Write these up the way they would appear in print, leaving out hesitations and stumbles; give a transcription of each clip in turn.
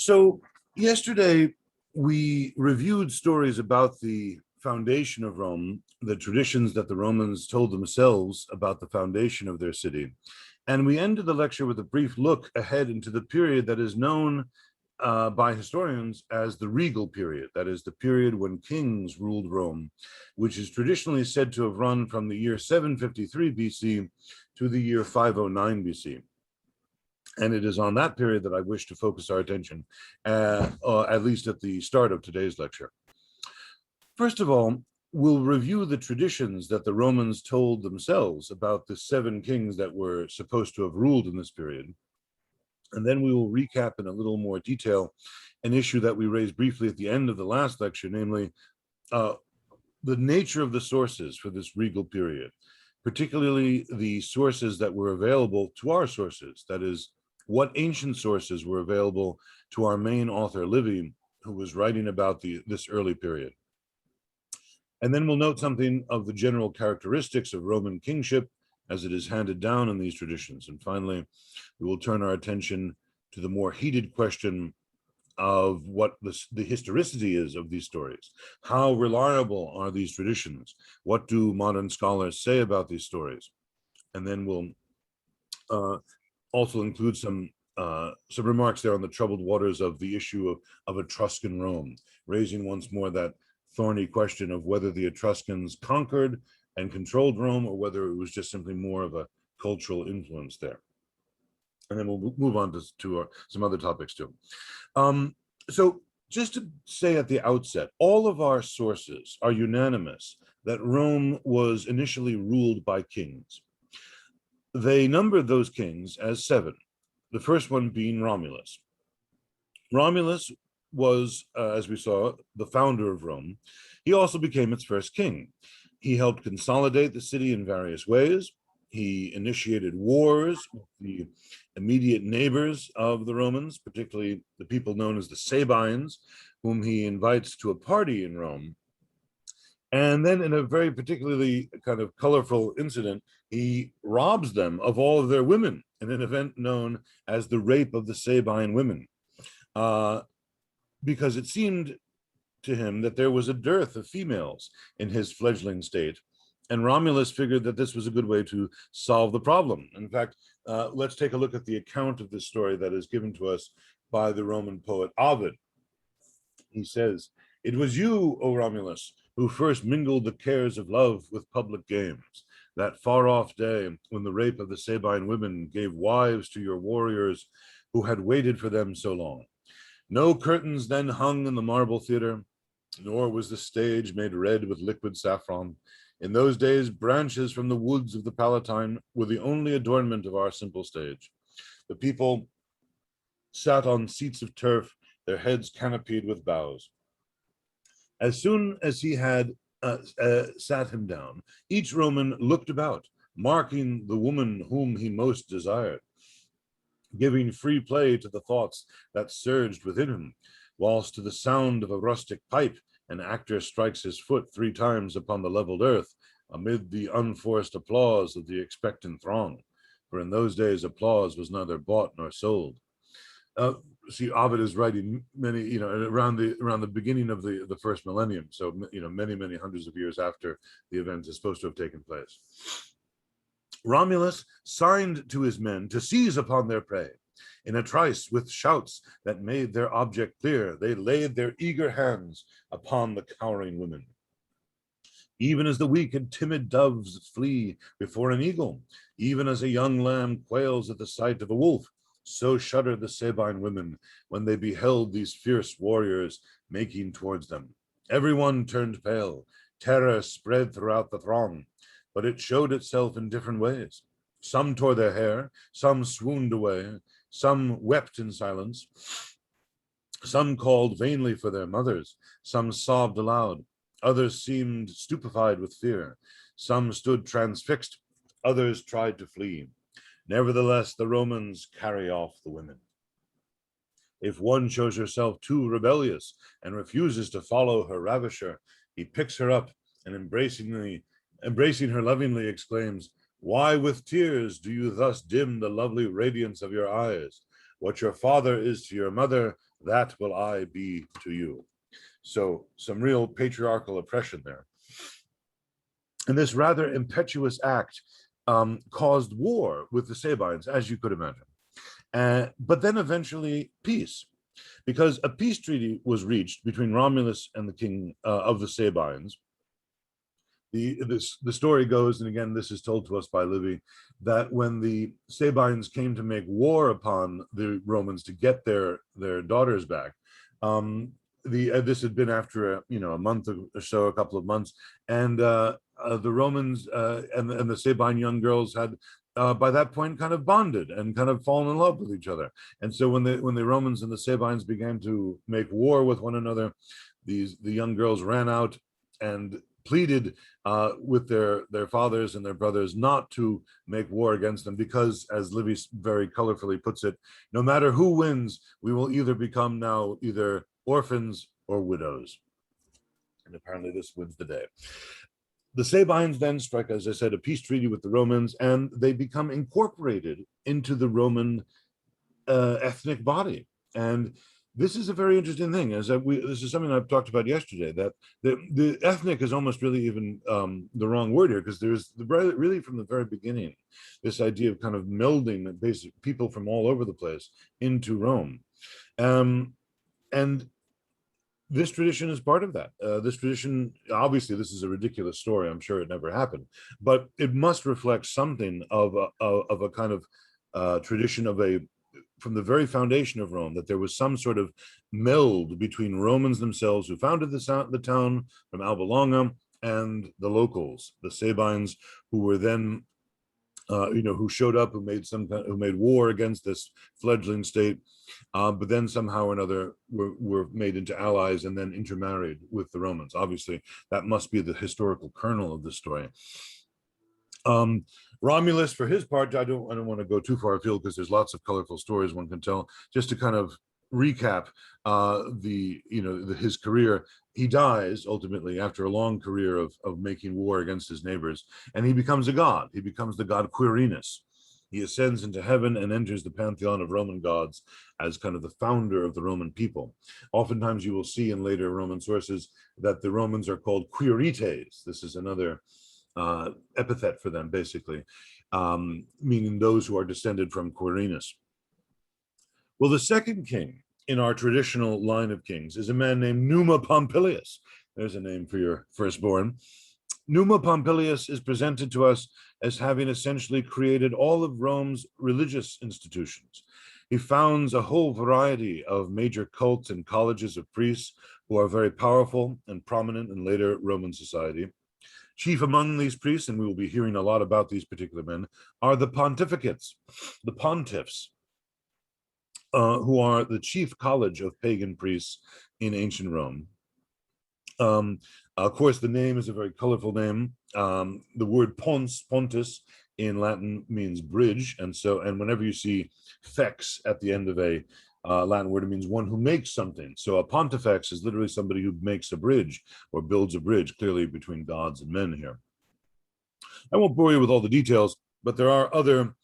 So yesterday we reviewed stories about the foundation of Rome, the traditions that the Romans told themselves about the foundation of their city. And we ended the lecture with a brief look ahead into the period that is known by historians as the Regal period. That is the period when kings ruled Rome, which is traditionally said to have run from the year 753 BC to the year 509 BC. And it is on that period that I wish to focus our attention, at least at the start of today's lecture. First of all, we'll review the traditions that the Romans told themselves about the 7 kings that were supposed to have ruled in this period. And then we will recap in a little more detail an issue that we raised briefly at the end of the last lecture, namely the nature of the sources for this regal period, particularly the sources that were available to our sources. That is, what ancient sources were available to our main author, Livy, who was writing about this early period. And then we'll note something of the general characteristics of Roman kingship as it is handed down in these traditions. And finally, we will turn our attention to the more heated question of what the historicity is of these stories. How reliable are these traditions? What do modern scholars say about these stories? And then we'll also include some remarks there on the troubled waters of the issue of Etruscan Rome, raising once more that thorny question of whether the Etruscans conquered and controlled Rome or whether it was just simply more of a cultural influence there. And then we'll move on to some other topics too. So just to say at the outset, all of our sources are unanimous that Rome was initially ruled by kings. They numbered those kings as 7, the first one being Romulus. Romulus was, as we saw, the founder of Rome. He also became its first king. He helped consolidate the city in various ways. He initiated wars with the immediate neighbors of the Romans, particularly the people known as the Sabines, whom he invites to a party in Rome. And then in a very particularly kind of colorful incident, he robs them of all of their women in an event known as the rape of the Sabine women, because it seemed to him that there was a dearth of females in his fledgling state. And Romulus figured that this was a good way to solve the problem. In fact, let's take a look at the account of this story that is given to us by the Roman poet Ovid. He says, "It was you, O Romulus, who first mingled the cares of love with public games, that far-off day when the rape of the Sabine women gave wives to your warriors who had waited for them so long. No curtains then hung in the marble theater, nor was the stage made red with liquid saffron. In those days, branches from the woods of the Palatine were the only adornment of our simple stage. The people sat on seats of turf, their heads canopied with boughs. As soon as he had sat him down, each Roman looked about, marking the woman whom he most desired, giving free play to the thoughts that surged within him, whilst to the sound of a rustic pipe, an actor strikes his foot 3 times upon the leveled earth, amid the unforced applause of the expectant throng. For in those days, applause was neither bought nor sold." See, Ovid is writing many, around the beginning of the first millennium. So, many hundreds of years after the event is supposed to have taken place. Romulus signed to his men to seize upon their prey. In a trice, with shouts that made their object clear, they laid their eager hands upon the cowering women. Even as the weak and timid doves flee before an eagle, even as a young lamb quails at the sight of a wolf, so shuddered the Sabine women when they beheld these fierce warriors making towards them. Everyone turned pale. Terror spread throughout the throng, but it showed itself in different ways. Some tore their hair, some swooned away, some wept in silence, some called vainly for their mothers, some sobbed aloud, others seemed stupefied with fear, some stood transfixed, others tried to flee. Nevertheless, the Romans carry off the women. If one shows herself too rebellious and refuses to follow her ravisher, he picks her up and embracing her lovingly exclaims, "Why with tears do you thus dim the lovely radiance of your eyes? What your father is to your mother, that will I be to you. So some real patriarchal oppression there. And this rather impetuous act caused war with the Sabines, as you could imagine. But then eventually peace, because a peace treaty was reached between Romulus and the king of the Sabines. The story goes, and again, this is told to us by Livy, that when the Sabines came to make war upon the Romans to get their daughters back, this had been after a month or so, a couple of months, and the Romans and the Sabine young girls had by that point kind of bonded and kind of fallen in love with each other. And so when the Romans and the Sabines began to make war with one another, the young girls ran out and pleaded with their fathers and their brothers not to make war against them, because, as Livy very colorfully puts it, no matter who wins, we will either become now either orphans or widows. And apparently this wins the day. The Sabines then strike, as I said, a peace treaty with the Romans, and they become incorporated into the Roman ethnic body. And this is a very interesting thing. This is something I've talked about yesterday, that the ethnic is almost really even the wrong word here, because there's really from the very beginning this idea of kind of melding basic people from all over the place into Rome. And this tradition is part of that. This tradition, obviously, this is a ridiculous story. I'm sure it never happened, but it must reflect something of a kind of tradition from the very foundation of Rome, that there was some sort of meld between Romans themselves, who founded the town from Alba Longa, and the locals, the Sabines, who were then, who showed up, who made war against this fledgling state, but then somehow or another were made into allies and then intermarried with the Romans. Obviously, that must be the historical kernel of the story. Romulus, for his part, I don't want to go too far afield, because there's lots of colorful stories one can tell. Just to kind of recap his career, he dies ultimately after a long career of making war against his neighbors, and he becomes a god. He becomes the god Quirinus. He ascends into heaven and enters the pantheon of Roman gods as kind of the founder of the Roman people. Oftentimes you will see in later Roman sources that the Romans are called Quirites. This is another epithet for them, basically, meaning those who are descended from Quirinus. Well, the second king in our traditional line of kings is a man named Numa Pompilius. There's a name for your firstborn. Numa Pompilius is presented to us as having essentially created all of Rome's religious institutions. He founds a whole variety of major cults and colleges of priests who are very powerful and prominent in later Roman society. Chief among these priests, and we will be hearing a lot about these particular men, are the pontificates, the pontiffs, who are the chief college of pagan priests in ancient Rome. Of course, the name is a very colorful name. The word pontus in Latin means bridge, and whenever you see fex at the end of a Latin word, it means one who makes something. So a pontifex is literally somebody who makes a bridge or builds a bridge, clearly between gods and men here. I won't bore you with all the details, but there are other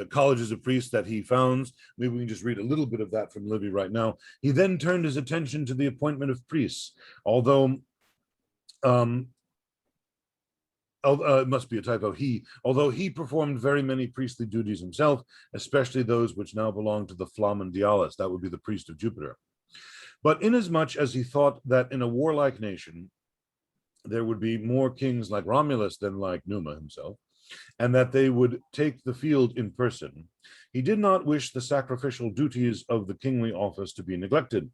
colleges of priests that he founds. Maybe we can just read a little bit of that from Livy right now. He then turned his attention to the appointment of priests, although it must be a typo, although he performed very many priestly duties himself, especially those which now belong to the Flamen Dialis, that would be the priest of Jupiter. But inasmuch as he thought that in a warlike nation, there would be more kings like Romulus than like Numa himself, and that they would take the field in person, he did not wish the sacrificial duties of the kingly office to be neglected.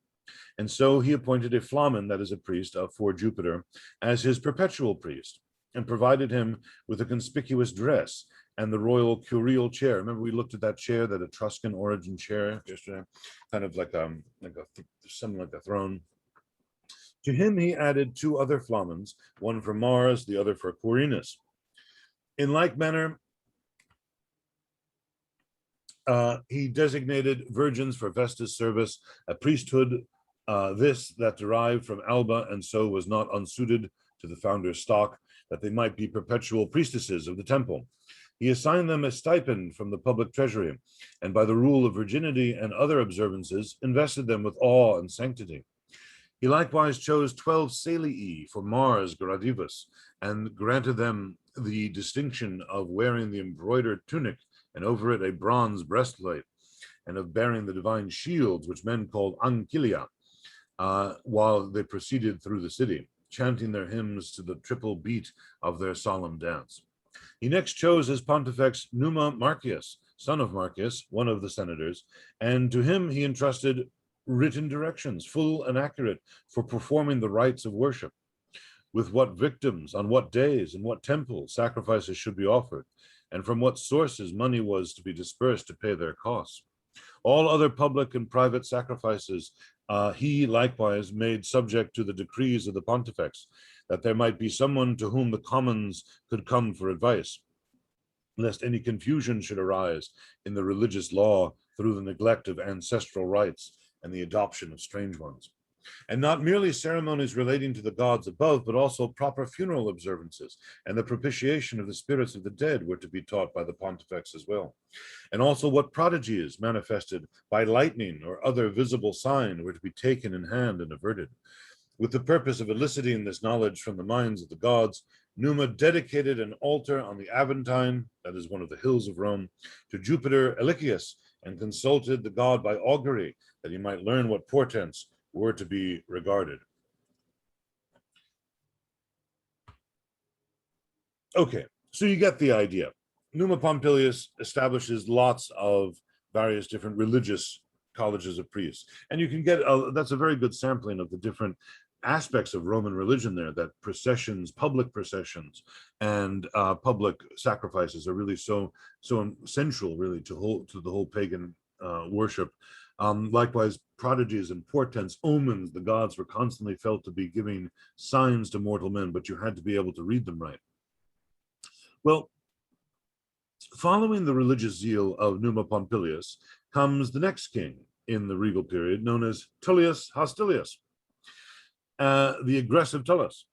And so he appointed a Flamen, that is a priest for Jupiter, as his perpetual priest, and provided him with a conspicuous dress and the royal curial chair. Remember, we looked at that chair, that Etruscan origin chair yesterday, kind of something like a throne. To him, he added two other Flamens, one for Mars, the other for Quirinus. In like manner, he designated virgins for Vesta's service, a priesthood that derived from Alba, and so was not unsuited to the founder's stock, that they might be perpetual priestesses of the temple. He assigned them a stipend from the public treasury, and by the rule of virginity and other observances, invested them with awe and sanctity. He likewise chose 12 Salii for Mars Gradivus, and granted them the distinction of wearing the embroidered tunic, and over it a bronze breastplate, and of bearing the divine shields, which men called Ankylia, while they proceeded through the city, chanting their hymns to the triple beat of their solemn dance. He next chose as pontifex Numa Marcius, son of Marcius, one of the senators, and to him he entrusted written directions, full and accurate, for performing the rites of worship, with what victims, on what days, in what temples sacrifices should be offered, and from what sources money was to be dispersed to pay their costs. All other public and private sacrifices he likewise made subject to the decrees of the pontifex, that there might be someone to whom the commons could come for advice, lest any confusion should arise in the religious law through the neglect of ancestral rites and the adoption of strange ones. And not merely ceremonies relating to the gods above, but also proper funeral observances and the propitiation of the spirits of the dead were to be taught by the pontifex as well. And also what prodigies manifested by lightning or other visible sign were to be taken in hand and averted. With the purpose of eliciting this knowledge from the minds of the gods, Numa dedicated an altar on the Aventine, that is one of the hills of Rome, to Jupiter Elicius, and consulted the god by augury, that he might learn what portents were to be regarded. Okay, so you get the idea. Numa Pompilius establishes lots of various different religious colleges of priests, and you can get that's a very good sampling of the different aspects of Roman religion there, that processions, public processions, and public sacrifices are really so essential, really, to the whole pagan worship. Likewise, prodigies and portents, omens, the gods were constantly felt to be giving signs to mortal men, but you had to be able to read them right. Well, following the religious zeal of Numa Pompilius comes the next king in the regal period, known as Tullius Hostilius, the aggressive Tullus.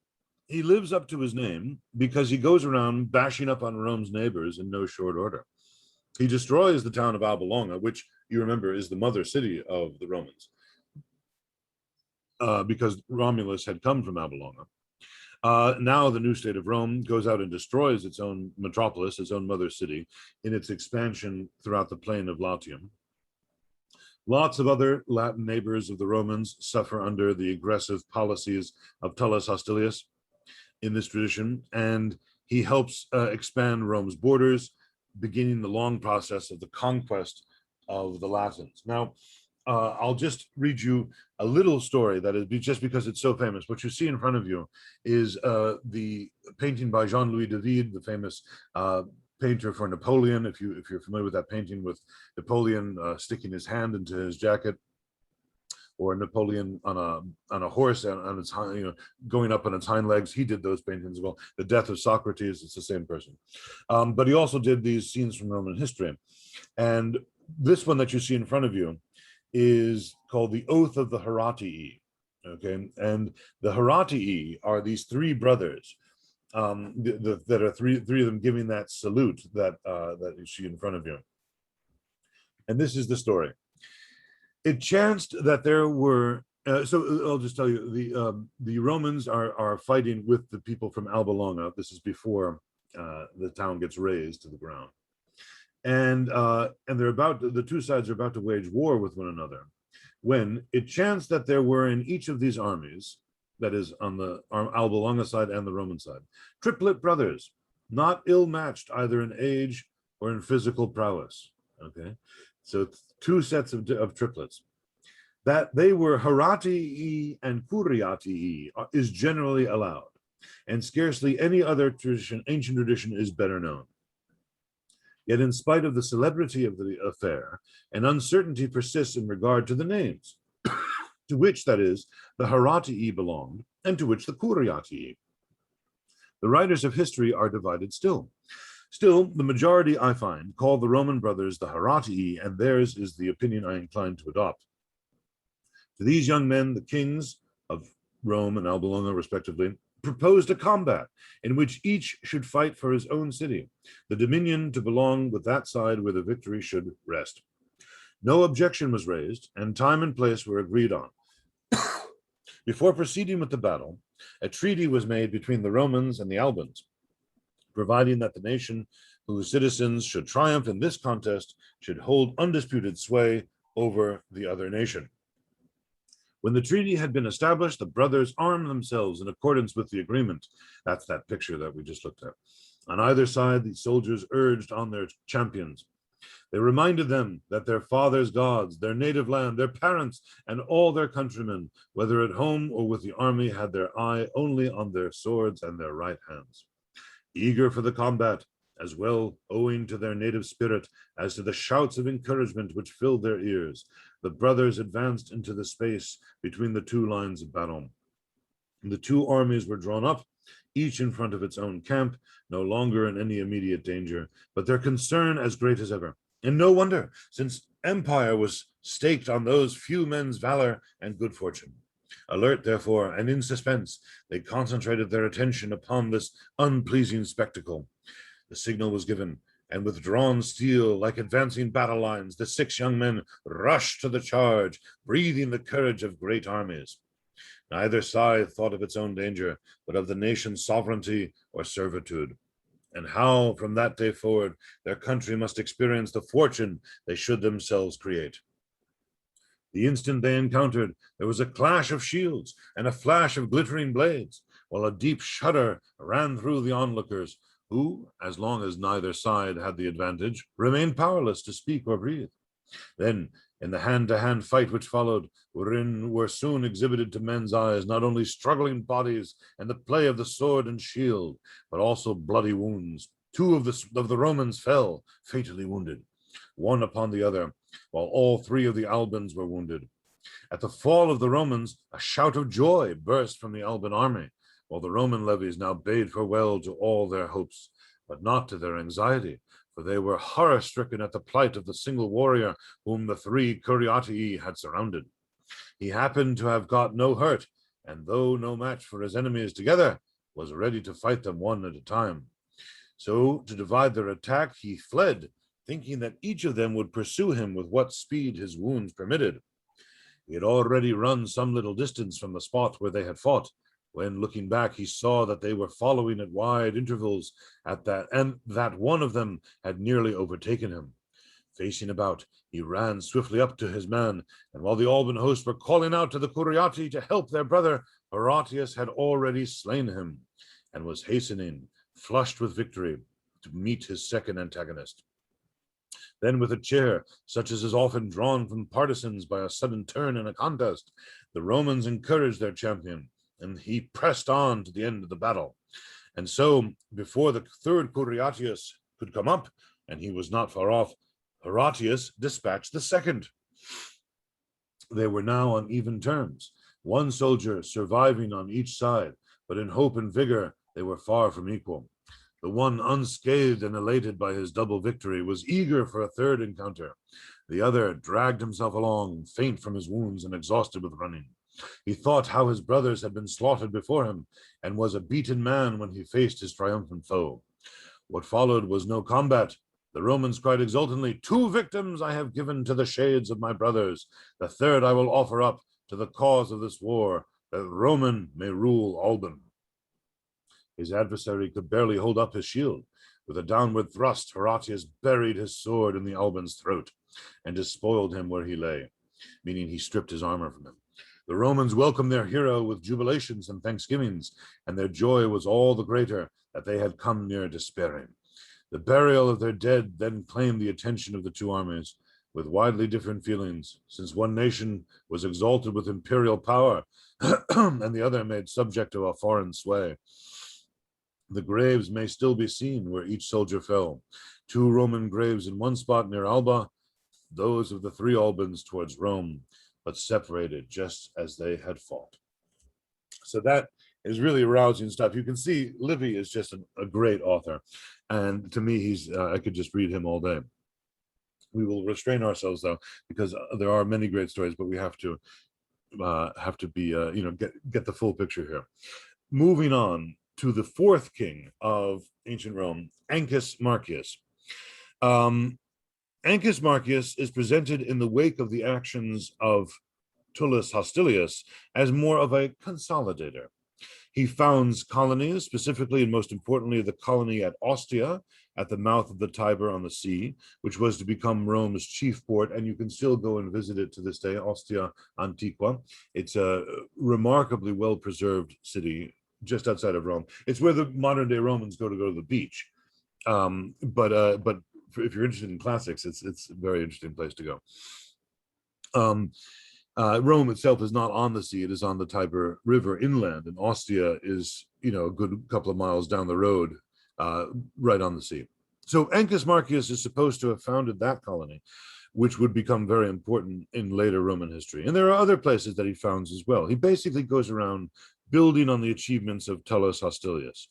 He lives up to his name because he goes around bashing up on Rome's neighbors in no short order. He destroys the town of Alba Longa, which you remember is the mother city of the Romans, because Romulus had come from Alba Longa. Now the new state of Rome goes out and destroys its own metropolis, its own mother city, in its expansion throughout the plain of Latium. Lots of other Latin neighbors of the Romans suffer under the aggressive policies of Tullus Hostilius in this tradition, and he helps expand Rome's borders, beginning the long process of the conquest of the Latins. Now, I'll just read you a little story that is just because it's so famous. What you see in front of you is the painting by Jean-Louis David, the famous painter for Napoleon. If you're familiar with that painting with Napoleon sticking his hand into his jacket, or Napoleon on a horse and on its going up on its hind legs, he did those paintings as well. The Death of Socrates, it's the same person, but he also did these scenes from Roman history. And this one that you see in front of you is called the Oath of the Horatii. Okay, and the Horatii are these three brothers that are three of them giving that salute that you see in front of you. And this is the story. It chanced that there were so I'll just tell you, the Romans are fighting with the people from Alba Longa. This is before the town gets razed to the ground, and the two sides are about to wage war with one another, when it chanced that there were in each of these armies, that is on the Alba Longa side and the Roman side, triplet brothers, not ill-matched either in age or in physical prowess. Okay, so two sets of triplets. That they were Horatii and Curiatii is generally allowed, and scarcely any other tradition, ancient tradition, is better known. Yet in spite of the celebrity of the affair, an uncertainty persists in regard to the names, to which, that is, the Horatii belonged, and to which the Curiatii. The writers of history are divided still. Still, the majority, I find, call the Roman brothers the Horatii, and theirs is the opinion I incline to adopt. To these young men, the kings of Rome and Alba Longa, respectively, proposed a combat in which each should fight for his own city, the dominion to belong with that side where the victory should rest. No objection was raised, and time and place were agreed on. Before proceeding with the battle, a treaty was made between the Romans and the Albans, providing that the nation whose citizens should triumph in this contest should hold undisputed sway over the other nation. When the treaty had been established, the brothers armed themselves in accordance with the agreement. That's that picture that we just looked at. On either side, the soldiers urged on their champions. They reminded them that their fathers' gods, their native land, their parents, and all their countrymen, whether at home or with the army, had their eye only on their swords and their right hands. Eager for the combat, as well owing to their native spirit as to the shouts of encouragement which filled their ears, the brothers advanced into the space between the two lines of battle. The two armies were drawn up, each in front of its own camp, no longer in any immediate danger, but their concern as great as ever. And no wonder, since empire was staked on those few men's valor and good fortune. Alert, therefore, and in suspense, they concentrated their attention upon this unpleasing spectacle. The signal was given, and with drawn steel, like advancing battle lines, the 6 young men rushed to the charge, breathing the courage of great armies. Neither side thought of its own danger, but of the nation's sovereignty or servitude, and how, from that day forward, their country must experience the fortune they should themselves create. The instant they encountered, there was a clash of shields and a flash of glittering blades, while a deep shudder ran through the onlookers, who, as long as neither side had the advantage, remained powerless to speak or breathe. Then, in the hand-to-hand fight which followed, wherein were soon exhibited to men's eyes not only struggling bodies and the play of the sword and shield, but also bloody wounds. 2 of the Romans fell, fatally wounded, one upon the other, while all 3 of the Albans were wounded. At the fall of the Romans, a shout of joy burst from the Alban army, while the Roman levies now bade farewell to all their hopes, but not to their anxiety, for they were horror-stricken at the plight of the single warrior whom the 3 Curiatii had surrounded. He happened to have got no hurt, and though no match for his enemies together, was ready to fight them one at a time. So, to divide their attack, he fled, thinking that each of them would pursue him with what speed his wounds permitted. He had already run some little distance from the spot where they had fought, when, looking back, he saw that they were following at wide intervals and that one of them had nearly overtaken him. Facing about, he ran swiftly up to his man, and while the Alban host were calling out to the Curiatii to help their brother, Horatius had already slain him, and was hastening, flushed with victory, to meet his second antagonist. Then, with a cheer, such as is often drawn from partisans by a sudden turn in a contest, the Romans encouraged their champion, and he pressed on to the end of the battle. And so, before the 3rd Curiatius could come up, and he was not far off, Horatius dispatched the 2nd. They were now on even terms, 1 soldier surviving on each side, but in hope and vigor they were far from equal. The one, unscathed and elated by his double victory, was eager for a 3rd encounter. The other dragged himself along, faint from his wounds and exhausted with running. He thought how his brothers had been slaughtered before him, and was a beaten man when he faced his triumphant foe. What followed was no combat. The Romans cried exultantly, 2 victims I have given to the shades of my brothers. The 3rd I will offer up to the cause of this war, that Roman may rule Alban. His adversary could barely hold up his shield. With a downward thrust, Horatius buried his sword in the Alban's throat and despoiled him where he lay, meaning he stripped his armor from him. The Romans welcomed their hero with jubilations and thanksgivings, and their joy was all the greater that they had come near despairing. The burial of their dead then claimed the attention of the 2 armies, with widely different feelings, since one nation was exalted with imperial power, and the other made subject to a foreign sway. The graves may still be seen where each soldier fell. 2 Roman graves in one spot near Alba, those of the 3 Albans towards Rome, but separated just as they had fought. So that is really rousing stuff. You can see Livy is just a great author. And to me, I could just read him all day. We will restrain ourselves, though, because there are many great stories, but we have to be, get the full picture here. moving on to the fourth king of ancient Rome, Ancus Marcius. Ancus Marcius is presented in the wake of the actions of Tullus Hostilius as more of a consolidator. He founds colonies, specifically and most importantly, the colony at Ostia, at the mouth of the Tiber on the sea, which was to become Rome's chief port, and you can still go and visit it to this day, Ostia Antiqua. It's a remarkably well-preserved city just outside of Rome. It's where the modern-day Romans go to the beach. But if you're interested in classics, it's a very interesting place to go. Rome itself is not on the sea; it is on the Tiber River inland, and Ostia is, a good couple of miles down the road, right on the sea. So Ancus Marcius is supposed to have founded that colony, which would become very important in later Roman history. And there are other places that he founds as well. He basically goes around building on the achievements of Tullus Hostilius.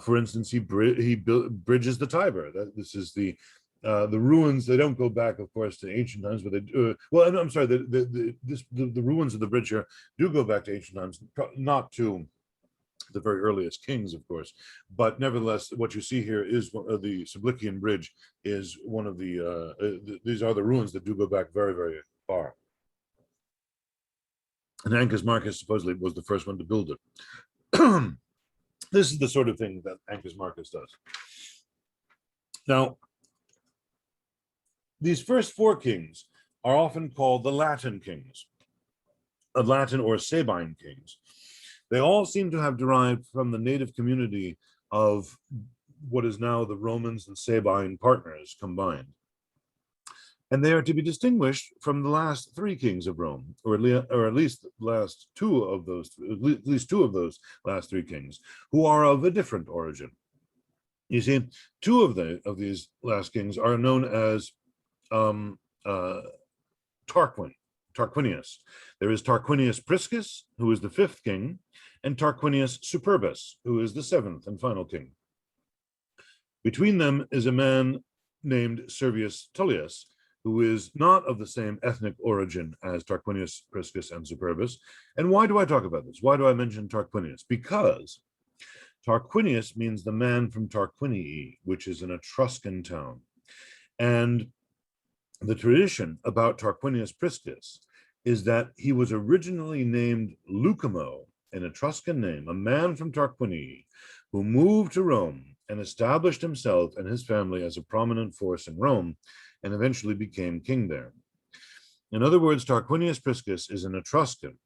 For instance, he bridges the Tiber. This is the ruins. They don't go back, of course, to ancient times, but they do. Well, I'm sorry. The ruins of the bridge here do go back to ancient times, not to the very earliest kings, of course, but nevertheless, what you see here is the Sublician Bridge is one of these are the ruins that do go back very, very far. And Ancus Marcius supposedly was the first one to build it. This is the sort of thing that Ancus Marcius does. Now, these first four kings are often called the Latin kings, Latin or Sabine kings. They all seem to have derived from the native community of what is now the Romans and Sabine partners combined. And they are to be distinguished from the last three kings of Rome, or at least two of those last three kings, who are of a different origin. You see, two of these last kings are known as Tarquinius. There is Tarquinius Priscus, who is the fifth king, and Tarquinius Superbus, who is the seventh and final king. Between them is a man named Servius Tullius, who is not of the same ethnic origin as Tarquinius Priscus and Superbus. And why do I talk about this? Why do I mention Tarquinius? Because Tarquinius means the man from Tarquinii, which is an Etruscan town. And the tradition about Tarquinius Priscus is that he was originally named Lucamo, an Etruscan name, a man from Tarquinii who moved to Rome and established himself and his family as a prominent force in Rome and eventually became king there. In other words, Tarquinius Priscus is an Etruscan.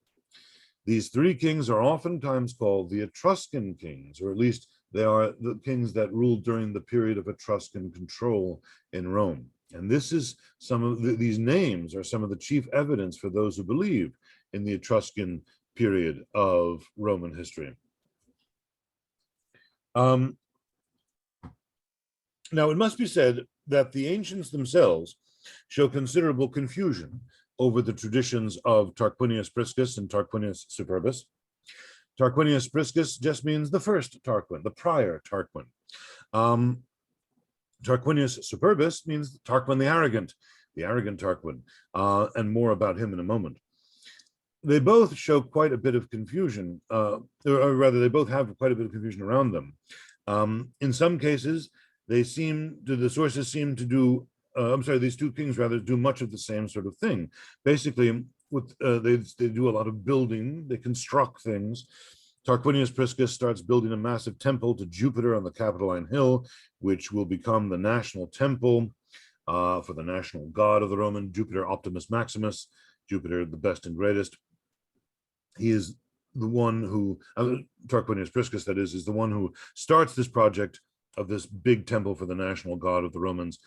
These three kings are oftentimes called the Etruscan kings, or at least they are the kings that ruled during the period of Etruscan control in Rome. And this is these names are some of the chief evidence for those who believe in the Etruscan period of Roman history. Now, it must be said that the ancients themselves show considerable confusion over the traditions of Tarquinius Priscus and Tarquinius Superbus. Tarquinius Priscus just means the first Tarquin, the prior Tarquin. Tarquinius Superbus means Tarquin the arrogant Tarquin, and more about him in a moment. They both show quite a bit of confusion, or rather, they both have quite a bit of confusion around them. In some cases, these two kings rather do much of the same sort of thing. Basically, they do a lot of building, they construct things. Tarquinius Priscus starts building a massive temple to Jupiter on the Capitoline Hill, which will become the national temple for the national god of the Roman, Jupiter Optimus Maximus, Jupiter the best and greatest. He is the one who, Tarquinius Priscus, that is the one who starts this project of this big temple for the national god of the Romans.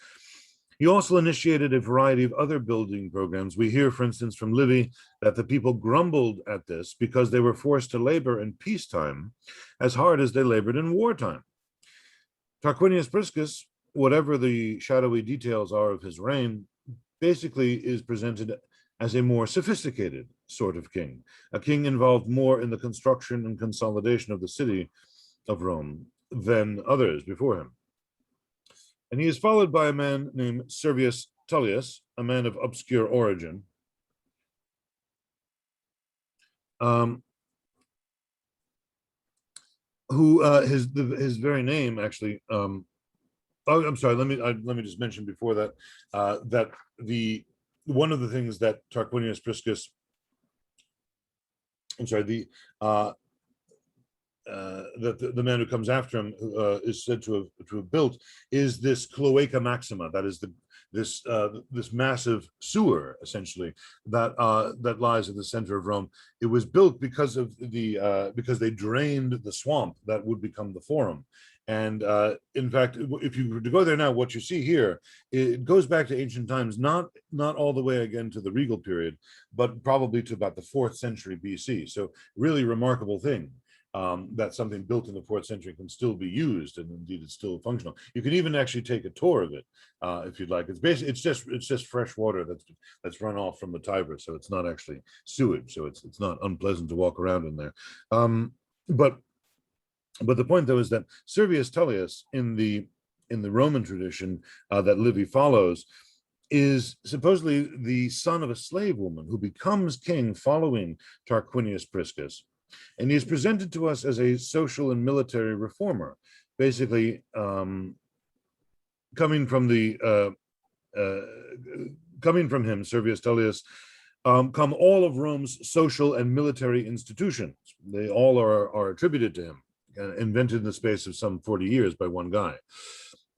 He also initiated a variety of other building programs. We hear, for instance, from Livy that the people grumbled at this because they were forced to labor in peacetime as hard as they labored in wartime. Tarquinius Priscus, whatever the shadowy details are of his reign, basically is presented as a more sophisticated sort of king, a king involved more in the construction and consolidation of the city of Rome than others before him. And he is followed by a man named Servius Tullius, a man of obscure origin. who his very name actually. Oh, I'm sorry. Let me just mention before that that the one of the things that Tarquinius Priscus, I'm sorry, uh, that the man who comes after him is said to have built is this cloaca maxima, that is this massive sewer essentially that lies at the center of Rome. It was built because of because they drained the swamp that would become the Forum. And in fact, if you were to go there now, what you see here, it goes back to ancient times, not all the way again to the Regal period, but probably to about the 4th century BC. So really remarkable thing that something built in the 4th century can still be used, and indeed it's still functional. You can even actually take a tour of it if you'd like. It's basically it's just fresh water that's run off from the Tiber, so it's not actually sewage, so it's not unpleasant to walk around in there. But the point though is that Servius Tullius in the Roman tradition that Livy follows is supposedly the son of a slave woman who becomes king following Tarquinius Priscus. And he is presented to us as a social and military reformer, basically coming from him, Servius Tullius, come all of Rome's social and military institutions. They all are attributed to him, invented in the space of some 40 years by one guy.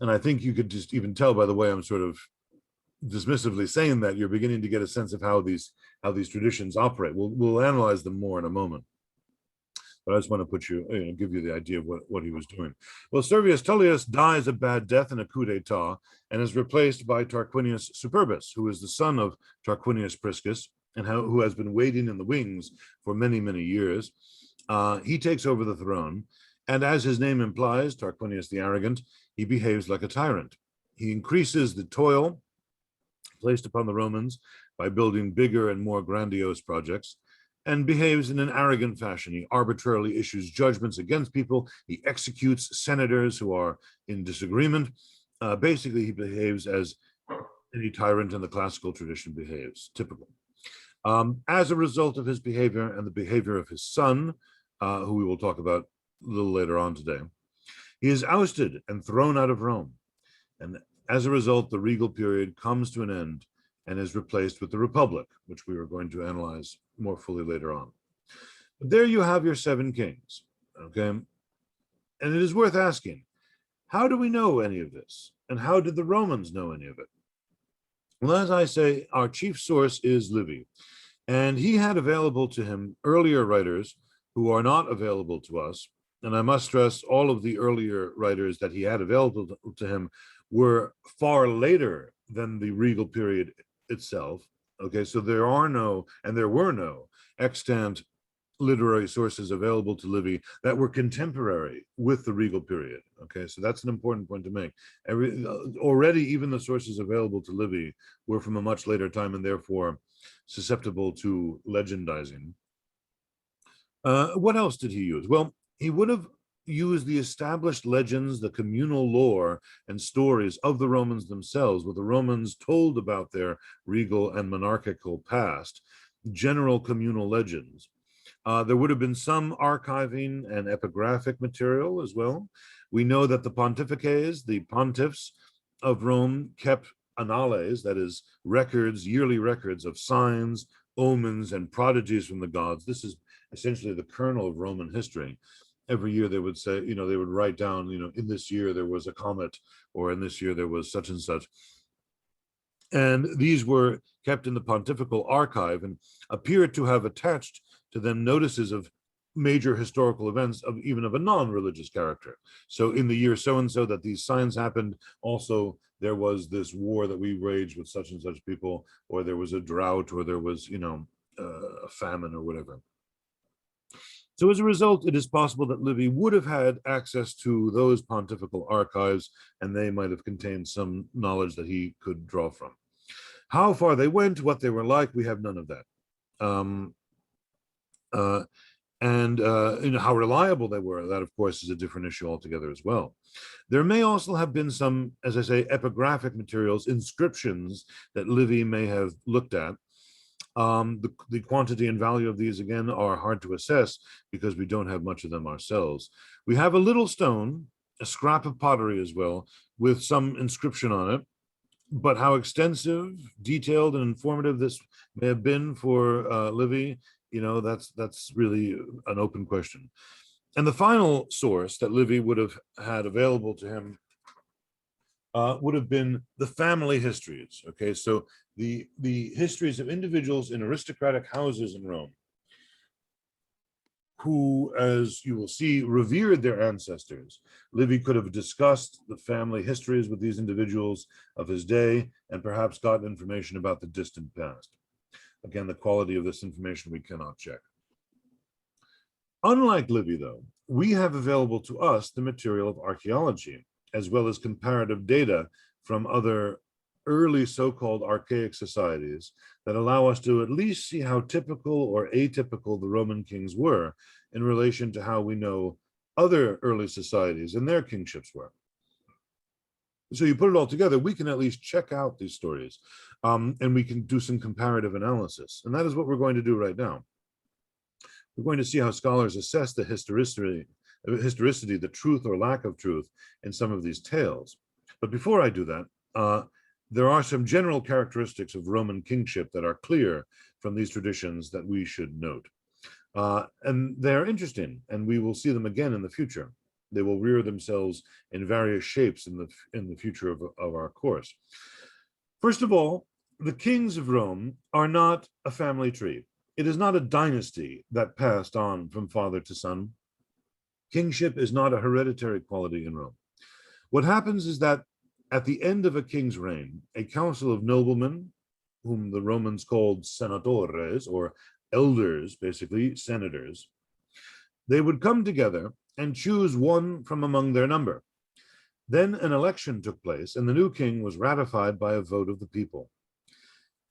And I think you could just even tell by the way I'm sort of dismissively saying that, you're beginning to get a sense of how these traditions operate. We'll analyze them more in a moment. But I just want to put give you the idea of what he was doing. Well, Servius Tullius dies a bad death in a coup d'etat and is replaced by Tarquinius Superbus, who is the son of Tarquinius Priscus and who has been waiting in the wings for many, many years. He takes over the throne, and as his name implies, Tarquinius the Arrogant, he behaves like a tyrant. He increases the toil placed upon the Romans by building bigger and more grandiose projects, and behaves in an arrogant fashion. He arbitrarily issues judgments against people. He executes senators who are in disagreement. Basically, he behaves as any tyrant in the classical tradition behaves, typical. As a result of his behavior and the behavior of his son, who we will talk about a little later on today, he is ousted and thrown out of Rome. And as a result, the regal period comes to an end and is replaced with the Republic, which we are going to analyze more fully later on. But there you have your 7 kings, okay? And it is worth asking, how do we know any of this? And how did the Romans know any of it? Well, as I say, our chief source is Livy, and he had available to him earlier writers who are not available to us. And I must stress, all of the earlier writers that he had available to him were far later than the regal period itself. Okay, so there were no extant literary sources available to Livy that were contemporary with the regal period. Okay, so that's an important point to make. Already, even the sources available to Livy were from a much later time and therefore susceptible to legendizing. What else did he use? Well, he would have used the established legends, the communal lore and stories of the Romans themselves, what the Romans told about their regal and monarchical past, general communal legends. There would have been some archiving and epigraphic material as well. We know that the pontifices, the pontiffs of Rome, kept annales, that is, records, yearly records of signs, omens, and prodigies from the gods. This is essentially the kernel of Roman history. Every year they would say, they would write down, in this year there was a comet, or in this year there was such and such. And these were kept in the pontifical archive and appeared to have attached to them notices of major historical events of even of a non-religious character. So in the year so-and-so that these signs happened, also there was this war that we waged with such and such people, or there was a drought, or there was, a famine or whatever. So as a result, it is possible that Livy would have had access to those pontifical archives, and they might have contained some knowledge that he could draw from. How far they went, what they were like, we have none of that. And how reliable they were, that of course is a different issue altogether as well. There may also have been some, as I say, epigraphic materials, inscriptions that Livy may have looked at. The quantity and value of these, again, are hard to assess because we don't have much of them ourselves. We have a little stone, a scrap of pottery as well, with some inscription on it. But how extensive, detailed, and informative this may have been for Livy, that's really an open question. And the final source that Livy would have had available to him would have been the family histories. Okay, so the histories of individuals in aristocratic houses in Rome who, as you will see, revered their ancestors. Livy could have discussed the family histories with these individuals of his day and perhaps gotten information about the distant past. Again, the quality of this information we cannot check. Unlike Livy, though, we have available to us the material of archaeology, as well as comparative data from other early so-called archaic societies that allow us to at least see how typical or atypical the Roman kings were in relation to how we know other early societies and their kingships were. So you put it all together, we can at least check out these stories, and we can do some comparative analysis. And that is what we're going to do right now. We're going to see how scholars assess the historicity, the truth or lack of truth in some of these tales. But before I do that, there are some general characteristics of Roman kingship that are clear from these traditions that we should note. And they're interesting, and we will see them again in the future. They will rear themselves in various shapes in the future of our course. First of all, the kings of Rome are not a family tree. It is not a dynasty that passed on from father to son. Kingship is not a hereditary quality in Rome. What happens is that at the end of a king's reign, a council of noblemen, whom the Romans called senatores, or elders, basically senators, they would come together and choose one from among their number. Then an election took place, and the new king was ratified by a vote of the people.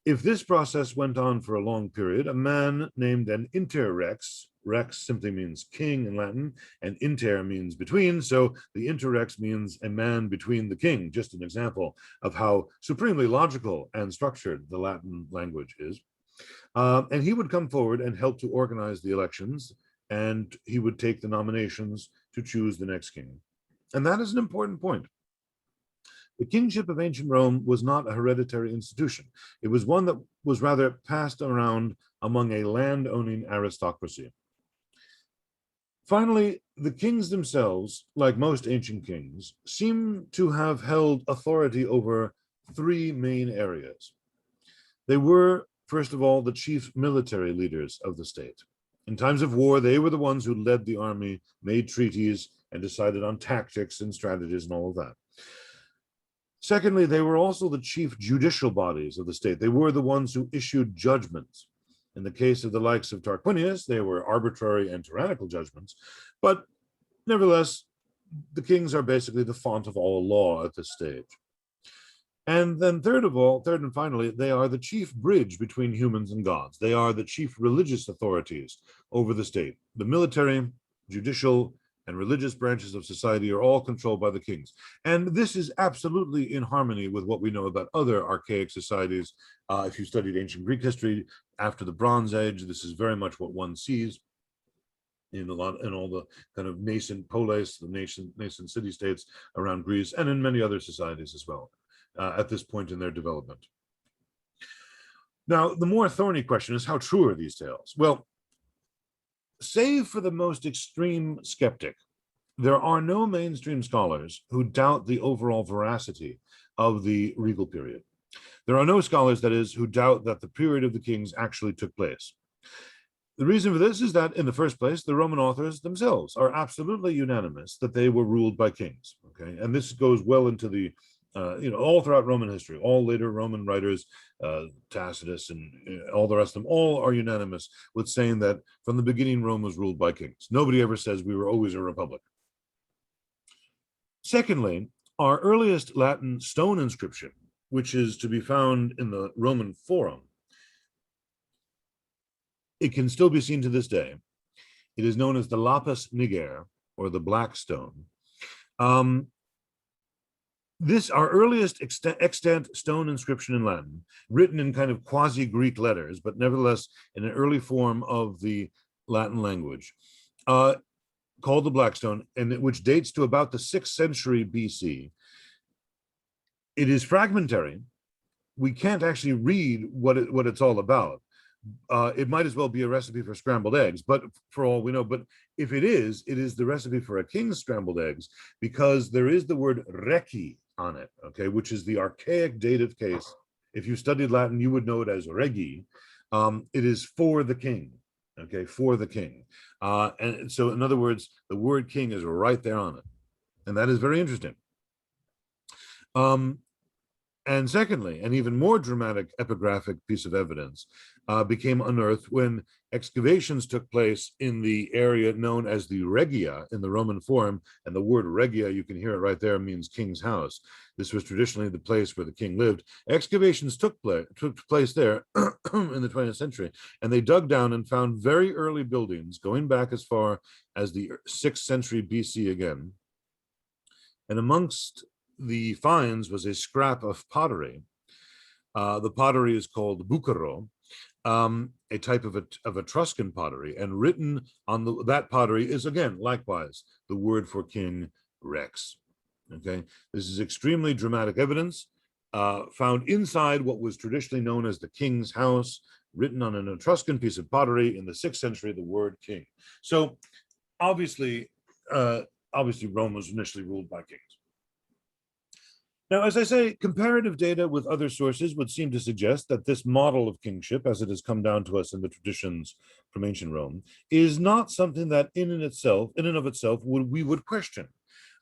If this process went on for a long period, a man named an interrex, rex simply means king in Latin, and inter means between, so the interrex means a man between the king, just an example of how supremely logical and structured the Latin language is. And he would come forward and help to organize the elections, and he would take the nominations to choose the next king. And that is an important point. The kingship of ancient Rome was not a hereditary institution. It was one that was rather passed around among a land-owning aristocracy. Finally, the kings themselves, like most ancient kings, seem to have held authority over three main areas. They were, first of all, the chief military leaders of the state. In times of war, they were the ones who led the army, made treaties, and decided on tactics and strategies and all of that. Secondly, they were also the chief judicial bodies of the state. They were the ones who issued judgments. In the case of the likes of Tarquinius, they were arbitrary and tyrannical judgments, but nevertheless, the kings are basically the font of all law at this stage. And then third and finally, they are the chief bridge between humans and gods. They are the chief religious authorities over the state. The military, judicial, and religious branches of society are all controlled by the kings. And this is absolutely in harmony with what we know about other archaic societies. If you studied ancient Greek history after the Bronze Age, this is very much what one sees in all the kind of nascent polis, the nascent city-states around Greece, and in many other societies as well, at this point in their development. Now, the more thorny question is, how true are these tales? Well, save for the most extreme skeptic, there are no mainstream scholars who doubt the overall veracity of the regal period. There are no scholars, that is, who doubt that the period of the kings actually took place. The reason for this is that, in the first place, the Roman authors themselves are absolutely unanimous that they were ruled by kings. Okay, and this goes well into the all throughout Roman history, all later Roman writers, Tacitus and all the rest of them, all are unanimous with saying that from the beginning, Rome was ruled by kings. Nobody ever says we were always a republic. Secondly, our earliest Latin stone inscription, which is to be found in the Roman Forum, it can still be seen to this day. It is known as the lapis niger, or the black stone. This, our earliest extant stone inscription in Latin, written in kind of quasi-Greek letters, but nevertheless in an early form of the Latin language, called the Blackstone, and which dates to about the 6th century BC. It is fragmentary. We can't actually read what it's all about. It might as well be a recipe for scrambled eggs, but for all we know. But if it is the recipe for a king's scrambled eggs, because there is the word reci on it, okay, which is the archaic dative case. If you studied Latin, you would know it as regi. It is for the king, okay, for the king. And so, in other words, the word king is right there on it. And that is very interesting. And secondly, an even more dramatic epigraphic piece of evidence became unearthed when excavations took place in the area known as the Regia in the Roman Forum. And the word Regia, you can hear it right there, means king's house. This was traditionally the place where the king lived. Excavations took place there in the 20th century, and they dug down and found very early buildings going back as far as the 6th century BC again. And amongst the finds was a scrap of pottery. The pottery is called bucaro, a type of Etruscan pottery, and written on that pottery is, again, likewise, the word for king, rex. Okay, this is extremely dramatic evidence found inside what was traditionally known as the king's house, written on an Etruscan piece of pottery in the 6th century, the word king. So obviously Rome was initially ruled by kings. Now, as I say, comparative data with other sources would seem to suggest that this model of kingship, as it has come down to us in the traditions from ancient Rome, is not something that in and of itself, we would question.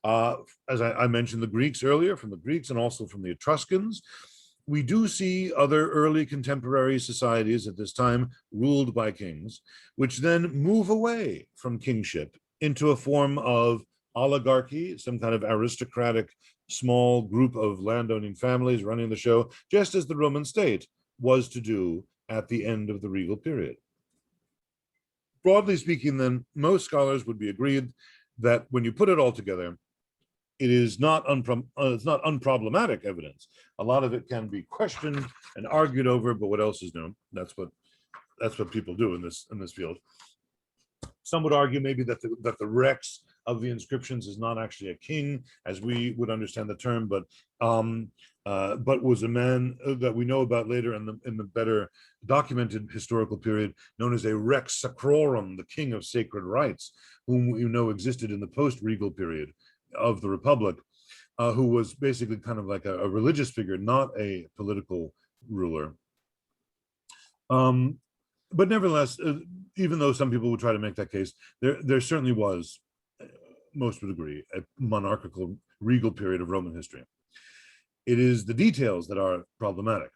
As I mentioned the Greeks earlier, from the Greeks and also from the Etruscans, we do see other early contemporary societies at this time ruled by kings, which then move away from kingship into a form of oligarchy, some kind of aristocratic small group of landowning families running the show, just as the Roman state was to do at the end of the regal period. Broadly speaking, then, most scholars would be agreed that when you put it all together, it is not unproblematic evidence. A lot of it can be questioned and argued over, but what else is new? That's what people do in this field. Some would argue maybe that the rex of the inscriptions is not actually a king, as we would understand the term, but was a man that we know about later in the better documented historical period, known as a rex sacrorum, the king of sacred rights, whom we know existed in the post-regal period of the Republic, who was basically kind of like a religious figure, not a political ruler. But nevertheless, even though some people would try to make that case, there certainly was, most would agree, a monarchical regal period of Roman history. It is the details that are problematic.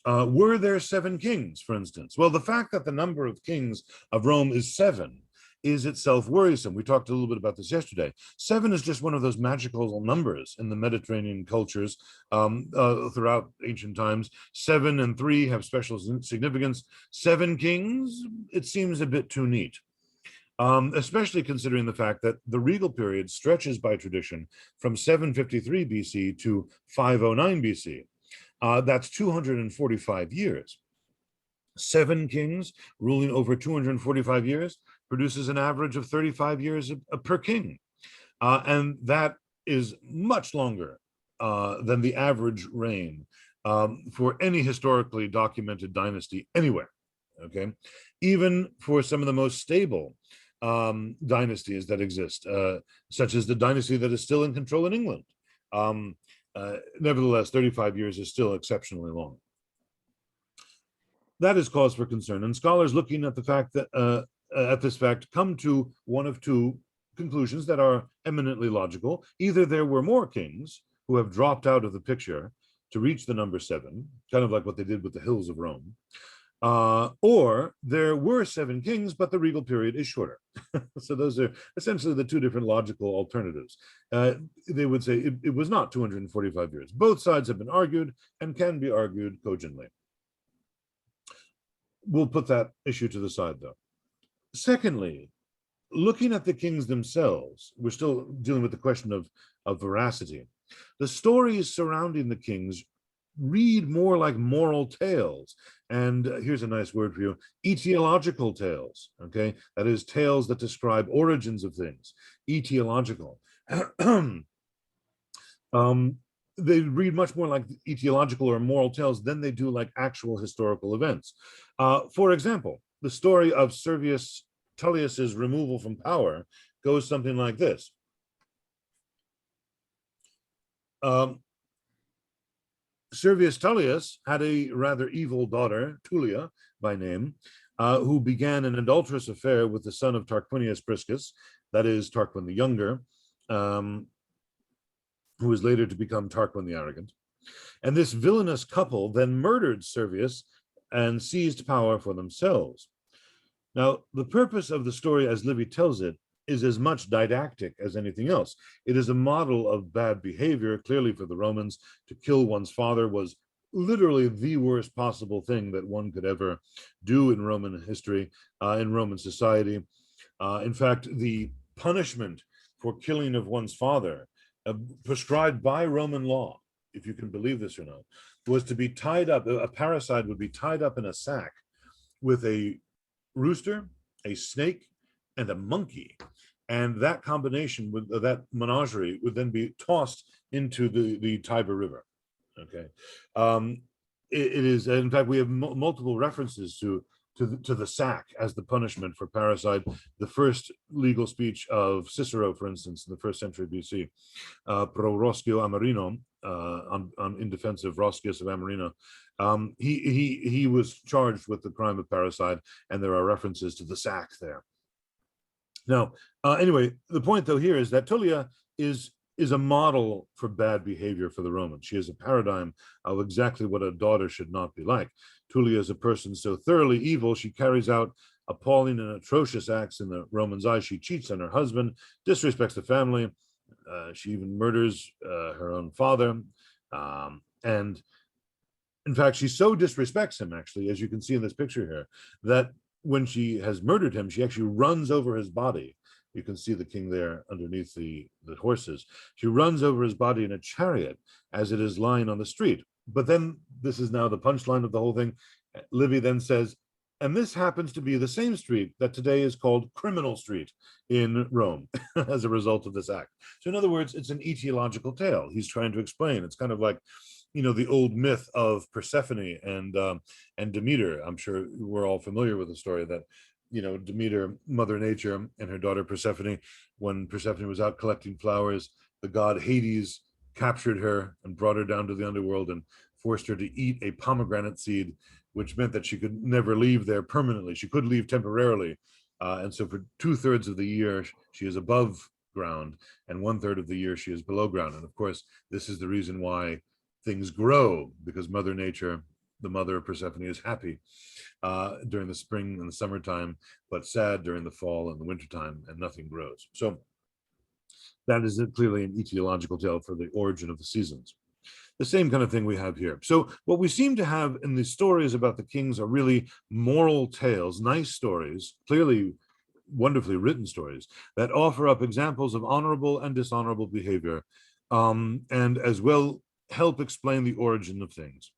Were there 7 kings, for instance? Well, the fact that the number of kings of Rome is 7 is itself worrisome. We talked a little bit about this yesterday. 7 is just one of those magical numbers in the Mediterranean cultures throughout ancient times. 7 and 3 have special significance. 7 kings, it seems a bit too neat. Especially considering the fact that the regal period stretches by tradition from 753 BC to 509 BC. That's 245 years. 7 kings ruling over 245 years produces an average of 35 years per king. And that is much longer than the average reign for any historically documented dynasty anywhere, okay? Even for some of the most stable dynasties that exist, such as the dynasty that is still in control in England. Nevertheless, 35 years is still exceptionally long. That is cause for concern, and scholars looking at the fact that at this fact come to one of 2 conclusions that are eminently logical. Either there were more kings who have dropped out of the picture to reach the number 7, kind of like what they did with the hills of Rome, or there were 7 kings, but the regal period is shorter. So those are essentially the 2 different logical alternatives. They would say it was not 245 years. Both sides have been argued and can be argued cogently. We'll put that issue to the side, though. Secondly, looking at the kings themselves, we're still dealing with the question of veracity. The stories surrounding the kings read more like moral tales. And here's a nice word for you: etiological tales. Okay, that is, tales that describe origins of things. Etiological. They read much more like etiological or moral tales than they do like actual historical events. For example, the story of Servius Tullius's removal from power goes something like this. Servius Tullius had a rather evil daughter, Tullia by name, who began an adulterous affair with the son of Tarquinius Priscus, that is Tarquin the Younger, who was later to become Tarquin the Arrogant. And this villainous couple then murdered Servius and seized power for themselves. Now, the purpose of the story as Livy tells it is as much didactic as anything else. It is a model of bad behavior. Clearly, for the Romans, to kill one's father was literally the worst possible thing that one could ever do in Roman history, in Roman society. In fact, the punishment for killing of one's father, prescribed by Roman law, if you can believe this or not, was to be tied up. A parricide would be tied up in a sack with a rooster, a snake, and a monkey. And that combination, with that menagerie, would then be tossed into the Tiber River. Okay, it is. In fact, we have multiple references to the sack as the punishment for parricide. The first legal speech of Cicero, for instance, in the 1st century BC, pro Roscio Amarino, in defense of Roscius of Amarina, he was charged with the crime of parricide, and there are references to the sack there. Now, anyway, the point though here is that Tullia is a model for bad behavior for the Romans. She is a paradigm of exactly what a daughter should not be like. Tullia is a person so thoroughly evil, she carries out appalling and atrocious acts in the Romans' eyes. She cheats on her husband, disrespects the family. She even murders her own father. And in fact, she so disrespects him, actually, as you can see in this picture here, that when she has murdered him, she actually runs over his body. You can see the king there underneath the horses. She runs over his body in a chariot as it is lying on the street. But then, this is now the punchline of the whole thing. Livy then says, and this happens to be the same street that today is called Criminal Street in Rome as a result of this act. So in other words, it's an etiological tale. He's trying to explain. It's kind of like, you know, the old myth of Persephone and Demeter. I'm sure we're all familiar with the story that, you know, Demeter, Mother Nature, and her daughter Persephone, when Persephone was out collecting flowers, the god Hades captured her and brought her down to the underworld and forced her to eat a pomegranate seed, which meant that she could never leave there permanently. She could leave temporarily. And so for 2/3 of the year, she is above ground, and 1/3 of the year, she is below ground. And of course, this is the reason why things grow, because Mother Nature, the mother of Persephone, is happy during the spring and the summertime, but sad during the fall and the wintertime, and nothing grows. So that is clearly an etiological tale for the origin of the seasons. The same kind of thing we have here. So what we seem to have in the stories about the kings are really moral tales, nice stories, clearly wonderfully written stories that offer up examples of honorable and dishonorable behavior, and as well help explain the origin of things.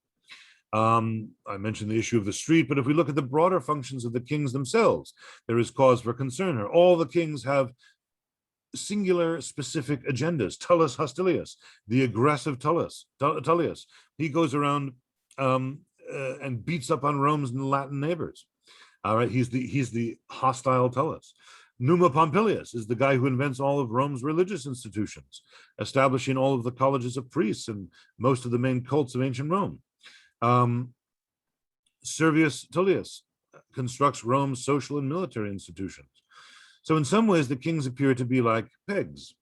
I mentioned the issue of the street, but if we look at the broader functions of the kings themselves, there is cause for concern here. All the kings have singular specific agendas. Tullus Hostilius, the aggressive Tullius, he goes around and beats up on Rome's Latin neighbors. All right, he's the hostile Tullus. Numa Pompilius is the guy who invents all of Rome's religious institutions, establishing all of the colleges of priests and most of the main cults of ancient Rome. Servius Tullius constructs Rome's social and military institutions. So in some ways, the kings appear to be like pegs.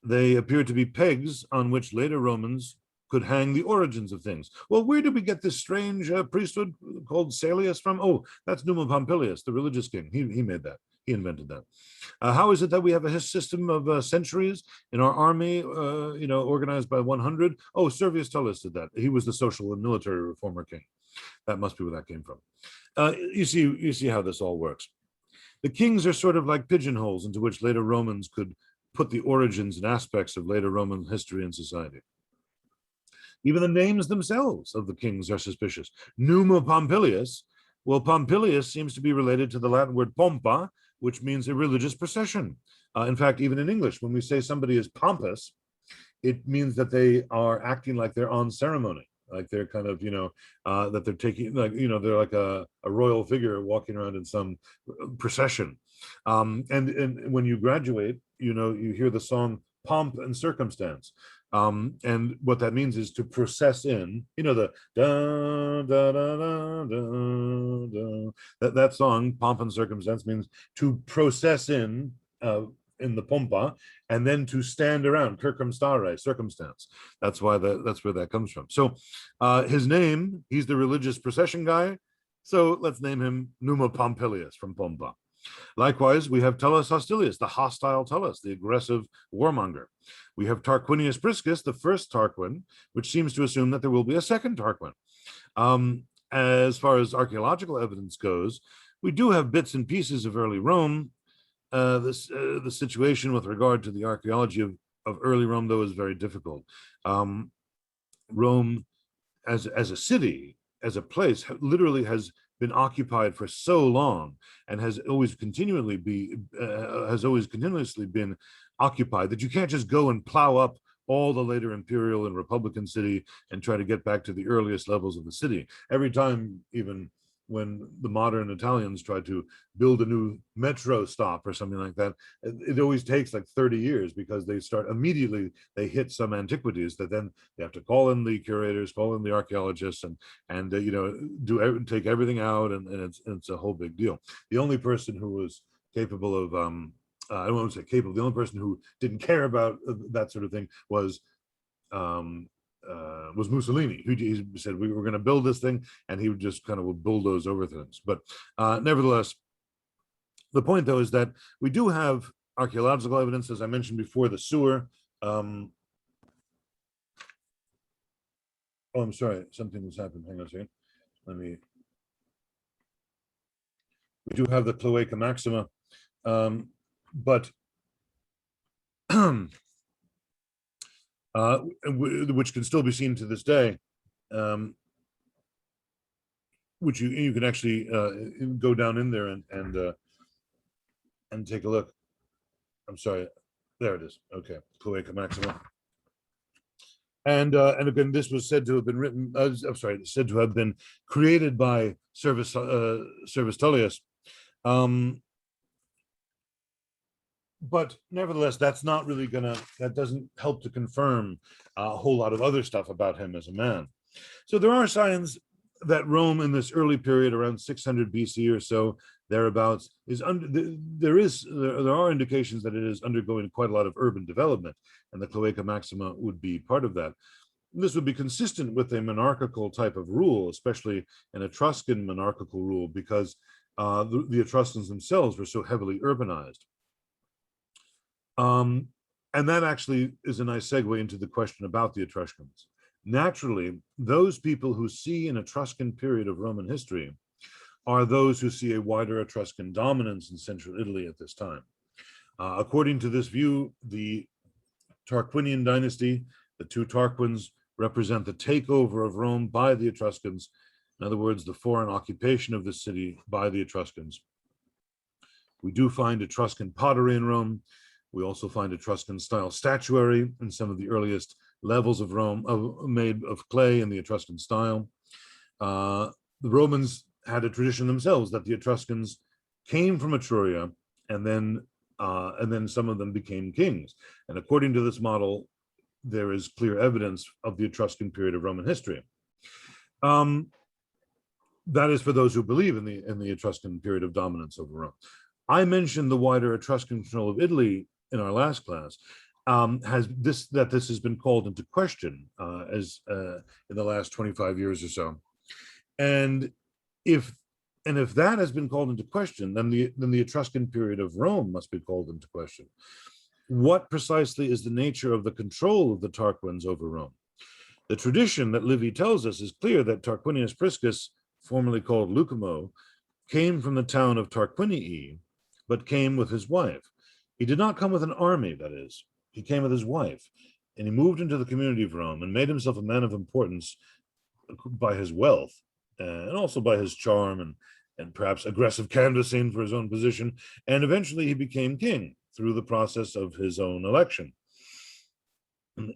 They appear to be pegs on which later Romans could hang the origins of things. Well, where did we get this strange priesthood called Salius from? Oh, that's Numa Pompilius, the religious king. He made that. He invented that. How is it that we have a system of centuries in our army, organized by 100? Oh, Servius Tullus did that. He was the social and military reformer king. That must be where that came from. You see how this all works. The kings are sort of like pigeonholes into which later Romans could put the origins and aspects of later Roman history and society. Even the names themselves of the kings are suspicious. Numa Pompilius, well, Pompilius seems to be related to the Latin word pompa, which means a religious procession. In fact, even in English, when we say somebody is pompous, it means that they are acting like they're on ceremony, like they're kind of, that they're taking, like, they're like a royal figure walking around in some procession. And when you graduate, you hear the song Pomp and Circumstance. And what that means is to process in, the da da da da da da. That song, Pomp and Circumstance, means to process in the pompa, and then to stand around, circumstare, circumstance. That's where that comes from. So his name, he's the religious procession guy. So let's name him Numa Pompilius from Pompa. Likewise, we have Tullus Hostilius, the hostile Tullus, the aggressive warmonger. We have Tarquinius Priscus, the first Tarquin, which seems to assume that there will be a second Tarquin. As far as archaeological evidence goes, we do have bits and pieces of early Rome. The situation with regard to the archaeology of early Rome, though, is very difficult. Rome, as a city, as a place, literally has been occupied for so long, and has always continuously been occupied, that you can't just go and plow up all the later imperial and republican city and try to get back to the earliest levels of the city. Every time, even when the modern Italians try to build a new metro stop or something like that, it always takes like 30 years, because they start immediately, they hit some antiquities that then they have to call in the curators, call in the archaeologists, and take everything out, and it's a whole big deal. The only person who was capable of I don't want to say capable, the only person who didn't care about that sort of thing was Mussolini, who he said we were going to build this thing, and he would just kind of bulldoze over things. But nevertheless, the point, though, is that we do have archaeological evidence, as I mentioned before, the sewer. Oh, I'm sorry, something has happened. Hang on a second. We do have the Cloaca Maxima, but which can still be seen to this day, which you can actually go down in there and take a look. I'm sorry, there it is. Okay, Cloaca Maxima. And again, this was said to have been written. I'm sorry, said to have been created by Servius Tullius. But nevertheless, that's not really that doesn't help to confirm a whole lot of other stuff about him as a man. So there are signs that Rome in this early period, around 600 BC or so, thereabouts, there are indications that it is undergoing quite a lot of urban development, and the Cloaca Maxima would be part of that. This would be consistent with a monarchical type of rule, especially an Etruscan monarchical rule, because the Etruscans themselves were so heavily urbanized. And that actually is a nice segue into the question about the Etruscans. Naturally, those people who see an Etruscan period of Roman history are those who see a wider Etruscan dominance in central Italy at this time. According to this view, the Tarquinian dynasty, the two Tarquins, represent the takeover of Rome by the Etruscans. In other words, the foreign occupation of the city by the Etruscans. We do find Etruscan pottery in Rome. We also find Etruscan-style statuary in some of the earliest levels of Rome, made of clay in the Etruscan style. The Romans had a tradition themselves that the Etruscans came from Etruria, and then some of them became kings. And according to this model, there is clear evidence of the Etruscan period of Roman history. That is for those who believe in the Etruscan period of dominance over Rome. I mentioned the wider Etruscan control of Italy in our last class. This has been called into question in the last 25 years or so, and if that has been called into question, then the Etruscan period of Rome must be called into question. What precisely is the nature of the control of the Tarquins over Rome? The tradition that Livy tells us is clear that Tarquinius Priscus, formerly called Lucamo, came from the town of Tarquinii, but came with his wife. He did not come with an army, that is. He came with his wife. and he moved into the community of Rome and made himself a man of importance by his wealth and also by his charm and perhaps aggressive canvassing for his own position. And eventually he became king through the process of his own election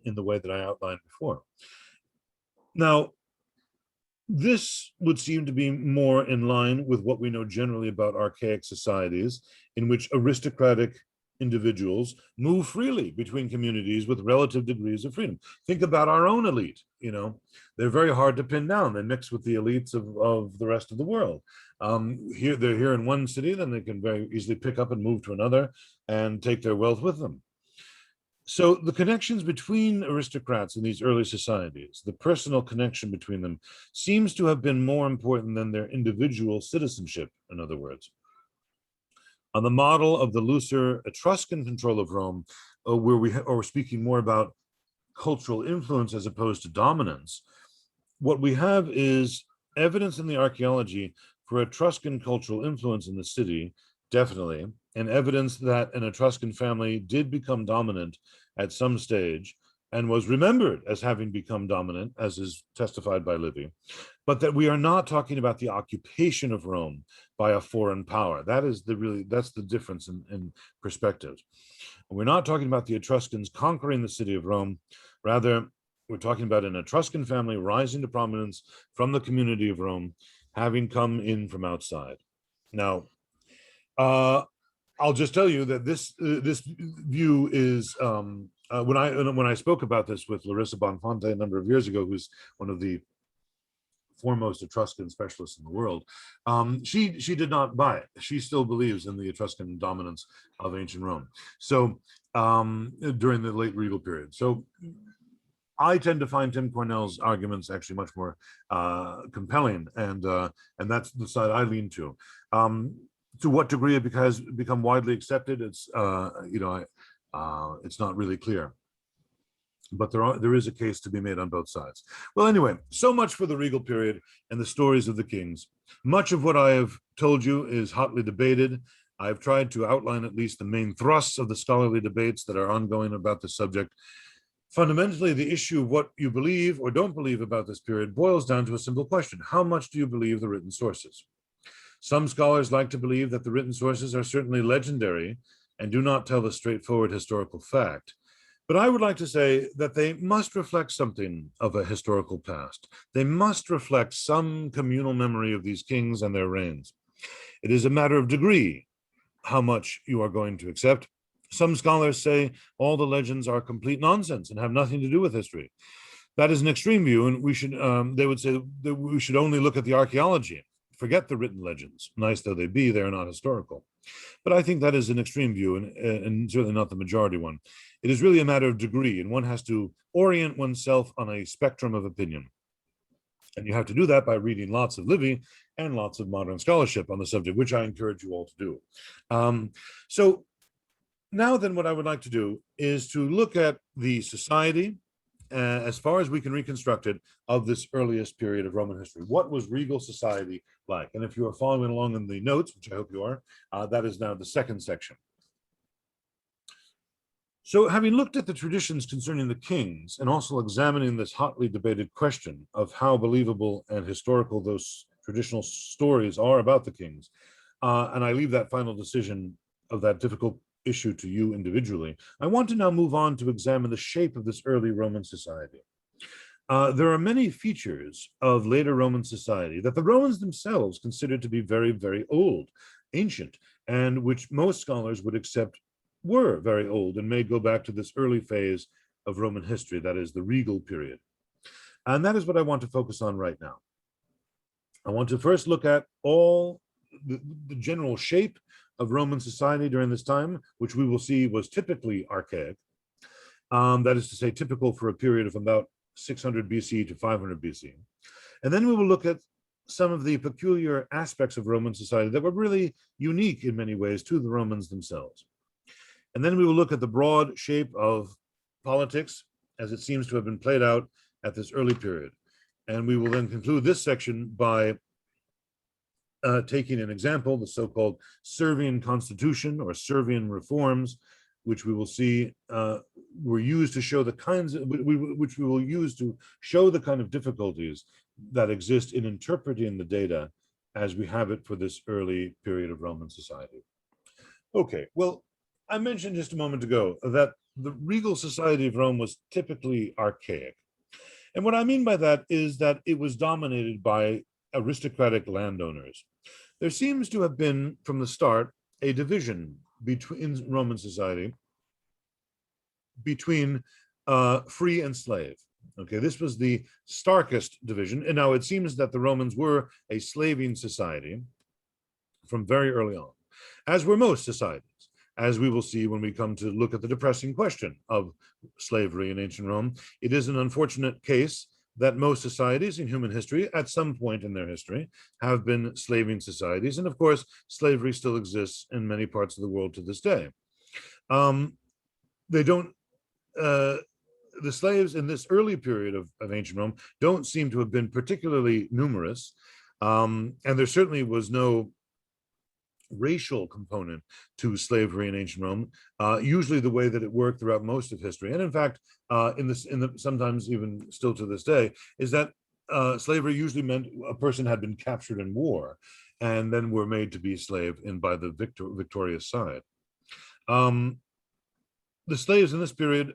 in the way that I outlined before. Now, this would seem to be more in line with what we know generally about archaic societies, in which aristocratic individuals move freely between communities with relative degrees of freedom. Think about our own elite. They're very hard to pin down. They mix with the elites of the rest of the world. They're here in one city, then they can very easily pick up and move to another and take their wealth with them. So the connections between aristocrats in these early societies, the personal connection between them, seems to have been more important than their individual citizenship, in other words. On the model of the looser Etruscan control of Rome, where we're speaking more about cultural influence as opposed to dominance, what we have is evidence in the archaeology for Etruscan cultural influence in the city, definitely, and evidence that an Etruscan family did become dominant at some stage and was remembered as having become dominant, as is testified by Livy, but that we are not talking about the occupation of Rome by a foreign power. That's the difference in perspective. We're not talking about the Etruscans conquering the city of Rome. Rather, we're talking about an Etruscan family rising to prominence from the community of Rome, having come in from outside. Now, I'll just tell you that this view is when I spoke about this with Larissa Bonfante a number of years ago, who's one of the foremost Etruscan specialists in the world. She did not buy it. She still believes in the Etruscan dominance of ancient Rome. So during the late Regal period. So I tend to find Tim Cornell's arguments actually much more compelling, and that's the side I lean to. To what degree it has become widely accepted, it's not really clear. But there is a case to be made on both sides. Well, anyway, so much for the Regal period and the stories of the kings. Much of what I have told you is hotly debated. I've tried to outline at least the main thrusts of the scholarly debates that are ongoing about the subject. Fundamentally, the issue of what you believe or don't believe about this period boils down to a simple question. How much do you believe the written sources? Some scholars like to believe that the written sources are certainly legendary and do not tell the straightforward historical fact. But I would like to say that they must reflect something of a historical past. They must reflect some communal memory of these kings and their reigns. It is a matter of degree how much you are going to accept. Some scholars say all the legends are complete nonsense and have nothing to do with history. That is an extreme view, and they would say that we should only look at the archaeology. Forget the written legends. Nice though they be, they're not historical. But I think that is an extreme view and certainly not the majority one. It is really a matter of degree, and one has to orient oneself on a spectrum of opinion. And you have to do that by reading lots of Livy and lots of modern scholarship on the subject, which I encourage you all to do. So now then what I would like to do is to look at the society as far as we can reconstruct it of this earliest period of Roman history. What was regal society like? And if you are following along in the notes, which I hope you are, that is now the second section. So having looked at the traditions concerning the kings and also examining this hotly debated question of how believable and historical those traditional stories are about the kings, and I leave that final decision of that difficult issue to you individually, I want to now move on to examine the shape of this early Roman society. There are many features of later Roman society that the Romans themselves considered to be very, very old, ancient, and which most scholars would accept were very old and may go back to this early phase of Roman history, that is the regal period. And that is what I want to focus on right now. I want to first look at all the general shape of Roman society during this time, which we will see was typically archaic. That is to say, typical for a period of about 600 BC to 500 BC. And then we will look at some of the peculiar aspects of Roman society that were really unique in many ways to the Romans themselves. And then we will look at the broad shape of politics as it seems to have been played out at this early period. And we will then conclude this section by taking an example, the so-called Servian constitution or Servian reforms, which we will see were used to show the kinds of, which we will use to show the kind of difficulties that exist in interpreting the data as we have it for this early period of Roman society. Okay, well, I mentioned just a moment ago that the regal society of Rome was typically archaic. And what I mean by that is that it was dominated by aristocratic landowners. There seems to have been, from the start, a division between Roman society between free and slave. Okay, this was the starkest division. And now it seems that the Romans were a slaving society from very early on, as were most societies, as we will see when we come to look at the depressing question of slavery in ancient Rome. It is an unfortunate case that most societies in human history, at some point in their history, have been slaving societies. And of course, slavery still exists in many parts of the world to this day. The slaves in this early period of ancient Rome don't seem to have been particularly numerous. And there certainly was no racial component to slavery in ancient Rome, usually the way that it worked throughout most of history. And in fact, sometimes even still to this day, is that slavery usually meant a person had been captured in war and then were made to be slave by the victorious side. The slaves in this period,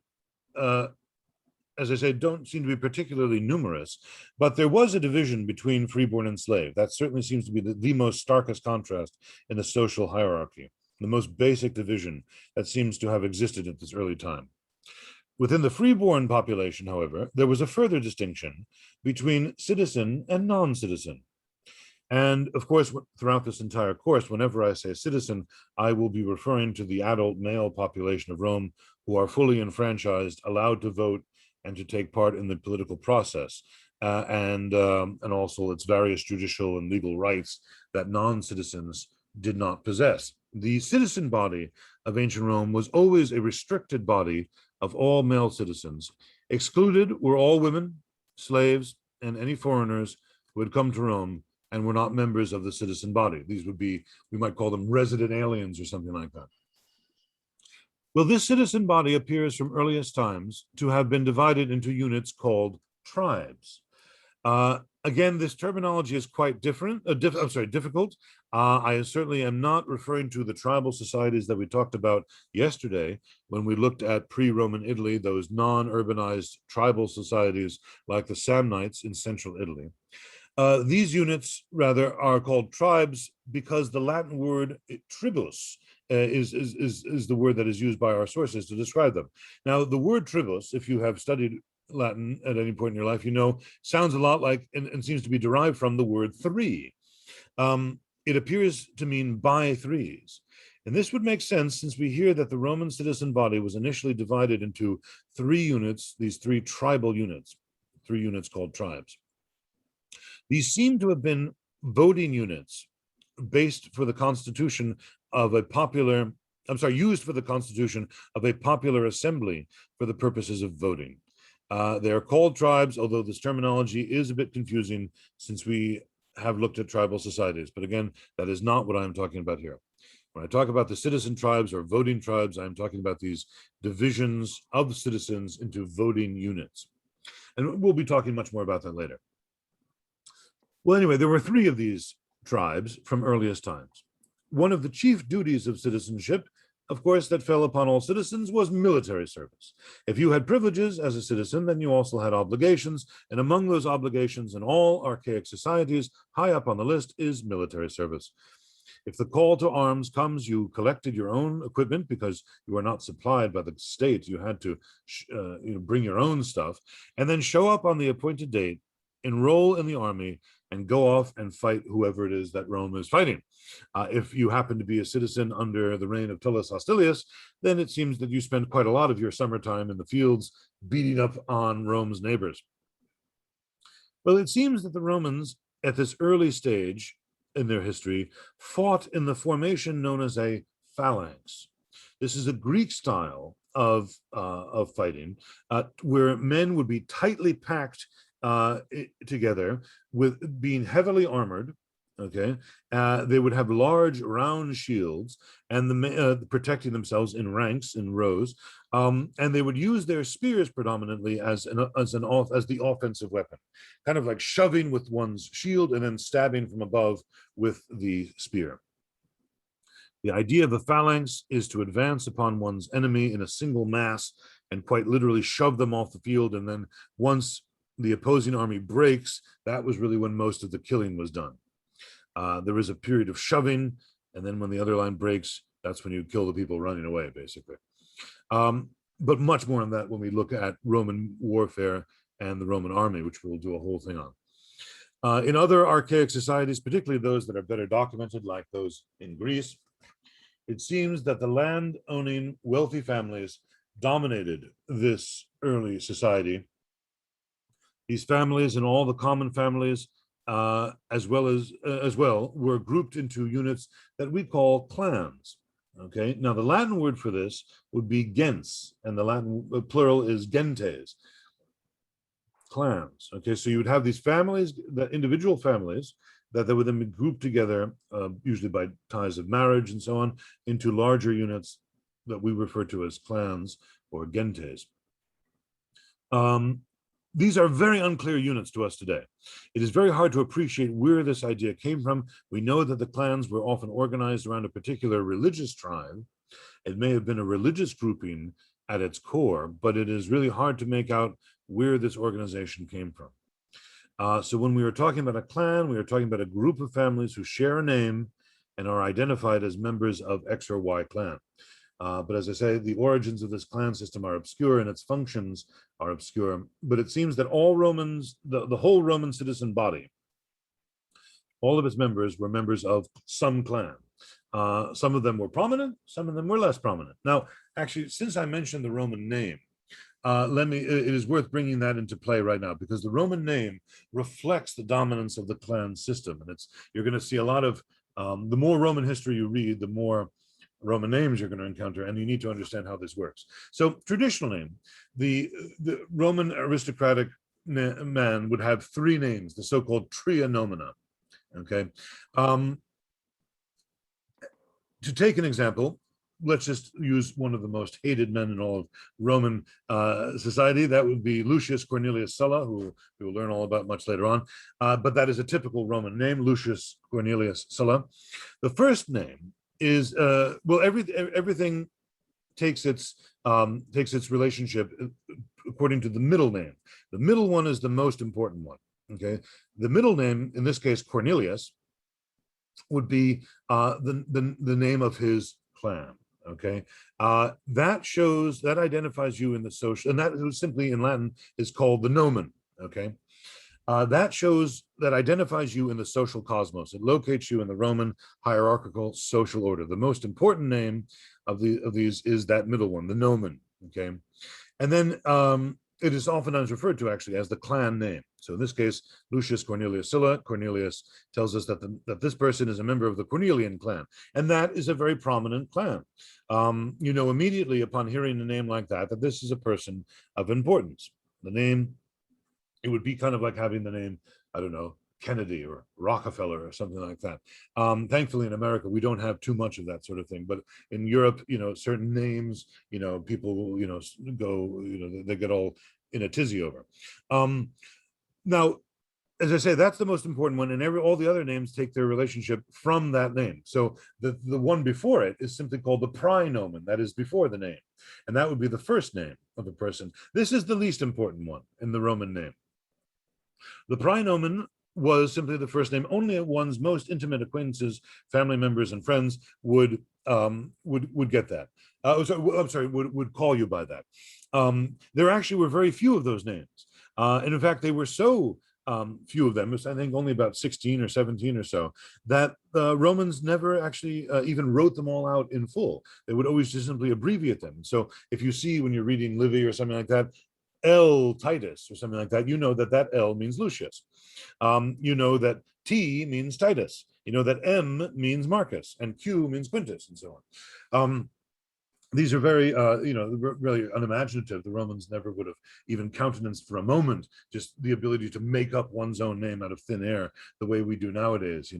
as I say, don't seem to be particularly numerous, but there was a division between freeborn and slave. That certainly seems to be the most starkest contrast in the social hierarchy, the most basic division that seems to have existed at this early time. Within the freeborn population, however, there was a further distinction between citizen and non-citizen. And of course, throughout this entire course, whenever I say citizen, I will be referring to the adult male population of Rome who are fully enfranchised, allowed to vote, and to take part in the political process, and also its various judicial and legal rights that non-citizens did not possess. The citizen body of ancient Rome was always a restricted body of all male citizens. Excluded were all women, slaves, and any foreigners who had come to Rome and were not members of the citizen body. These would be, we might call them resident aliens or something like that. Well, this citizen body appears from earliest times to have been divided into units called tribes. Again, this terminology is quite different. Difficult. I certainly am not referring to the tribal societies that we talked about yesterday when we looked at pre-Roman Italy, those non-urbanized tribal societies like the Samnites in central Italy. These units, rather, are called tribes because the Latin word tribus is the word that is used by our sources to describe them. Now, the word tribus, if you have studied Latin at any point in your life, you know, sounds a lot like and seems to be derived from the word three. It appears to mean by threes. And this would make sense since we hear that the Roman citizen body was initially divided into three units, these three tribal units, three units called tribes. These seem to have been voting units based for the constitution of a popular, used for the constitution of a popular assembly for the purposes of voting. They are called tribes, although this terminology is a bit confusing since we have looked at tribal societies. But again, that is not what I'm talking about here. When I talk about the citizen tribes or voting tribes, I'm talking about these divisions of citizens into voting units. And we'll be talking much more about that later. Well, anyway, there were three of these tribes from earliest times. One of the chief duties of citizenship, of course, that fell upon all citizens was military service. If you had privileges as a citizen, then you also had obligations. And among those obligations in all archaic societies, high up on the list is military service. If the call to arms comes, you collected your own equipment because you were not supplied by the state. You had to bring your own stuff and then show up on the appointed date, enroll in the army, and go off and fight whoever it is that Rome is fighting. If you happen to be a citizen under the reign of Tullus Hostilius, then it seems that you spend quite a lot of your summertime in the fields beating up on Rome's neighbors. Well, it seems that the Romans at this early stage in their history fought in the formation known as a phalanx. This is a Greek style of fighting where men would be tightly packed together with being heavily armored Okay, they would have large round shields and protecting themselves in ranks, in rows, and they would use their spears predominantly as the offensive weapon, kind of like shoving with one's shield and then stabbing from above with the spear. The idea of the phalanx is to advance upon one's enemy in a single mass and quite literally shove them off the field, and then once the opposing army breaks, that was really when most of the killing was done. There is a period of shoving, and then when the other line breaks, that's when you kill the people running away, basically. But much more on that when we look at Roman warfare and the Roman army, which we'll do a whole thing on. In other archaic societies, particularly those that are better documented, like those in Greece, it seems that the land-owning wealthy families dominated this early society. These families and all the common families as well were grouped into units that we call clans. Okay, now the Latin word for this would be gens, and the Latin plural is gentes, clans. Okay, so you would have these families, the individual families, that they would then be grouped together, usually by ties of marriage and so on, into larger units that we refer to as clans or gentes. These are very unclear units to us today. It is very hard to appreciate where this idea came from. We know that the clans were often organized around a particular religious tribe. It may have been a religious grouping at its core, but it is really hard to make out where this organization came from. So when we are talking about a clan, we are talking about a group of families who share a name and are identified as members of X or Y clan. But as I say, the origins of this clan system are obscure and its functions are obscure. But it seems that all Romans, the whole Roman citizen body, all of its members were members of some clan. Some of them were prominent, some of them were less prominent. Now, actually, since I mentioned the Roman name, it is worth bringing that into play right now, because the Roman name reflects the dominance of the clan system. And you're going to see a lot of, the more Roman history you read, the more Roman names you're going to encounter, and you need to understand how this works. So traditional name, the Roman aristocratic man would have three names, the so-called tria nomina. Okay. To take an example, let's just use one of the most hated men in all of Roman society. That would be Lucius Cornelius Sulla, who we will learn all about much later on. But that is a typical Roman name, Lucius Cornelius Sulla. The first name is everything takes its relationship according to the middle name. The middle one is the most important one. Okay, the middle name, in this case Cornelius, would be the name of his clan. Okay, that identifies you in the social, and that simply in Latin is called the nomen. Okay. That identifies you in the social cosmos. It locates you in the Roman hierarchical social order. The most important name of these is that middle one, the nomen. Okay, and then it is oftentimes referred to actually as the clan name. So in this case, Lucius Cornelius Sulla, Cornelius tells us that this person is a member of the Cornelian clan, and that is a very prominent clan. You know immediately upon hearing a name like that this is a person of importance. The name, it would be kind of like having the name, I don't know, Kennedy or Rockefeller or something like that. Thankfully, in America, we don't have too much of that sort of thing. But in Europe, certain names, people will, go, they get all in a tizzy over. Now, as I say, that's the most important one, and all the other names take their relationship from that name. So the one before it is simply called the praenomen, that is before the name, and that would be the first name of a person. This is the least important one in the Roman name. The praenomen was simply the first name. Only one's most intimate acquaintances, family members, and friends would get that. Would call you by that. There actually were very few of those names, and in fact, they were so few of them, I think only about 16 or 17 or so, that the Romans never actually even wrote them all out in full. They would always just simply abbreviate them. So if you see when you're reading Livy or something like that, L Titus or something like that, you know that L means Lucius. You know that T means Titus. You know that M means Marcus, and Q means Quintus, and so on. these are very, really unimaginative. The Romans never would have even countenanced for a moment just the ability to make up one's own name out of thin air the way we do nowadays,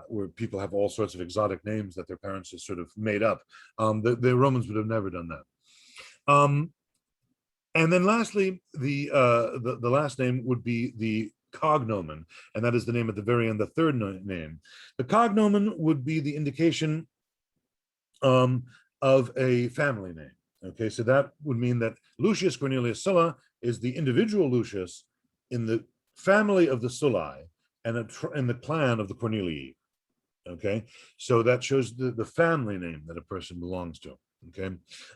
where people have all sorts of exotic names that their parents just sort of made up. The Romans would have never done that. And then lastly, the last name would be the cognomen, and that is the name at the very end, the third name. The cognomen would be the indication of a family name. Okay, so that would mean that Lucius Cornelius Sulla is the individual Lucius in the family of the Sulli and in the clan of the Cornelii. Okay, so that shows the family name that a person belongs to. Okay,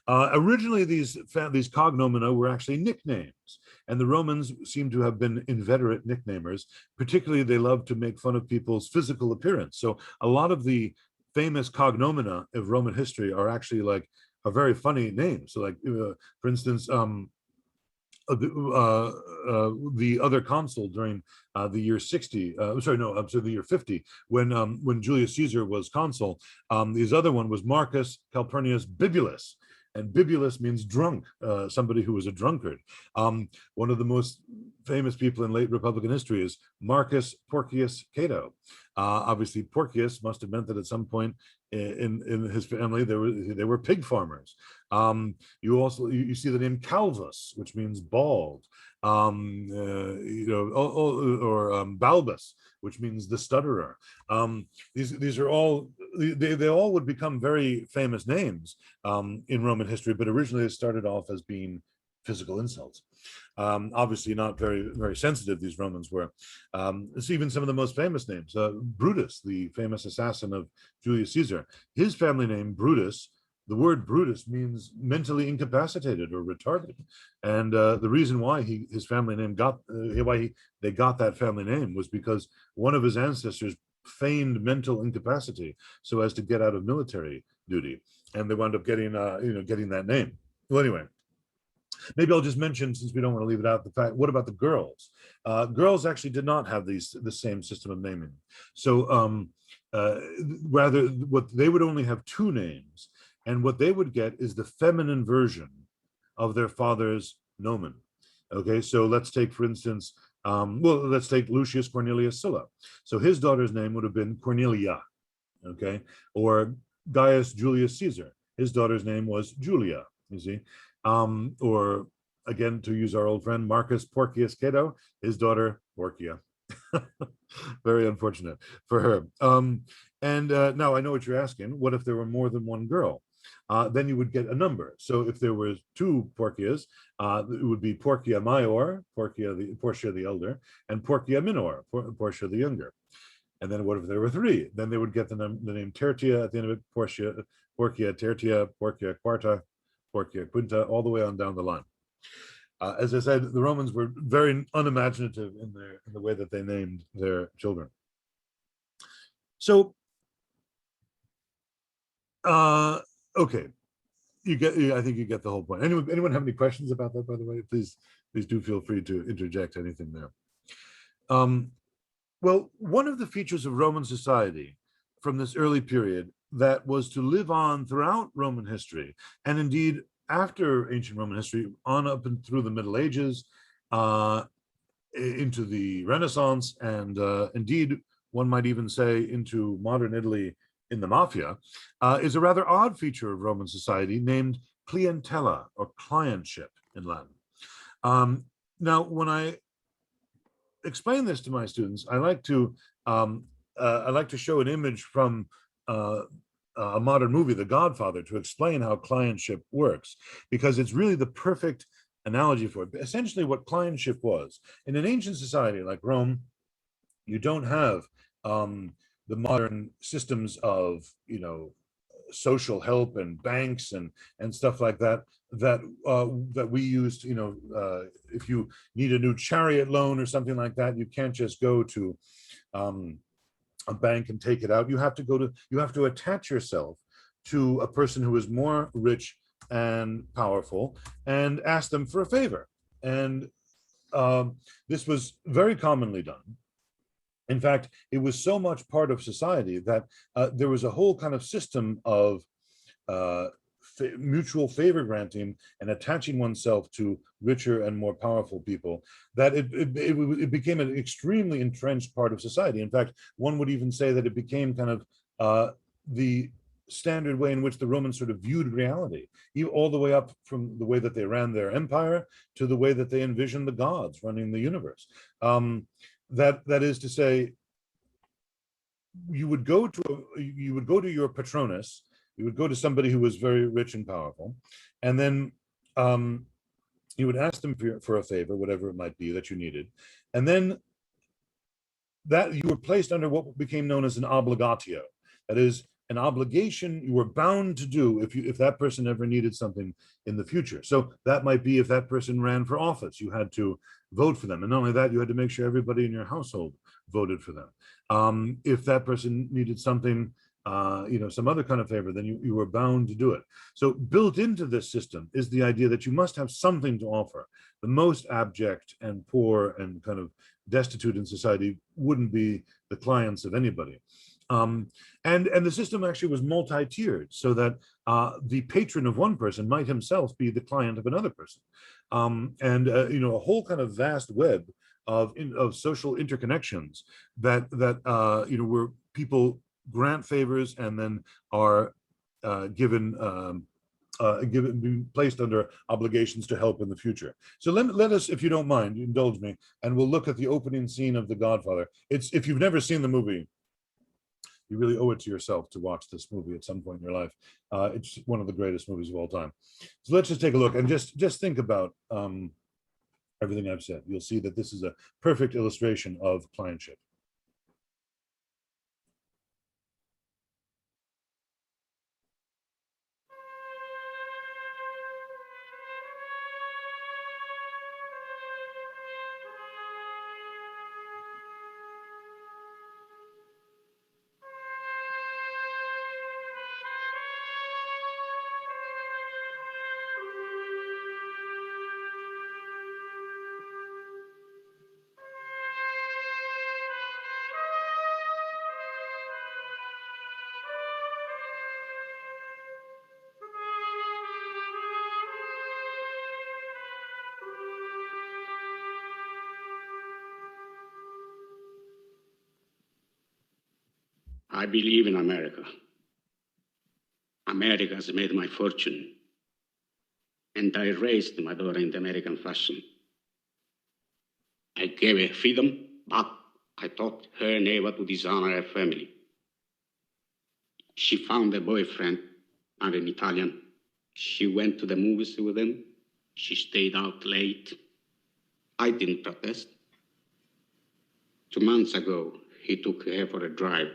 originally these cognomina were actually nicknames, and the Romans seem to have been inveterate nicknamers. Particularly, they loved to make fun of people's physical appearance. So a lot of the famous cognomina of Roman history are actually like a very funny name. So, like for instance, the other consul during the year 60, the year 50, when Julius Caesar was consul, his other one was Marcus Calpurnius Bibulus. And Bibulus means drunk, somebody who was a drunkard. One of the most famous people in late Republican history is Marcus Porcius Cato. Obviously, Porcius must have meant that at some point in his family they were pig farmers. You see the name Calvus, which means bald, or Balbus, which means the stutterer. These are all they all would become very famous names in Roman history, but originally they started off as being physical insults. Obviously not very sensitive, these Romans were. It's even some of the most famous names. Brutus, the famous assassin of Julius Caesar, his family name, Brutus, the word Brutus means mentally incapacitated or retarded. And the reason why his family name they got that family name was because one of his ancestors feigned mental incapacity so as to get out of military duty. And they wound up getting that name. Well, anyway, maybe I'll just mention, since we don't want to leave it out, the fact, what about the girls? Girls actually did not have the same system of naming. So rather, what they would only have two names, and what they would get is the feminine version of their father's nomen. Okay, so let's take, for instance, let's take Lucius Cornelius Sulla. So his daughter's name would have been Cornelia, okay? Or Gaius Julius Caesar, his daughter's name was Julia, you see? Or again, to use our old friend Marcus Porcius Cato, his daughter Porcia. Very unfortunate for her. Now I know what you're asking. What if there were more than one girl? Then you would get a number. So if there was two Porcias, it would be Porcia Maior, Portia the elder, and Porcia Minor, Portia the younger. And then what if there were three? Then they would get the name Tertia at the end of it, Porcia Tertia, Porcia Quarta, Porcia Quinta, all the way on down the line. As I said, the Romans were very unimaginative in the way that they named their children. So, okay, I think you get the whole point. Anyone have any questions about that, by the way? Please do feel free to interject anything there. Well, one of the features of Roman society from this early period that was to live on throughout Roman history, and indeed after ancient Roman history, on up and through the Middle Ages, into the Renaissance, and indeed, one might even say into modern Italy in the Mafia, is a rather odd feature of Roman society named clientela, or clientship in Latin. Now, when I explain this to my students, I like to show an image from a modern movie, The Godfather, to explain how clientship works, because it's really the perfect analogy for it. Essentially, what clientship was in an ancient society like Rome, you don't have the modern systems of social help and banks and stuff like that that we used. If you need a new chariot loan or something like that, you can't just go to a bank and take it out. You have to attach yourself to a person who is more rich and powerful and ask them for a favor. And this was very commonly done. In fact, it was so much part of society that there was a whole kind of system of mutual favor granting and attaching oneself to richer and more powerful people, that it became an extremely entrenched part of society. In fact, one would even say that it became kind of the standard way in which the Romans sort of viewed reality, all the way up from the way that they ran their empire to the way that they envisioned the gods running the universe. That is to say, you would go to your patronus, you would go to somebody who was very rich and powerful, and then you would ask them for a favor, whatever it might be that you needed, and then that you were placed under what became known as an obligatio. That is, an obligation you were bound to do if that person ever needed something in the future. So that might be if that person ran for office, you had to vote for them. And not only that, you had to make sure everybody in your household voted for them. If that person needed something, some other kind of favor, then you were bound to do it. So built into this system is the idea that you must have something to offer. The most abject and poor and kind of destitute in society wouldn't be the clients of anybody. And the system actually was multi-tiered, so that the patron of one person might himself be the client of another person. A whole kind of vast web of social interconnections that where people grant favors and then are placed under obligations to help in the future. So let us, if you don't mind, indulge me, and we'll look at the opening scene of The Godfather. If you've never seen the movie, you really owe it to yourself to watch this movie at some point in your life. It's one of the greatest movies of all time. So let's just take a look and just think about everything I've said. You'll see that this is a perfect illustration of clientship. I believe in America. America has made my fortune, and I raised my daughter in the American fashion. I gave her freedom, but I taught her never to dishonor her family. She found a boyfriend, and an Italian. She went to the movies with him. She stayed out late. I didn't protest. 2 months ago, he took her for a drive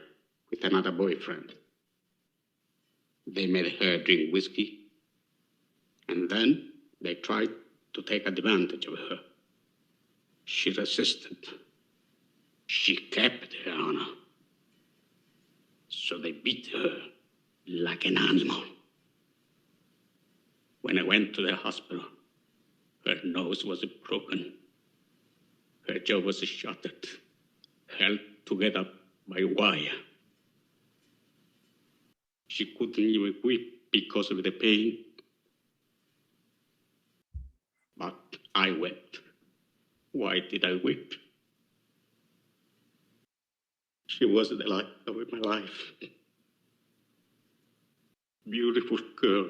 with another boyfriend. They made her drink whiskey, and then they tried to take advantage of her. She resisted. She kept her honor. So they beat her like an animal. When I went to the hospital, her nose was broken. Her jaw was shattered, held together by wire. She couldn't even weep because of the pain. But I wept. Why did I weep? She was the light of my life. Beautiful girl.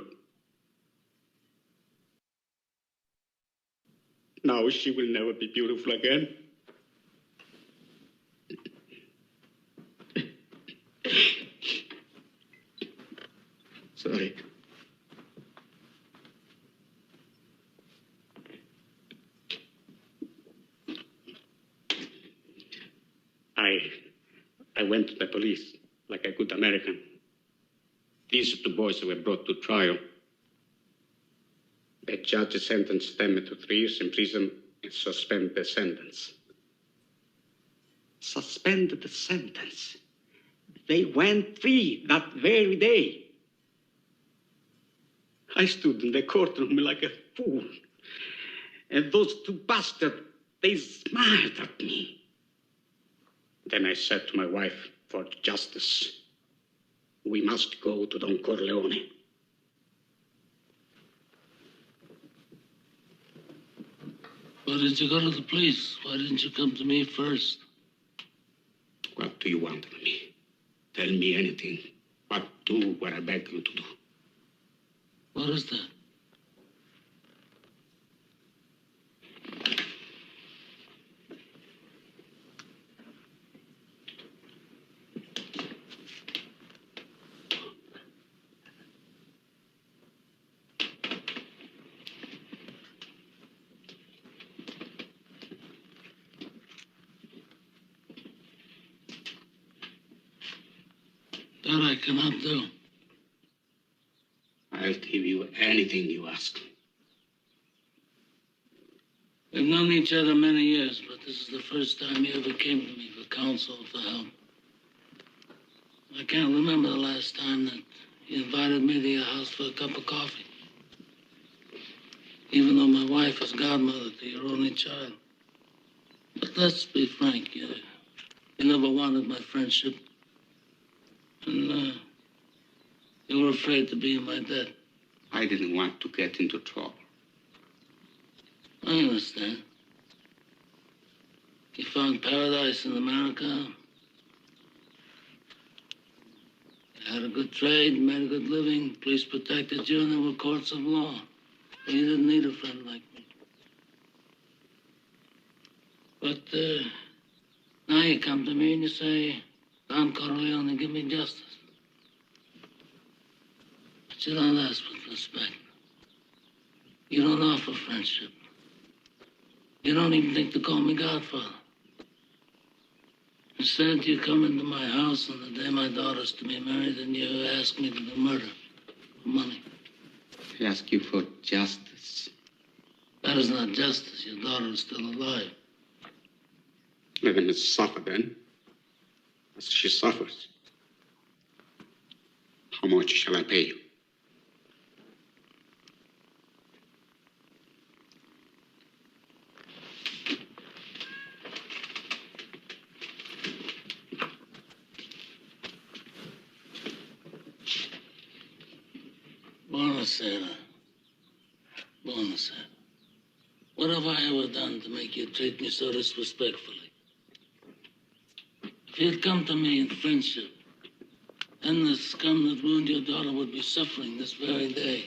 Now she will never be beautiful again. Sorry. I went to the police like a good American. These 2 boys were brought to trial. The judge sentenced them to 3 years in prison and suspended the sentence. Suspended the sentence? They went free that very day. I stood in the courtroom like a fool. And those 2 bastards, they smiled at me. Then I said to my wife, for justice, we must go to Don Corleone. Why did you go to the police? Why didn't you come to me first? What do you want of me? Tell me anything. But do what I beg you to do. What is that? That I cannot do. I'll give you anything you ask. We've known each other many years, but this is the first time you ever came to me for counsel, for help. I can't remember the last time that you invited me to your house for a cup of coffee. Even though my wife is godmother to your only child. But let's be frank, you never wanted my friendship. And you were afraid to be in my debt. I didn't want to get into trouble. I understand. You found paradise in America. You had a good trade, made a good living, police protected you, and there were courts of law. But you didn't need a friend like me. But now you come to me and you say, Don Corleone, give me justice. But you don't ask with respect. You don't offer friendship. You don't even think to call me Godfather. Instead, you come into my house on the day my daughter's to be married and you ask me to do murder for money. I ask you for justice. That is not justice. Your daughter is still alive. Let him suffer then, as she suffers. How much shall I pay you? Buonasera. Buonasera. What have I ever done to make you treat me so disrespectfully? If you'd come to me in friendship, then the scum that ruined your daughter would be suffering this very day.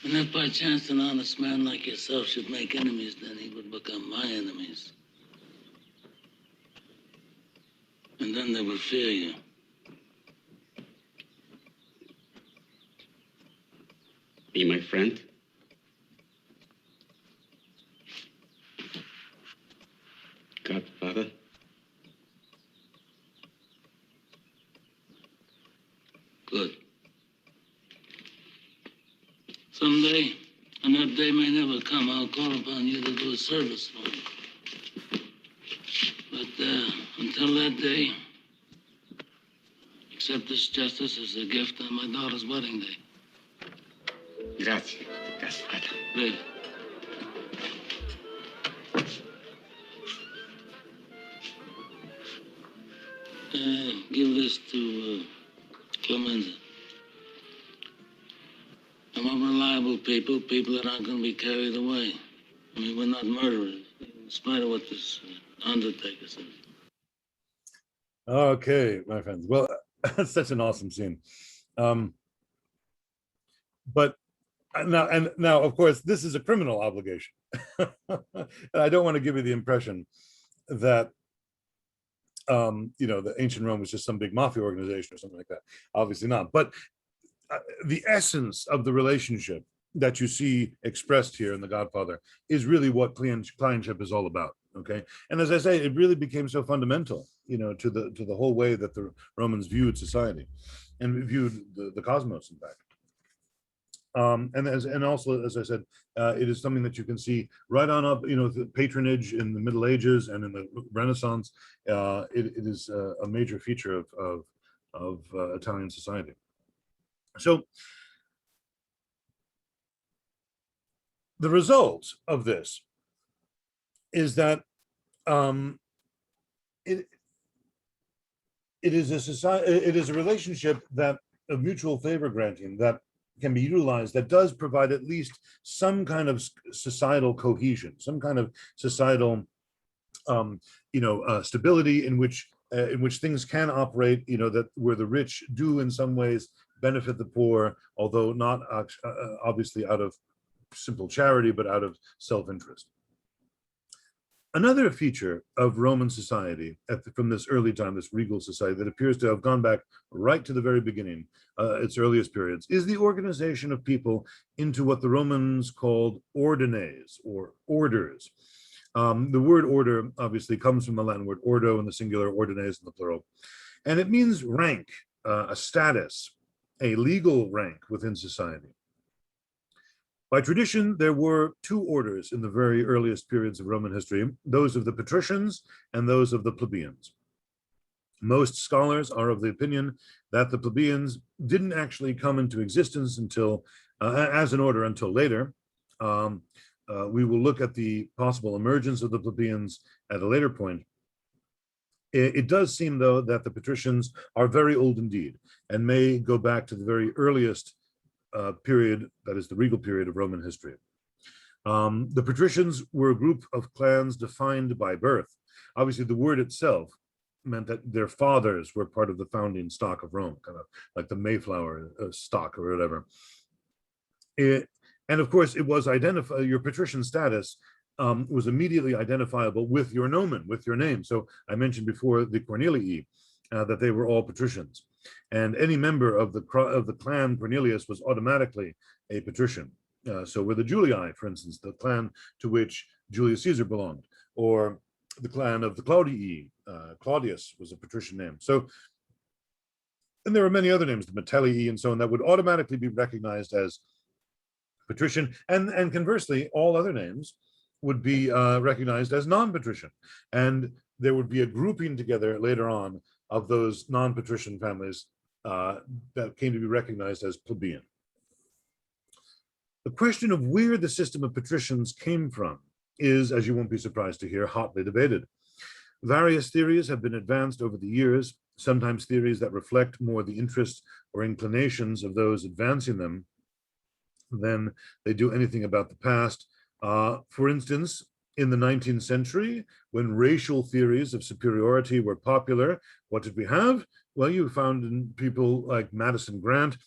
And if by chance an honest man like yourself should make enemies, then he would become my enemies. And then they would fear you. Be my friend? Godfather? Good. Someday, and that day may never come, I'll call upon you to do a service for me. But until that day, accept this justice as a gift on my daughter's wedding day. Grazie, Godfather. Regal. Give this to Clemenza. I'm a reliable people that aren't going to be carried away. I mean, we're not murderers, in spite of what this undertaker says. Okay, my friends. Well, that's such an awesome scene. But now, of course, this is a criminal obligation. And I don't want to give you the impression that the ancient Rome was just some big mafia organization or something like that. Obviously not. But the essence of the relationship that you see expressed here in The Godfather is really what clientship is all about. Okay, and as I say, it really became so fundamental, to the whole way that the Romans viewed society and viewed the cosmos, in fact. And also, as I said, it is something that you can see right on up, the patronage in the Middle Ages and in the Renaissance. It is a major feature of Italian society. So the result of this is that it is a society. It is a relationship that of mutual favor granting that can be utilized that does provide at least some kind of societal cohesion, some kind of societal stability in which things can operate, that where the rich do in some ways benefit the poor, although not obviously out of simple charity, but out of self-interest. Another feature of Roman society from this early time, this regal society that appears to have gone back right to the very beginning, its earliest periods, is the organization of people into what the Romans called ordines, or orders. The word order obviously comes from the Latin word ordo in the singular, ordines in the plural, and it means rank, a status, a legal rank within society. By tradition, there were two orders in the very earliest periods of Roman history, those of the patricians and those of the plebeians. Most scholars are of the opinion that the plebeians didn't actually come into existence until, as an order, until later. We will look at the possible emergence of the plebeians at a later point. It does seem, though, that the patricians are very old indeed and may go back to the very earliest period, that is the regal period of Roman history. The patricians were a group of clans defined by birth. Obviously, the word itself meant that their fathers were part of the founding stock of Rome, kind of like the Mayflower stock or whatever. And of course, it was your patrician status was immediately identifiable with your nomen, with your name. So I mentioned before the Cornelii, that they were all patricians. And any member of the clan Cornelius was automatically a patrician. So were the Julii, for instance, the clan to which Julius Caesar belonged, or the clan of the Claudii. Claudius was a patrician name. So, and there were many other names, the Metellii and so on, that would automatically be recognized as patrician, and conversely, all other names would be recognized as non-patrician. And there would be a grouping together later on of those non-patrician families that came to be recognized as plebeian. The question of where the system of patricians came from is, as you won't be surprised to hear, hotly debated. Various theories have been advanced over the years, sometimes theories that reflect more the interests or inclinations of those advancing them than they do anything about the past. For instance, in the 19th century, when racial theories of superiority were popular, what did we have? Well, you found in people like Madison Grant,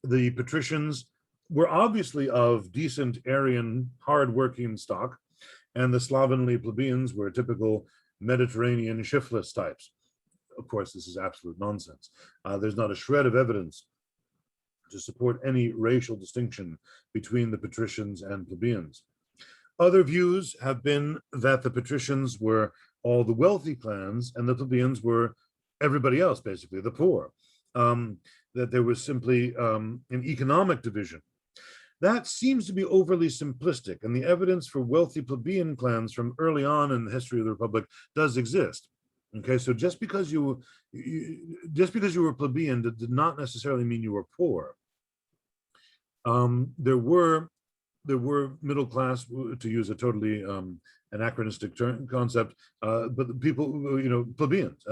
the patricians were obviously of decent Aryan, hardworking stock, and the slovenly plebeians were typical Mediterranean shiftless types. Of course, this is absolute nonsense. There's not a shred of evidence to support any racial distinction between the patricians and plebeians. Other views have been that the patricians were all the wealthy clans and the plebeians were everybody else, basically, the poor. That there was simply an economic division. That seems to be overly simplistic, and the evidence for wealthy plebeian clans from early on in the history of the Republic does exist. Okay, so just because you were plebeian did not necessarily mean you were poor. There were middle class, to use a totally anachronistic concept, but the people, plebeians.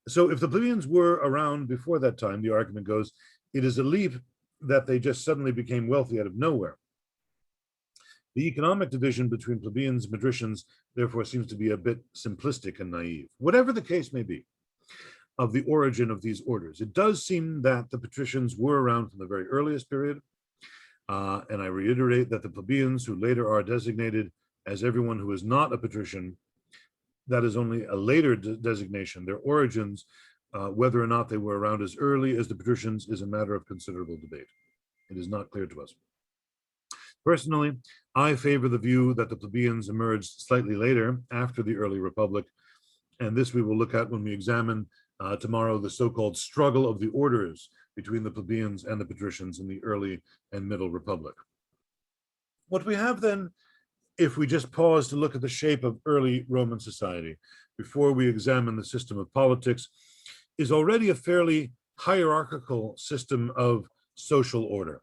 So if the plebeians were around before that time, the argument goes, it is a leap that they just suddenly became wealthy out of nowhere. The economic division between plebeians and patricians, therefore, seems to be a bit simplistic and naive. Whatever the case may be of the origin of these orders, it does seem that the patricians were around from the very earliest period. And I reiterate that the plebeians, who later are designated as everyone who is not a patrician, that is only a later designation. Their origins, whether or not they were around as early as the patricians, is a matter of considerable debate. It is not clear to us. Personally, I favor the view that the plebeians emerged slightly later, after the early Republic, and this we will look at when we examine tomorrow the so-called struggle of the orders between the plebeians and the patricians in the early and middle Republic. What we have then, if we just pause to look at the shape of early Roman society, before we examine the system of politics, is already a fairly hierarchical system of social order.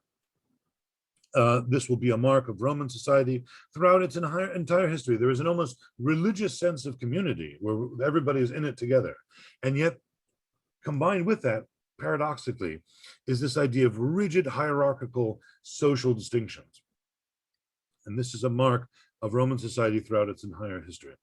This will be a mark of Roman society throughout its entire history. There is an almost religious sense of community where everybody is in it together. And yet, combined with that, paradoxically, is this idea of rigid hierarchical social distinctions. And this is a mark of Roman society throughout its entire history.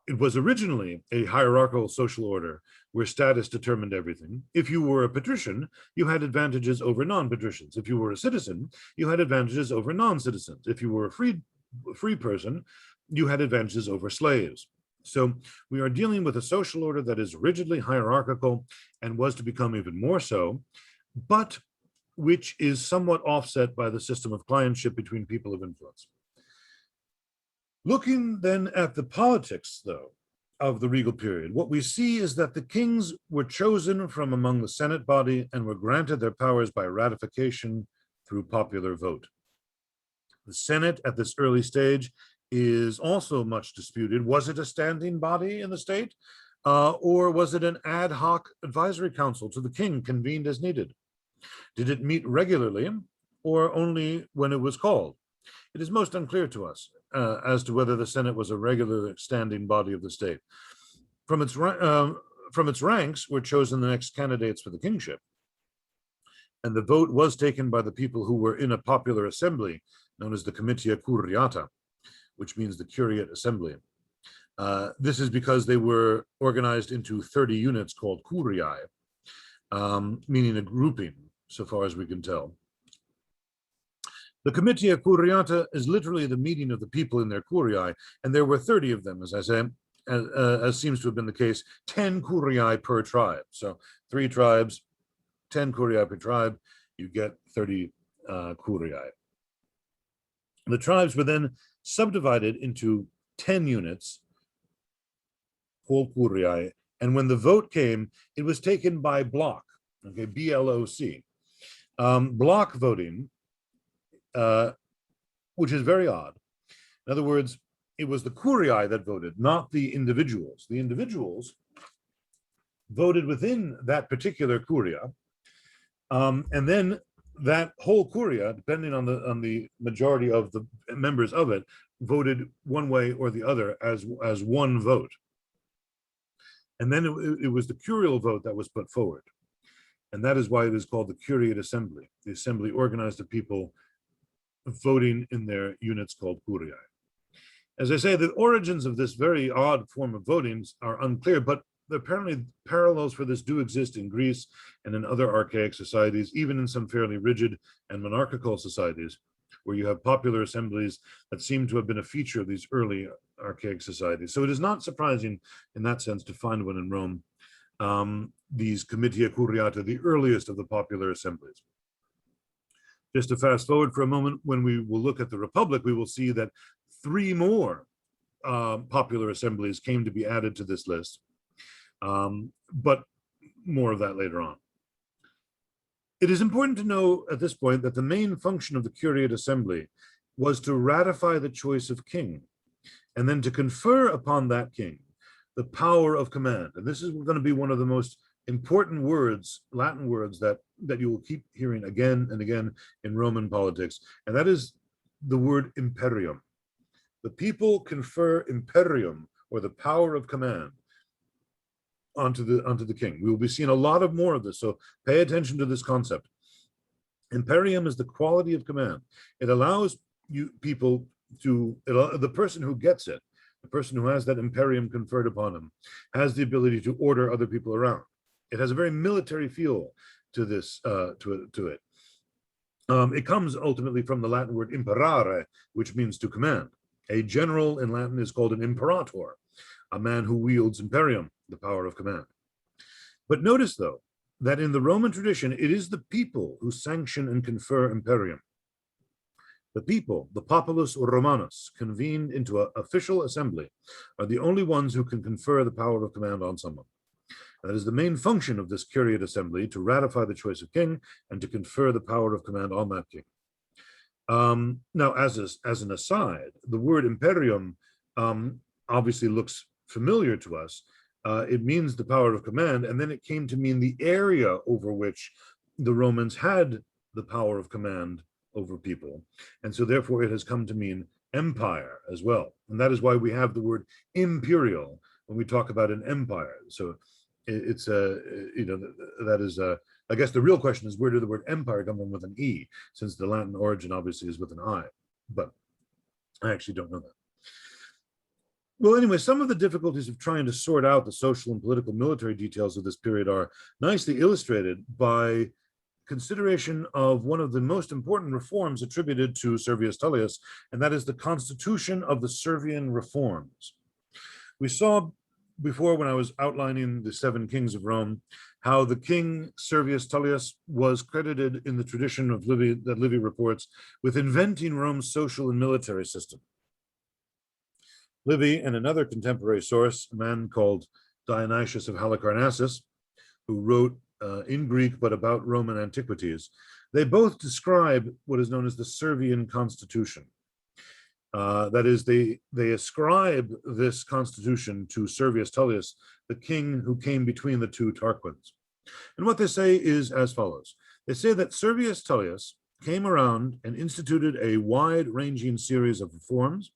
It was originally a hierarchical social order where status determined everything. If you were a patrician, you had advantages over non-patricians. If you were a citizen, you had advantages over non-citizens. If you were a free person, you had advantages over slaves. So we are dealing with a social order that is rigidly hierarchical and was to become even more so, but which is somewhat offset by the system of clientship between people of influence. Looking then at the politics, though, of the regal period, what we see is that the kings were chosen from among the Senate body and were granted their powers by ratification through popular vote. The Senate at this early stage is also much disputed. Was it a standing body in the state, or was it an ad hoc advisory council to the king convened as needed? Did it meet regularly or only when it was called? It is most unclear to us as to whether the Senate was a regular standing body of the state. From its ranks were chosen the next candidates for the kingship, and the vote was taken by the people who were in a popular assembly known as the Comitia Curiata, which means the Curiate Assembly. This is because they were organized into 30 units called curiae, meaning a grouping, so far as we can tell. The Comitia Curiata is literally the meeting of the people in their curiae, and there were 30 of them, as I say, as seems to have been the case, 10 curiae per tribe. So 3 tribes, 10 curiae per tribe, you get 30 curiae. The tribes were then subdivided into 10 units called curiae, and when the vote came, it was taken by block, okay, B-L-O-C. Block voting, which is very odd. In other words, it was the curiae that voted, not the individuals. The individuals voted within that particular curia, and then that whole curia, depending on the majority of the members of it, voted one way or the other as one vote. And then it was the curial vote that was put forward. And that is why it is called the Curiate Assembly. The assembly organized the people voting in their units called curiae. As I say, the origins of this very odd form of voting are unclear, but apparently parallels for this do exist in Greece and in other archaic societies, even in some fairly rigid and monarchical societies, where you have popular assemblies that seem to have been a feature of these early archaic societies. So it is not surprising in that sense to find one in Rome, these Comitia Curiata, the earliest of the popular assemblies. Just to fast forward for a moment, when we will look at the Republic, we will see that 3 more popular assemblies came to be added to this list, but more of that later on. It is important to know at this point that the main function of the Curiate Assembly was to ratify the choice of king, and then to confer upon that king the power of command. And this is going to be one of the most important words, Latin words, that you will keep hearing again and again in Roman politics, and that is the word imperium. The people confer imperium, or the power of command, onto the king. We will be seeing a lot of more of this, so pay attention to this concept. Imperium is the quality of command. It allows the person who gets it, the person who has that imperium conferred upon him, has the ability to order other people around. It has a very military feel to this, to it. It comes ultimately from the Latin word imperare, which means to command. A general in Latin is called an imperator, a man who wields imperium, the power of command. But notice, though, that in the Roman tradition, it is the people who sanction and confer imperium. The people, the populus Romanus, convened into an official assembly, are the only ones who can confer the power of command on someone. That is the main function of this Curiate Assembly, to ratify the choice of king and to confer the power of command on that king. Now, as an aside, the word imperium obviously looks familiar to us. It means the power of command, and then it came to mean the area over which the Romans had the power of command over people. And so therefore it has come to mean empire as well. And that is why we have the word imperial when we talk about an empire. So it's a, that is a, I guess the real question is, where did the word empire come from with an E, since the Latin origin obviously is with an I, but I actually don't know that. Well, anyway, some of the difficulties of trying to sort out the social and political military details of this period are nicely illustrated by consideration of one of the most important reforms attributed to Servius Tullius, and that is the Constitution of the Servian Reforms. We saw before, when I was outlining the 7 kings of Rome, how the king Servius Tullius was credited in the tradition of Livy, that Livy reports, with inventing Rome's social and military system. Livy and another contemporary source, a man called Dionysius of Halicarnassus, who wrote in Greek but about Roman antiquities, they both describe what is known as the Servian constitution. That is, they ascribe this constitution to Servius Tullius, the king who came between the 2 Tarquins. And what they say is as follows. They say that Servius Tullius came around and instituted a wide-ranging series of reforms.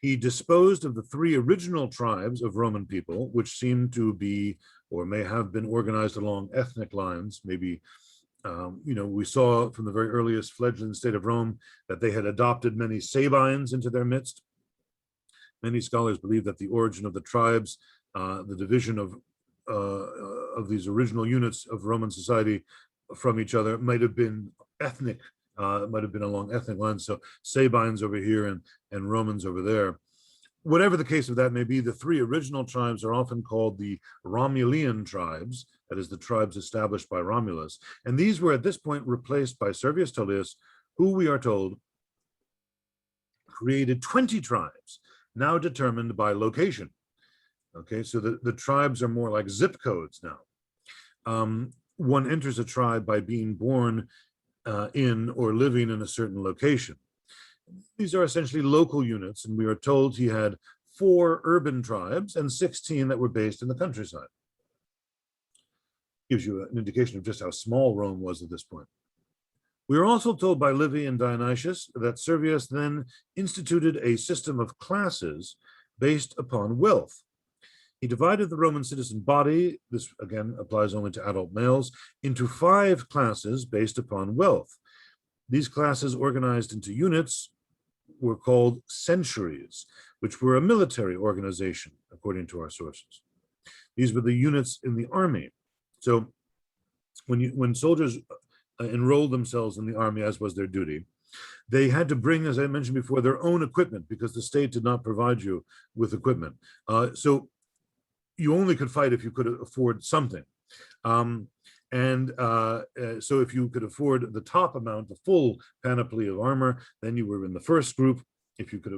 He disposed of the 3 original tribes of Roman people, which seem to be, or may have been, organized along ethnic lines. Maybe, we saw from the very earliest fledgling state of Rome that they had adopted many Sabines into their midst. Many scholars believe that the origin of the tribes, the division of these original units of Roman society from each other, might have been ethnic. Might have been along ethnic lines, so Sabines over here and Romans over there. Whatever the case of that may be, the 3 original tribes are often called the Romulian tribes, that is, the tribes established by Romulus. And these were at this point replaced by Servius Tullius, who, we are told, created 20 tribes, now determined by location. Okay, so the tribes are more like zip codes now. One enters a tribe by being born in or living in a certain location. These are essentially local units, and we are told he had 4 urban tribes and 16 that were based in the countryside. Gives you an indication of just how small Rome was at this point. We are also told by Livy and Dionysius that Servius then instituted a system of classes based upon wealth. He divided the Roman citizen body, this again applies only to adult males, into 5 classes based upon wealth. These classes, organized into units, were called centuries, which were a military organization, according to our sources. These were the units in the army. So when soldiers enrolled themselves in the army, as was their duty, they had to bring, as I mentioned before, their own equipment, because the state did not provide you with equipment. So you only could fight if you could afford something. So if you could afford the top amount, the full panoply of armor, then you were in the first group. If you could,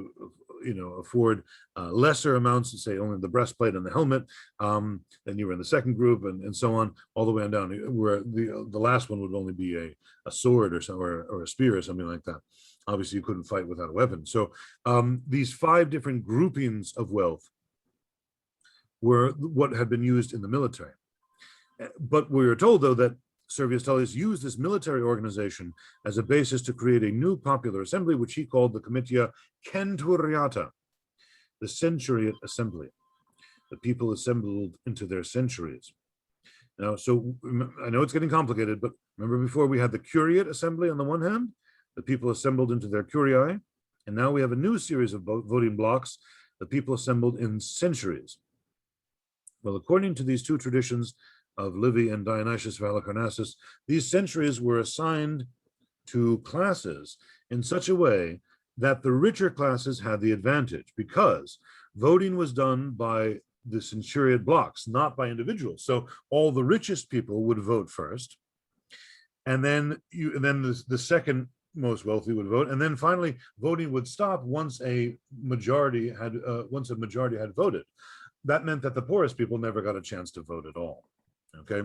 afford lesser amounts, say only the breastplate and the helmet, then you were in the second group, and so on, all the way on down. Where the last one would only be a sword or a spear or something like that. Obviously, you couldn't fight without a weapon. So these 5 different groupings of wealth were what had been used in the military. But we are told, though, that Servius Tullius used this military organization as a basis to create a new popular assembly, which he called the Comitia Centuriata, the Centuriate Assembly. The people assembled into their centuries. Now, so I know it's getting complicated, but remember before we had the Curiate Assembly on the one hand, the people assembled into their curiae, and now we have a new series of voting blocks, the people assembled in centuries. Well, according to these 2 traditions of Livy and Dionysius of Halicarnassus, these centuries were assigned to classes in such a way that the richer classes had the advantage, because voting was done by the centuriate blocks, not by individuals. So all the richest people would vote first, and then the second most wealthy would vote, and then finally voting would stop once a majority had voted. That meant that the poorest people never got a chance to vote at all. Okay,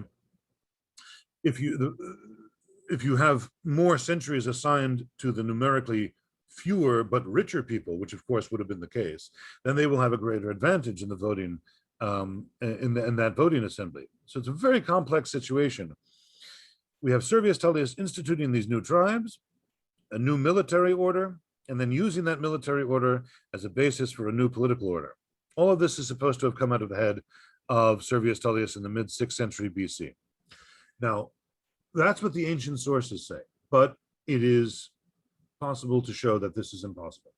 if you have more centuries assigned to the numerically fewer but richer people, which of course would have been the case, then they will have a greater advantage in the voting, in that voting assembly. So it's a very complex situation. We have Servius Tullius instituting these new tribes, a new military order, and then using that military order as a basis for a new political order. All of this is supposed to have come out of the head of Servius Tullius in the mid-6th century BC. Now, that's what the ancient sources say, but it is possible to show that this is impossible.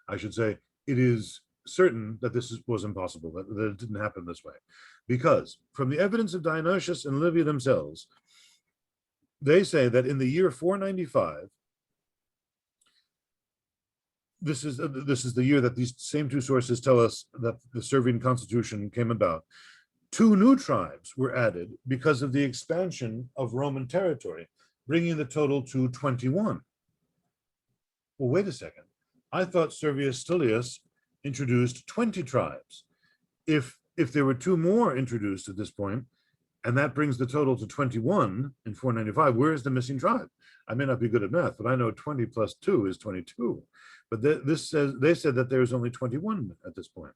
I should say, it is certain that was impossible, that it didn't happen this way. Because from the evidence of Dionysius and Livy themselves, they say that in the year 495, this is the year that these same two sources tell us that the Servian constitution came about. 2 new tribes were added because of the expansion of Roman territory, bringing the total to 21. Well, wait a second. I thought Servius Tullius introduced 20 tribes. If there were 2 more introduced at this point, and that brings the total to 21 in 495, where is the missing tribe? I may not be good at math, but I know 20 plus 2 is 22. But they said that there's only 21 at this point.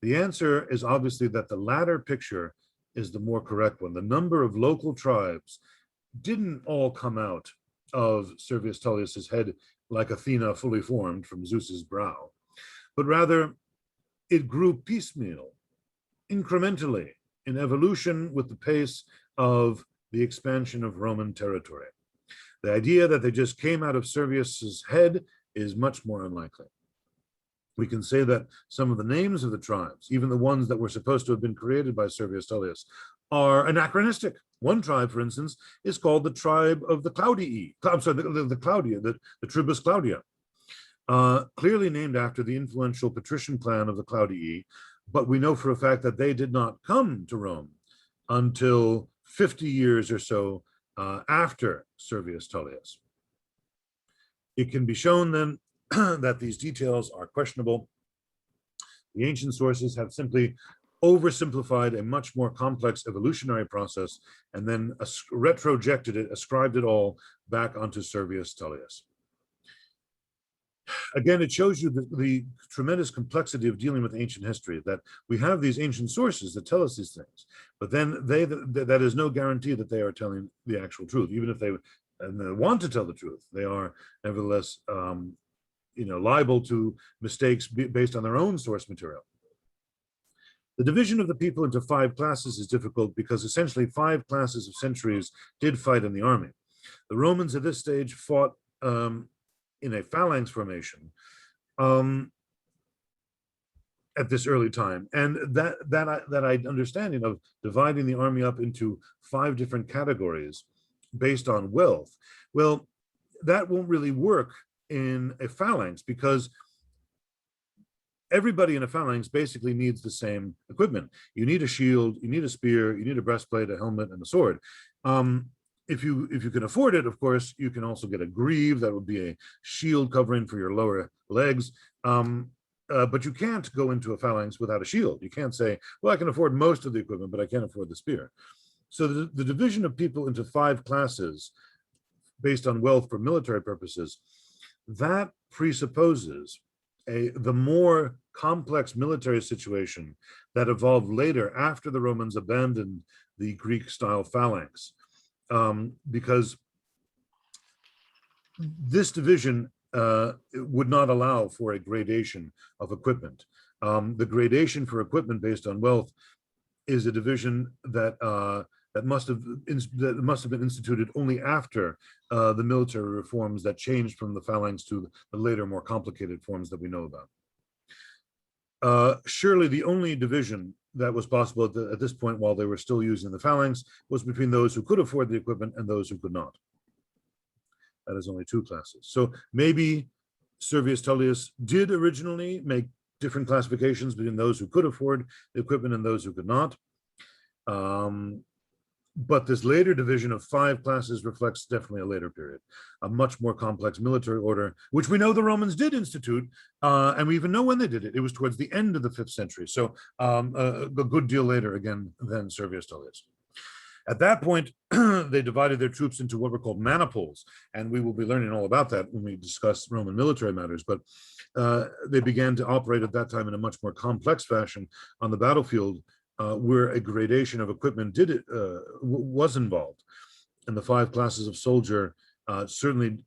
The answer is obviously that the latter picture is the more correct one. The number of local tribes didn't all come out of Servius Tullius's head like Athena fully formed from Zeus's brow, but rather it grew piecemeal, incrementally, in evolution with the pace of the expansion of Roman territory. The idea that they just came out of Servius's head is much more unlikely. We can say that some of the names of the tribes, even the ones that were supposed to have been created by Servius Tullius, are anachronistic. One tribe, for instance, is called the tribe of the Claudii. I'm sorry, the Claudia, the Tribus Claudia, clearly named after the influential patrician clan of the Claudii, but we know for a fact that they did not come to Rome until 50 years or so after Servius Tullius. It can be shown then that these details are questionable. The ancient sources have simply oversimplified a much more complex evolutionary process and then retrojected it, ascribed it all back onto Servius Tullius. Again, it shows you the tremendous complexity of dealing with ancient history, that we have these ancient sources that tell us these things, but then that is no guarantee that they are telling the actual truth. Even if they want to tell the truth, they are nevertheless liable to mistakes based on their own source material. The division of the people into 5 classes is difficult because essentially 5 classes of centuries did fight in the army. The Romans at this stage fought in a phalanx formation at this early time, and that understanding of dividing the army up into 5 different categories based on wealth, well, that won't really work in a phalanx because everybody in a phalanx basically needs the same equipment. You need a shield, you need a spear, you need a breastplate, a helmet, and a sword. If you can afford it, of course, you can also get a greave. That would be a shield covering for your lower legs. But you can't go into a phalanx without a shield. You can't say, well, I can afford most of the equipment, but I can't afford the spear. So the division of people into 5 classes based on wealth for military purposes, that presupposes the more complex military situation that evolved later after the Romans abandoned the Greek-style phalanx. Because this division would not allow for a gradation of equipment. The gradation for equipment based on wealth is a division that must have been instituted only after the military reforms that changed from the phalanx to the later, more complicated forms that we know about. Surely the only division that was possible at this point, while they were still using the phalanx, was between those who could afford the equipment and those who could not. That is only 2 classes. So maybe Servius Tullius did originally make different classifications between those who could afford the equipment and those who could not. But this later division of 5 classes reflects definitely a later period, a much more complex military order, which we know the Romans did institute, and we even know when they did it. It was towards the end of the 5th century, so a good deal later again than Servius Tullius. At that point, they divided their troops into what were called manipoles, and we will be learning all about that when we discuss Roman military matters, but they began to operate at that time in a much more complex fashion on the battlefield, where a gradation of equipment was involved. And the 5 classes of soldier certainly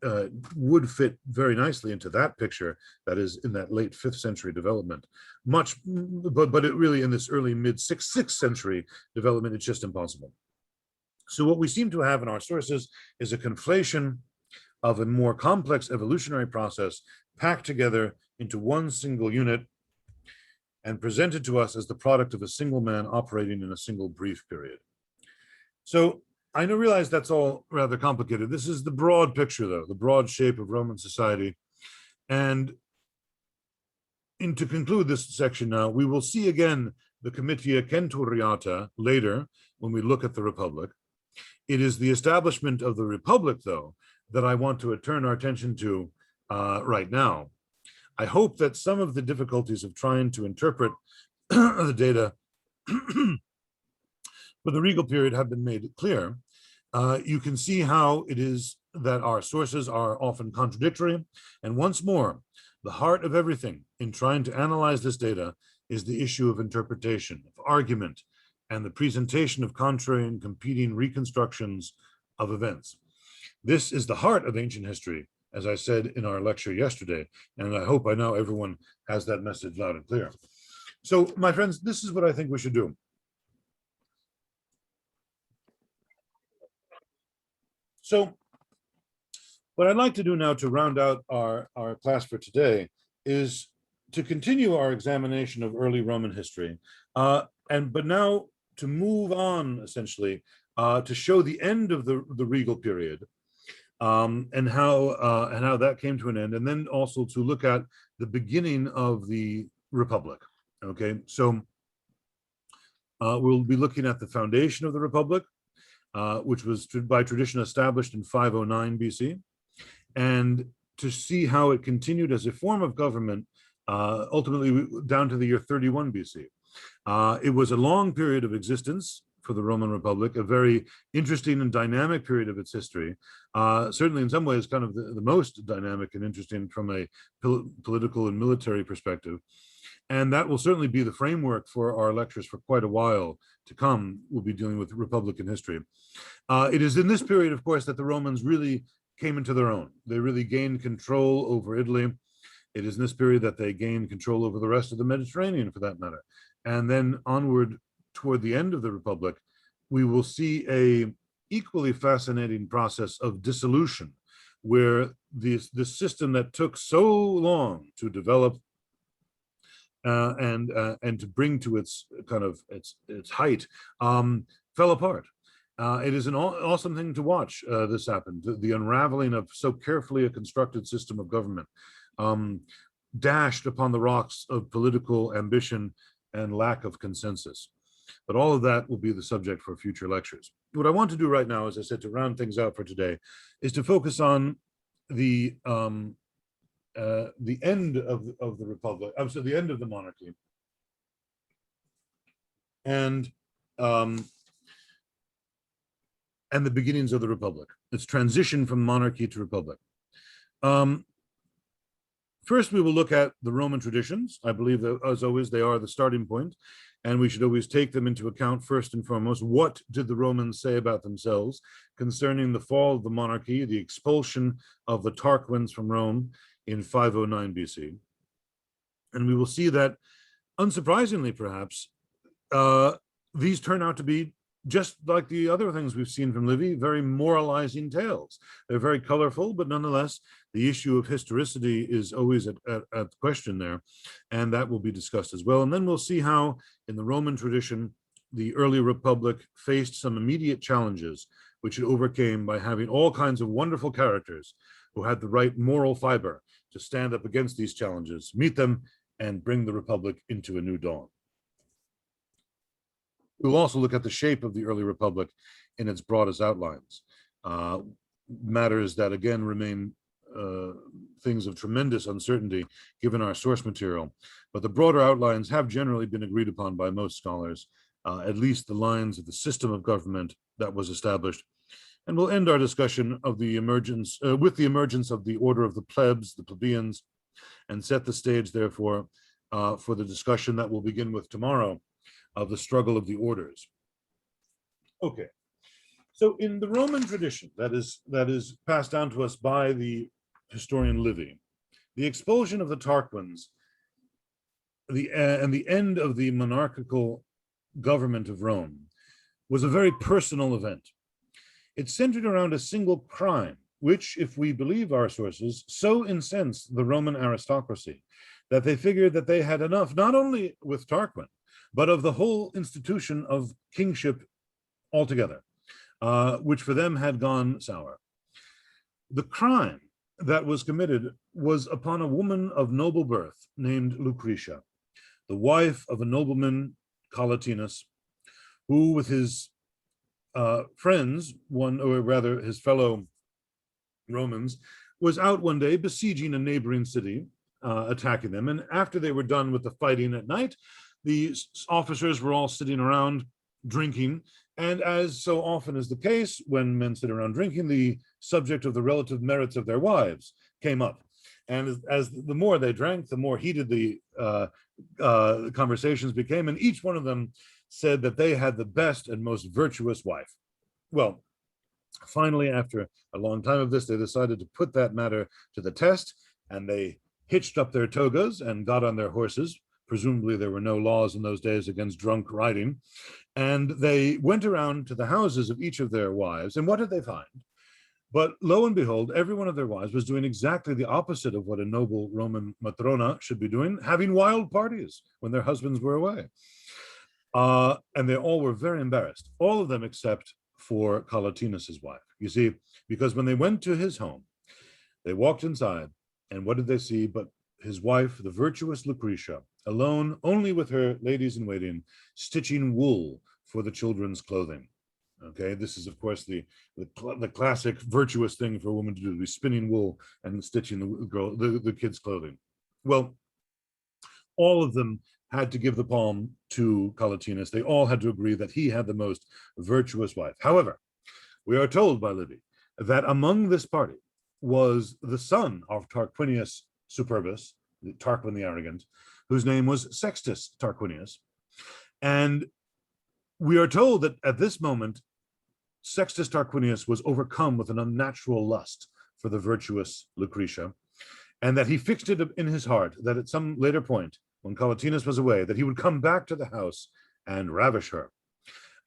would fit very nicely into that picture that is in that late 5th century development. But it really in this early mid 6th century development, it's just impossible. So what we seem to have in our sources is a conflation of a more complex evolutionary process packed together into one single unit and presented to us as the product of a single man operating in a single brief period. So I realize that's all rather complicated. This is the broad picture, though, the broad shape of Roman society. And to conclude this section now, we will see again the Comitia Centuriata later when we look at the Republic. It is the establishment of the Republic, though, that I want to turn our attention to right now. I hope that some of the difficulties of trying to interpret the data for the Regal period have been made clear. You can see how it is that our sources are often contradictory. And once more, the heart of everything in trying to analyze this data is the issue of interpretation, of argument, and the presentation of contrary and competing reconstructions of events. This is the heart of ancient history, as I said in our lecture yesterday, and I hope by now everyone has that message loud and clear. So, my friends, this is what I think we should do. So, what I'd like to do now to round out our class for today is to continue our examination of early Roman history, but now to move on, essentially, to show the end of the Regal period, and how that came to an end, and then also to look at the beginning of the Republic. Okay, so we'll be looking at the foundation of the Republic, which was by tradition established in 509 BC, and to see how it continued as a form of government, ultimately down to the year 31 BC. It was a long period of existence for the Roman Republic, a very interesting and dynamic period of its history, certainly in some ways kind of the most dynamic and interesting from a political and military perspective. And that will certainly be the framework for our lectures for quite a while to come. We'll be dealing with Republican history. It is in this period, of course, that the Romans really came into their own. They really gained control over Italy. It is in this period that they gained control over the rest of the Mediterranean, for that matter. And then onward toward the end of the Republic, we will see a equally fascinating process of dissolution, where this system that took so long to develop and to bring to its kind of its height, fell apart. It is an awesome thing to watch this happen, the unraveling of so carefully a constructed system of government, dashed upon the rocks of political ambition and lack of consensus. But all of that will be the subject for future lectures. What I want to do right now, as I said, to round things out for today, is to focus on the end of the Republic, so the end of the monarchy, and the beginnings of the Republic, its transition from monarchy to Republic. First, we will look at the Roman traditions. I believe that, as always, they are the starting point, and we should always take them into account first and foremost. What did the Romans say about themselves concerning the fall of the monarchy, the expulsion of the Tarquins from Rome in 509 BC? And we will see that, unsurprisingly perhaps, these turn out to be, just like the other things we've seen from Livy, very moralizing tales. They're very colorful, but nonetheless, the issue of historicity is always at question there, and that will be discussed as well. And then we'll see how, in the Roman tradition, the early Republic faced some immediate challenges, which it overcame by having all kinds of wonderful characters who had the right moral fiber to stand up against these challenges, meet them, and bring the Republic into a new dawn. We'll also look at the shape of the early Republic in its broadest outlines, matters that again remain things of tremendous uncertainty given our source material, but the broader outlines have generally been agreed upon by most scholars, at least the lines of the system of government that was established. And we'll end our discussion of the emergence with the emergence of the order of the plebs, the plebeians, and set the stage, therefore, for the discussion that we'll begin with tomorrow, of the struggle of the orders. Okay, So in the Roman tradition that is passed down to us by the historian Livy, the expulsion of the Tarquins, and the end of the monarchical government of Rome was a very personal event. It centered around a single crime, which, if we believe our sources, so incensed the Roman aristocracy that they figured that they had enough, not only with Tarquin, but of the whole institution of kingship altogether, which for them had gone sour. The crime that was committed was upon a woman of noble birth named Lucretia, the wife of a nobleman, Collatinus, who with his friends, his fellow Romans, was out one day besieging a neighboring city, attacking them. And after they were done with the fighting at night, the officers were all sitting around drinking. And as so often is the case, when men sit around drinking, the subject of the relative merits of their wives came up. And as the more they drank, the more heated the conversations became. And each one of them said that they had the best and most virtuous wife. Well, finally, after a long time of this, they decided to put that matter to the test, and they hitched up their togas and got on their horses. Presumably there were no laws in those days against drunk riding. And they went around to the houses of each of their wives, and what did they find? But lo and behold, every one of their wives was doing exactly the opposite of what a noble Roman matrona should be doing, having wild parties when their husbands were away. And they all were very embarrassed, all of them except for Collatinus's wife. You see, because when they went to his home, they walked inside, and what did they see but his wife, the virtuous Lucretia, alone, only with her ladies in waiting, stitching wool for the children's clothing. Okay, this is of course the classic virtuous thing for a woman to do, to be spinning wool and stitching the kids' clothing. Well, all of them had to give the palm to Collatinus. They all had to agree that he had the most virtuous wife. However, we are told by Livy that among this party was the son of Tarquinius Superbus, Tarquin the Arrogant, whose name was Sextus Tarquinius. And we are told that at this moment, Sextus Tarquinius was overcome with an unnatural lust for the virtuous Lucretia, and that he fixed it in his heart that at some later point, when Collatinus was away, that he would come back to the house and ravish her.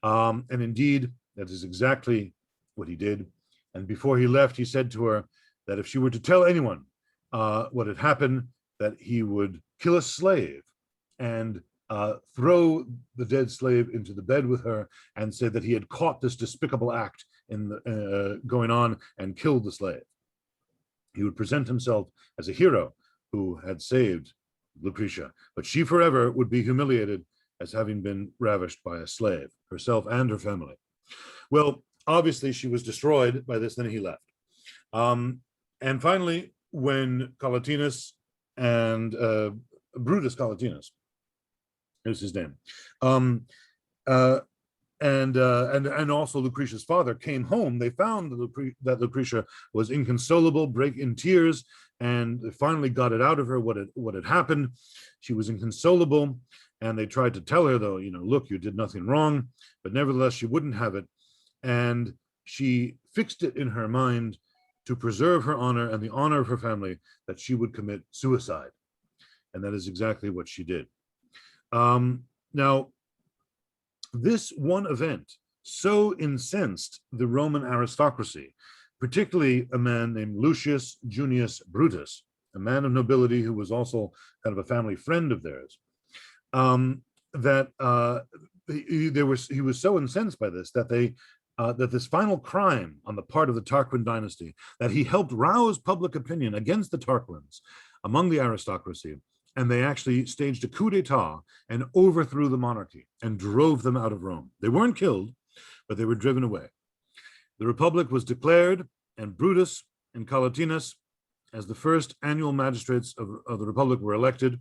And indeed, that is exactly what he did. And before he left, he said to her that if she were to tell anyone what had happened, that he would kill a slave and throw the dead slave into the bed with her, and said that he had caught this despicable act in going on and killed the slave. He would present himself as a hero who had saved Lucretia, but she forever would be humiliated as having been ravished by a slave, herself and her family. Well, obviously she was destroyed by this, then he left. And finally, when Collatinus and Brutus Collatinus is his name, and also Lucretia's father came home, they found that Lucretia was inconsolable, break in tears, and they finally got it out of her what had happened. She was inconsolable, and they tried to tell her, though, look, you did nothing wrong, but nevertheless she wouldn't have it, and she fixed it in her mind to preserve her honor and the honor of her family that she would commit suicide, and that is exactly what she did. Now, this one event so incensed the Roman aristocracy, particularly a man named Lucius Junius Brutus, a man of nobility who was also kind of a family friend of theirs, that he was so incensed by this that that this final crime on the part of the Tarquin dynasty, that he helped rouse public opinion against the Tarquins among the aristocracy, and they actually staged a coup d'etat and overthrew the monarchy and drove them out of Rome. They weren't killed, but they were driven away. The Republic was declared, and Brutus and Collatinus, as the first annual magistrates of the Republic, were elected.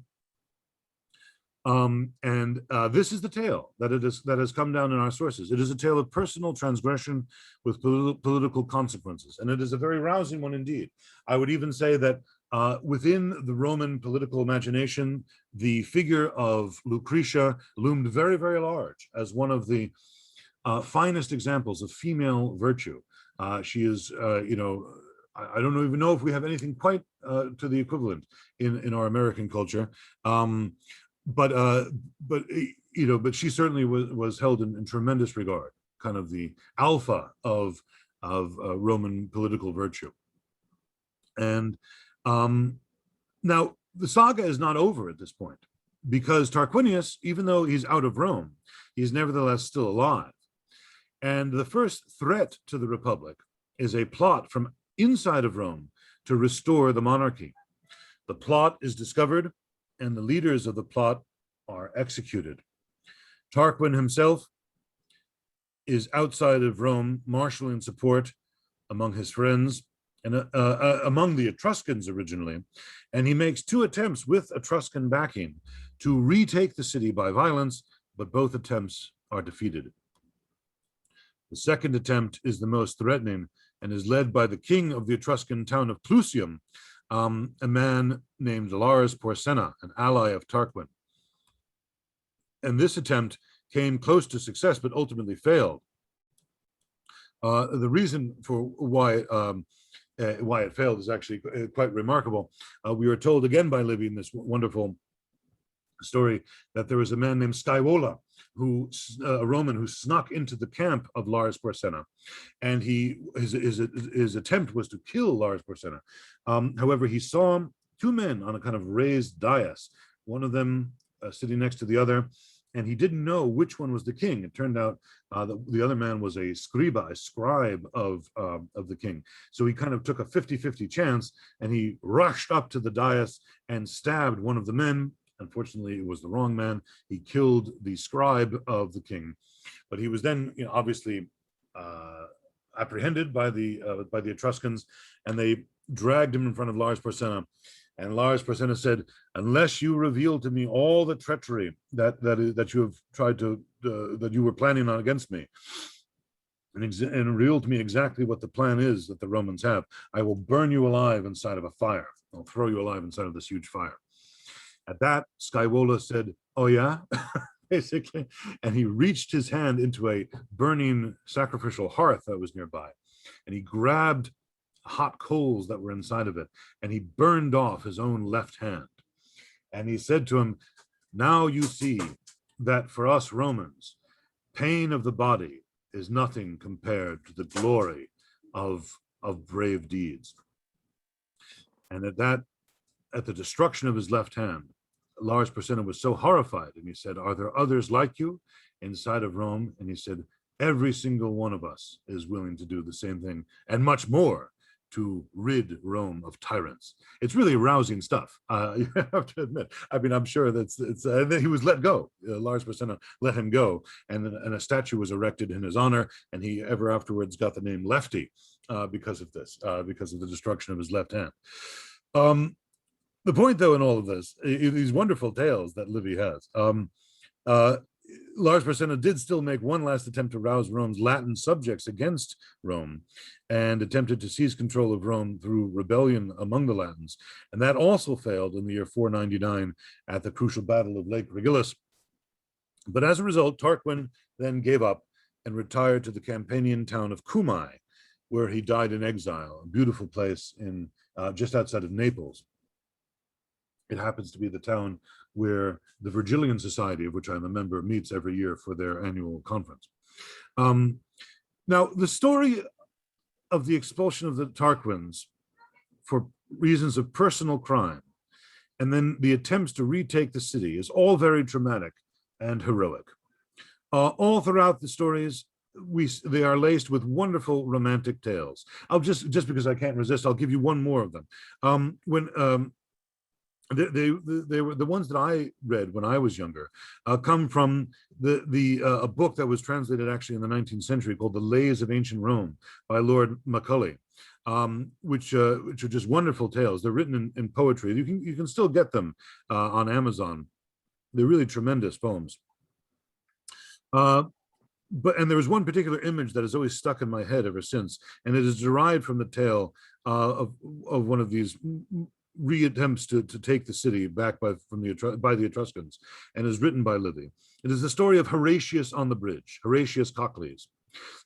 This is the tale that has come down in our sources. It is a tale of personal transgression with political consequences, and it is a very rousing one indeed. I would even say that within the Roman political imagination, the figure of Lucretia loomed very, very large as one of the finest examples of female virtue. She is, I don't even know if we have anything quite to the equivalent in our American culture, but she certainly was held in tremendous regard, kind of the alpha of Roman political virtue. And now the saga is not over at this point, because Tarquinius, even though he's out of Rome, he's nevertheless still alive. And the first threat to the Republic is a plot from inside of Rome to restore the monarchy. The plot is discovered, and the leaders of the plot are executed. Tarquin himself is outside of Rome, marshaling support among his friends and among the Etruscans originally, and he makes 2 attempts with Etruscan backing to retake the city by violence, but both attempts are defeated. The second attempt is the most threatening and is led by the king of the Etruscan town of Clusium, a man named Lars Porsena, an ally of Tarquin. And this attempt came close to success, but ultimately failed. The reason for why it failed is actually quite remarkable. We were told again by Livy in this wonderful story that there was a man named Scaevola, a Roman, who snuck into the camp of Lars Porsena, and his attempt was to kill Lars Porsena. However, he saw 2 men on a kind of raised dais, one of them sitting next to the other, and he didn't know which one was the king. It turned out that the other man was a scribe of the king. So he kind of took a 50-50 chance, and he rushed up to the dais and stabbed one of the men. Unfortunately, it was the wrong man. He killed the scribe of the king, but he was then, obviously apprehended by the Etruscans, and they dragged him in front of Lars Porsena. And Lars Porsena said, "Unless you reveal to me all the treachery that you have tried to that you were planning on against me, and reveal to me exactly what the plan is that the Romans have, I will burn you alive inside of a fire. I'll throw you alive inside of this huge fire." At that, Scaevola said, "Oh yeah," basically, and he reached his hand into a burning sacrificial hearth that was nearby, and he grabbed hot coals that were inside of it, and he burned off his own left hand. And he said to him, "Now you see that for us Romans, pain of the body is nothing compared to the glory of brave deeds." And at the destruction of his left hand, Lars Porsena was so horrified, and he said, "Are there others like you inside of Rome?" And he said, "Every single one of us is willing to do the same thing, and much more, to rid Rome of tyrants." It's really rousing stuff. You have to admit. I mean, I'm sure and then he was let go. Lars Porsena let him go, and a statue was erected in his honor, and he ever afterwards got the name Lefty because of this, because of the destruction of his left hand. The point, though, in all of this, these wonderful tales that Livy has, Lars Porsena did still make one last attempt to rouse Rome's Latin subjects against Rome, and attempted to seize control of Rome through rebellion among the Latins. And that also failed in the year 499 at the crucial battle of Lake Regillus. But as a result, Tarquin then gave up and retired to the Campanian town of Cumae, where he died in exile, a beautiful place in just outside of Naples. It happens to be the town where the Virgilian Society, of which I'm a member, meets every year for their annual conference. Now, the story of the expulsion of the Tarquins for reasons of personal crime, and then the attempts to retake the city, is all very dramatic and heroic. All throughout the stories, they are laced with wonderful romantic tales. I'll just because I can't resist, I'll give you one more of them. They were the ones that I read when I was younger, come from a book that was translated actually in the 19th century called The Lays of Ancient Rome by Lord Macaulay, which are just wonderful tales. They're written in poetry. You can still get them on Amazon. They're really tremendous poems. And there was one particular image that has always stuck in my head ever since, and it is derived from the tale of one of these re-attempts to take the city back by the Etruscans, and is written by Livy. It is the story of Horatius on the bridge, Horatius Cocles.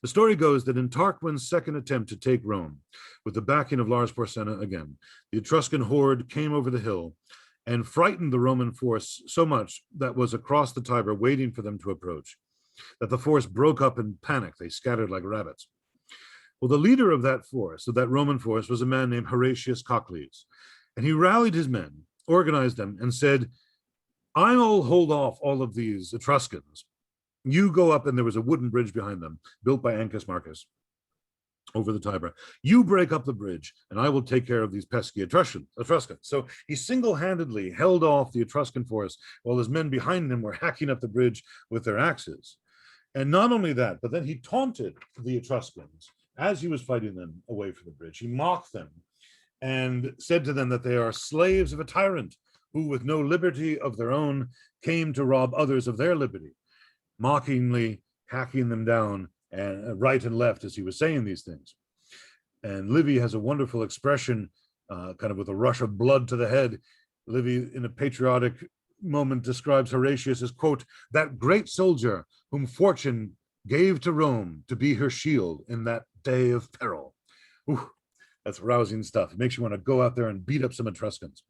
The story goes that in Tarquin's second attempt to take Rome, with the backing of Lars Porsena again, the Etruscan horde came over the hill and frightened the Roman force so much that was across the Tiber waiting for them to approach, that the force broke up in panic. They scattered like rabbits. Well, the leader of that force, of that Roman force, was a man named Horatius Cocles. And he rallied his men, organized them, and said, I'll hold off all of these Etruscans. You go up, and there was a wooden bridge behind them, built by Ancus Marcus, over the Tiber. You break up the bridge, and I will take care of these pesky Etruscans. So he single-handedly held off the Etruscan force while his men behind him were hacking up the bridge with their axes. And not only that, but then he taunted the Etruscans as he was fighting them away from the bridge. He mocked them and said to them that they are slaves of a tyrant who, with no liberty of their own, came to rob others of their liberty, mockingly hacking them down and right and left as he was saying these things. And Livy has a wonderful expression, kind of with a rush of blood to the head. Livy, in a patriotic moment, describes Horatius as, quote, that great soldier whom fortune gave to Rome to be her shield in that day of peril. Ooh, that's rousing stuff. It makes you want to go out there and beat up some Etruscans.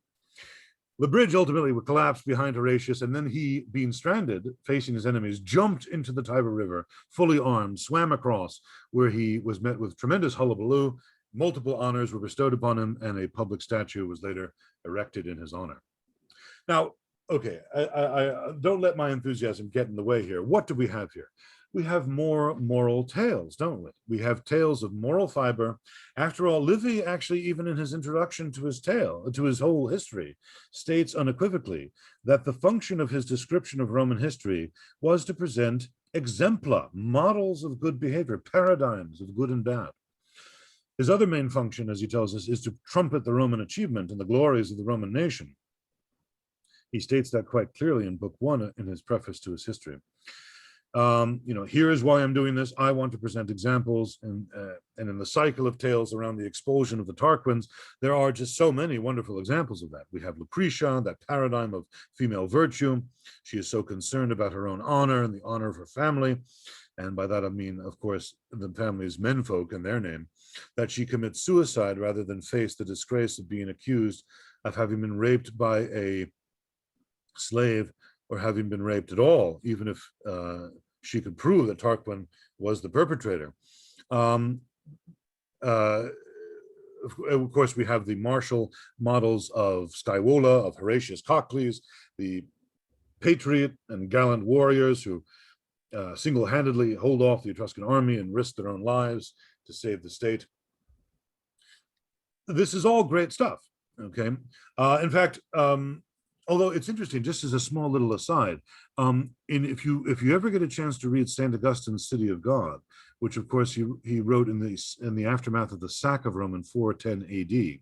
The bridge ultimately collapsed behind Horatius, and then he, being stranded, facing his enemies, jumped into the Tiber River, fully armed, swam across, where he was met with tremendous hullabaloo. Multiple honors were bestowed upon him, and a public statue was later erected in his honor. Now, okay, I don't let my enthusiasm get in the way here. What do we have here? We have more moral tales, don't we? We have tales of moral fiber. After all, Livy actually, even in his introduction to his tale, to his whole history, states unequivocally that the function of his description of Roman history was to present exempla, models of good behavior, paradigms of good and bad. His other main function, as he tells us, is to trumpet the Roman achievement and the glories of the Roman nation. He states that quite clearly in Book 1 in his preface to his history. Here is why I'm doing this. I want to present examples, and in the cycle of tales around the expulsion of the Tarquins, there are just so many wonderful examples of that. We have Lucretia, that paradigm of female virtue. She is so concerned about her own honor and the honor of her family, and by that I mean, of course, the family's menfolk and their name, that she commits suicide rather than face the disgrace of being accused of having been raped by a slave, or having been raped at all, even if she could prove that Tarquin was the perpetrator. Of course, we have the martial models of Scaevola, of Horatius Cocles, the patriot and gallant warriors who single-handedly hold off the Etruscan army and risk their own lives to save the state. This is all great stuff, okay? In fact, although it's interesting, just as a small little aside, if you ever get a chance to read St. Augustine's City of God, which of course he wrote in the aftermath of the sack of Rome in 410 AD,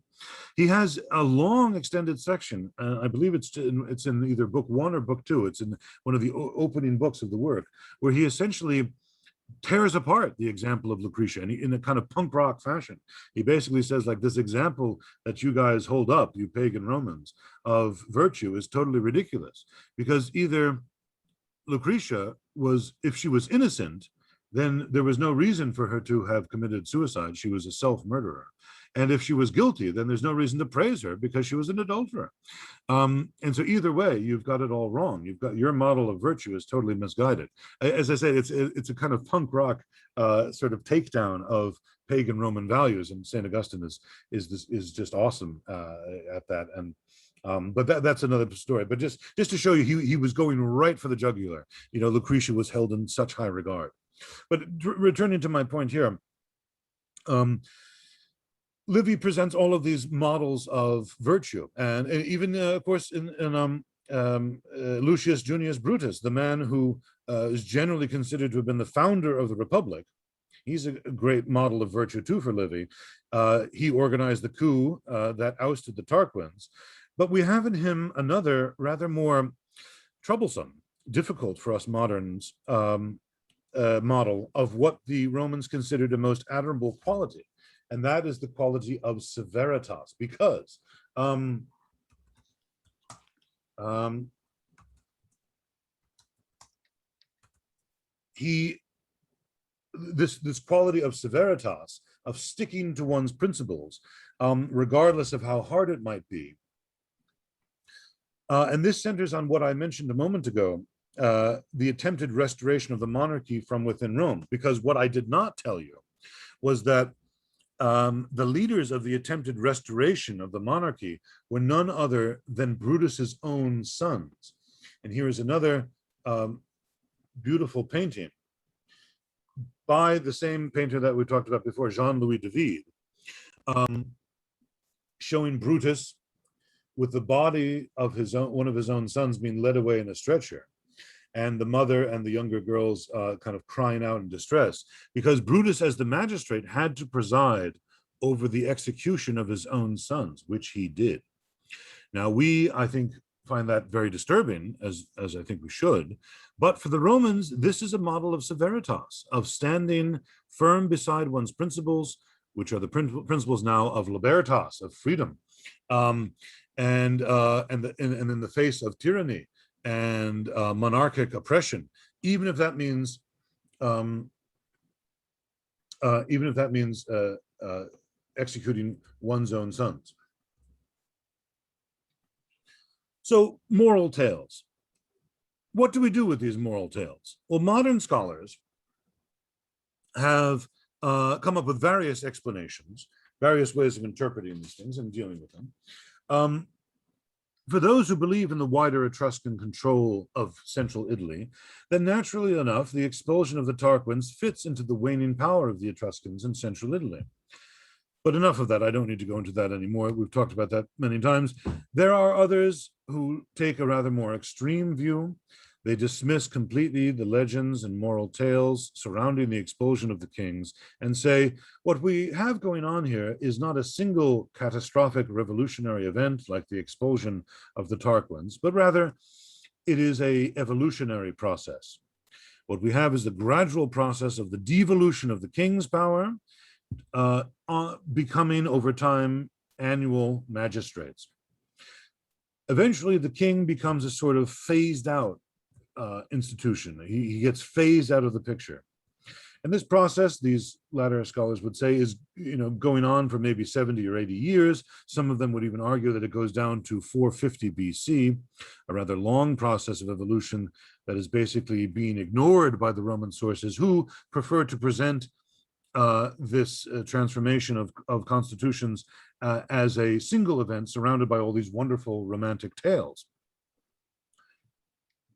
he has a long extended section. I believe it's in either book 1 or book 2. It's in one of the opening books of the work, where he essentially tears apart the example of Lucretia, and in a kind of punk rock fashion. He basically says, like, this example that you guys hold up, you pagan Romans, of virtue is totally ridiculous, because either Lucretia was, if she was innocent, then there was no reason for her to have committed suicide. She was a self-murderer. And if she was guilty, then there's no reason to praise her because she was an adulterer. And so either way, you've got it all wrong. You've got your model of virtue is totally misguided. As I said, it's a kind of punk rock sort of takedown of pagan Roman values, and St. Augustine is just awesome at that. And but that's another story. But just to show you, he was going right for the jugular. Lucretia was held in such high regard. But returning to my point here, Livy presents all of these models of virtue, and even, of course, in Lucius Junius Brutus, the man who is generally considered to have been the founder of the Republic. He's a great model of virtue too for Livy. He organized the coup that ousted the Tarquins, but we have in him another rather more troublesome, difficult for us moderns model of what the Romans considered a most admirable quality. And that is the quality of severitas, because he this quality of severitas, of sticking to one's principles, regardless of how hard it might be. And this centers on what I mentioned a moment ago, the attempted restoration of the monarchy from within Rome. Because what I did not tell you was that the leaders of the attempted restoration of the monarchy were none other than Brutus's own sons. And here is another beautiful painting by the same painter that we talked about before, Jean-Louis David, showing Brutus with the body of his own, one of his own sons being led away in a stretcher, and the mother and the younger girls kind of crying out in distress, because Brutus, as the magistrate, had to preside over the execution of his own sons, which he did. Now, we, I think, find that very disturbing, as I think we should. But for the Romans, this is a model of severitas, of standing firm beside one's principles, which are the principles now of libertas, of freedom, and in the face of tyranny and monarchic oppression, even if that means executing one's own sons. So, moral tales. What do we do with these moral tales? Well, modern scholars have come up with various explanations, various ways of interpreting these things and dealing with them. For those who believe in the wider Etruscan control of central Italy, then naturally enough, the expulsion of the Tarquins fits into the waning power of the Etruscans in central Italy. But enough of that. I don't need to go into that anymore. We've talked about that many times. There are others who take a rather more extreme view. They dismiss completely the legends and moral tales surrounding the expulsion of the kings and say, what we have going on here is not a single catastrophic revolutionary event like the expulsion of the Tarquins, but rather it is an evolutionary process. What we have is the gradual process of the devolution of the king's power, becoming over time annual magistrates. Eventually, the king becomes a sort of phased out institution. He gets phased out of the picture. And this process, these latter scholars would say, is going on for maybe 70 or 80 years. Some of them would even argue that it goes down to 450 BC, a rather long process of evolution that is basically being ignored by the Roman sources, who prefer to present this transformation of constitutions as a single event surrounded by all these wonderful romantic tales.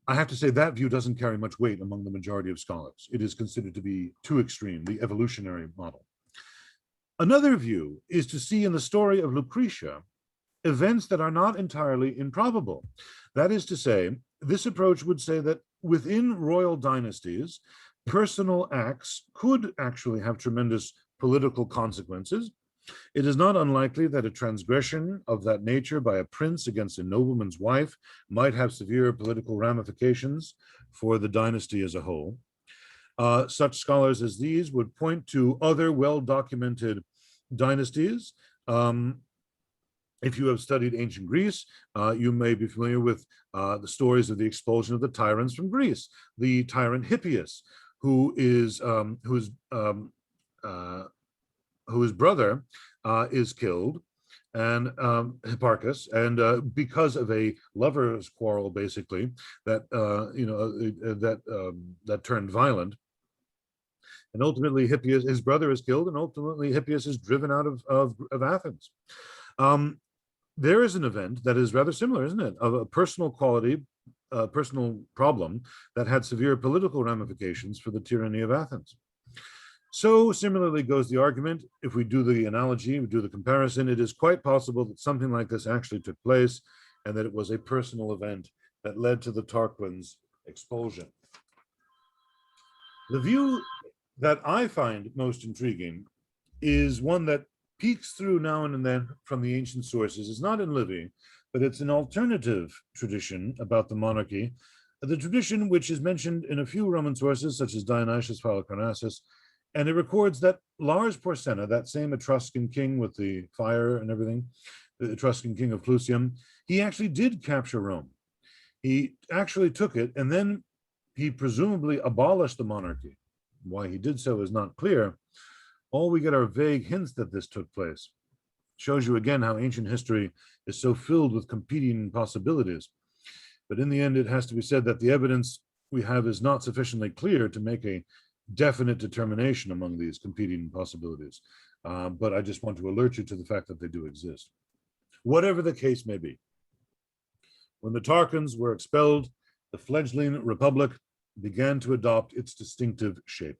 I have to say that view doesn't carry much weight among the majority of scholars. It is considered to be too extreme, the evolutionary model. Another view is to see in the story of Lucretia events that are not entirely improbable. That is to say, this approach would say that within royal dynasties, personal acts could actually have tremendous political consequences. It is not unlikely that a transgression of that nature by a prince against a nobleman's wife might have severe political ramifications for the dynasty as a whole. Such scholars as these would point to other well-documented dynasties. If you have studied ancient Greece, you may be familiar with the stories of the expulsion of the tyrants from Greece. The tyrant Hippias, whose brother is killed, and Hipparchus, and because of a lovers' quarrel, basically that that turned violent, and ultimately Hippias, his brother, is killed, and ultimately Hippias is driven out of Athens. There is an event that is rather similar, isn't it, of a personal quality, personal problem that had severe political ramifications for the tyranny of Athens. So similarly goes the argument. If we do the analogy, we do the comparison, it is quite possible that something like this actually took place and that it was a personal event that led to the Tarquins' expulsion. The view that I find most intriguing is one that peeks through now and then from the ancient sources. It's not in Livy, but it's an alternative tradition about the monarchy, the tradition which is mentioned in a few Roman sources, such as Dionysius Halicarnassus, and it records that Lars Porsena, that same Etruscan king with the fire and everything, the Etruscan king of Clusium, he actually did capture Rome. He actually took it and then he presumably abolished the monarchy. Why he did so is not clear. All we get are vague hints that this took place. Shows you again how ancient history is so filled with competing possibilities. But in the end, it has to be said that the evidence we have is not sufficiently clear to make a definite determination among these competing possibilities. But I just want to alert you to the fact that they do exist. Whatever the case may be, when the Tarquins were expelled, the fledgling republic began to adopt its distinctive shape.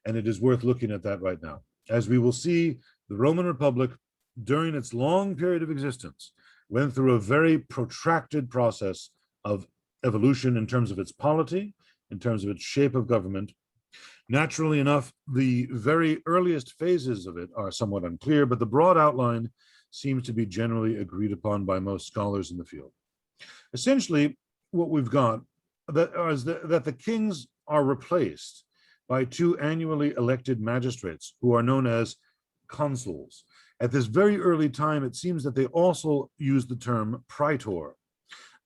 And it is worth looking at that right now. As we will see, the Roman Republic, during its long period of existence, went through a very protracted process of evolution in terms of its polity, in terms of its shape of government. Naturally enough, the very earliest phases of it are somewhat unclear, but the broad outline seems to be generally agreed upon by most scholars in the field. Essentially, what we've got is that the kings are replaced by two annually elected magistrates who are known as consuls. At this very early time, it seems that they also use the term praetor.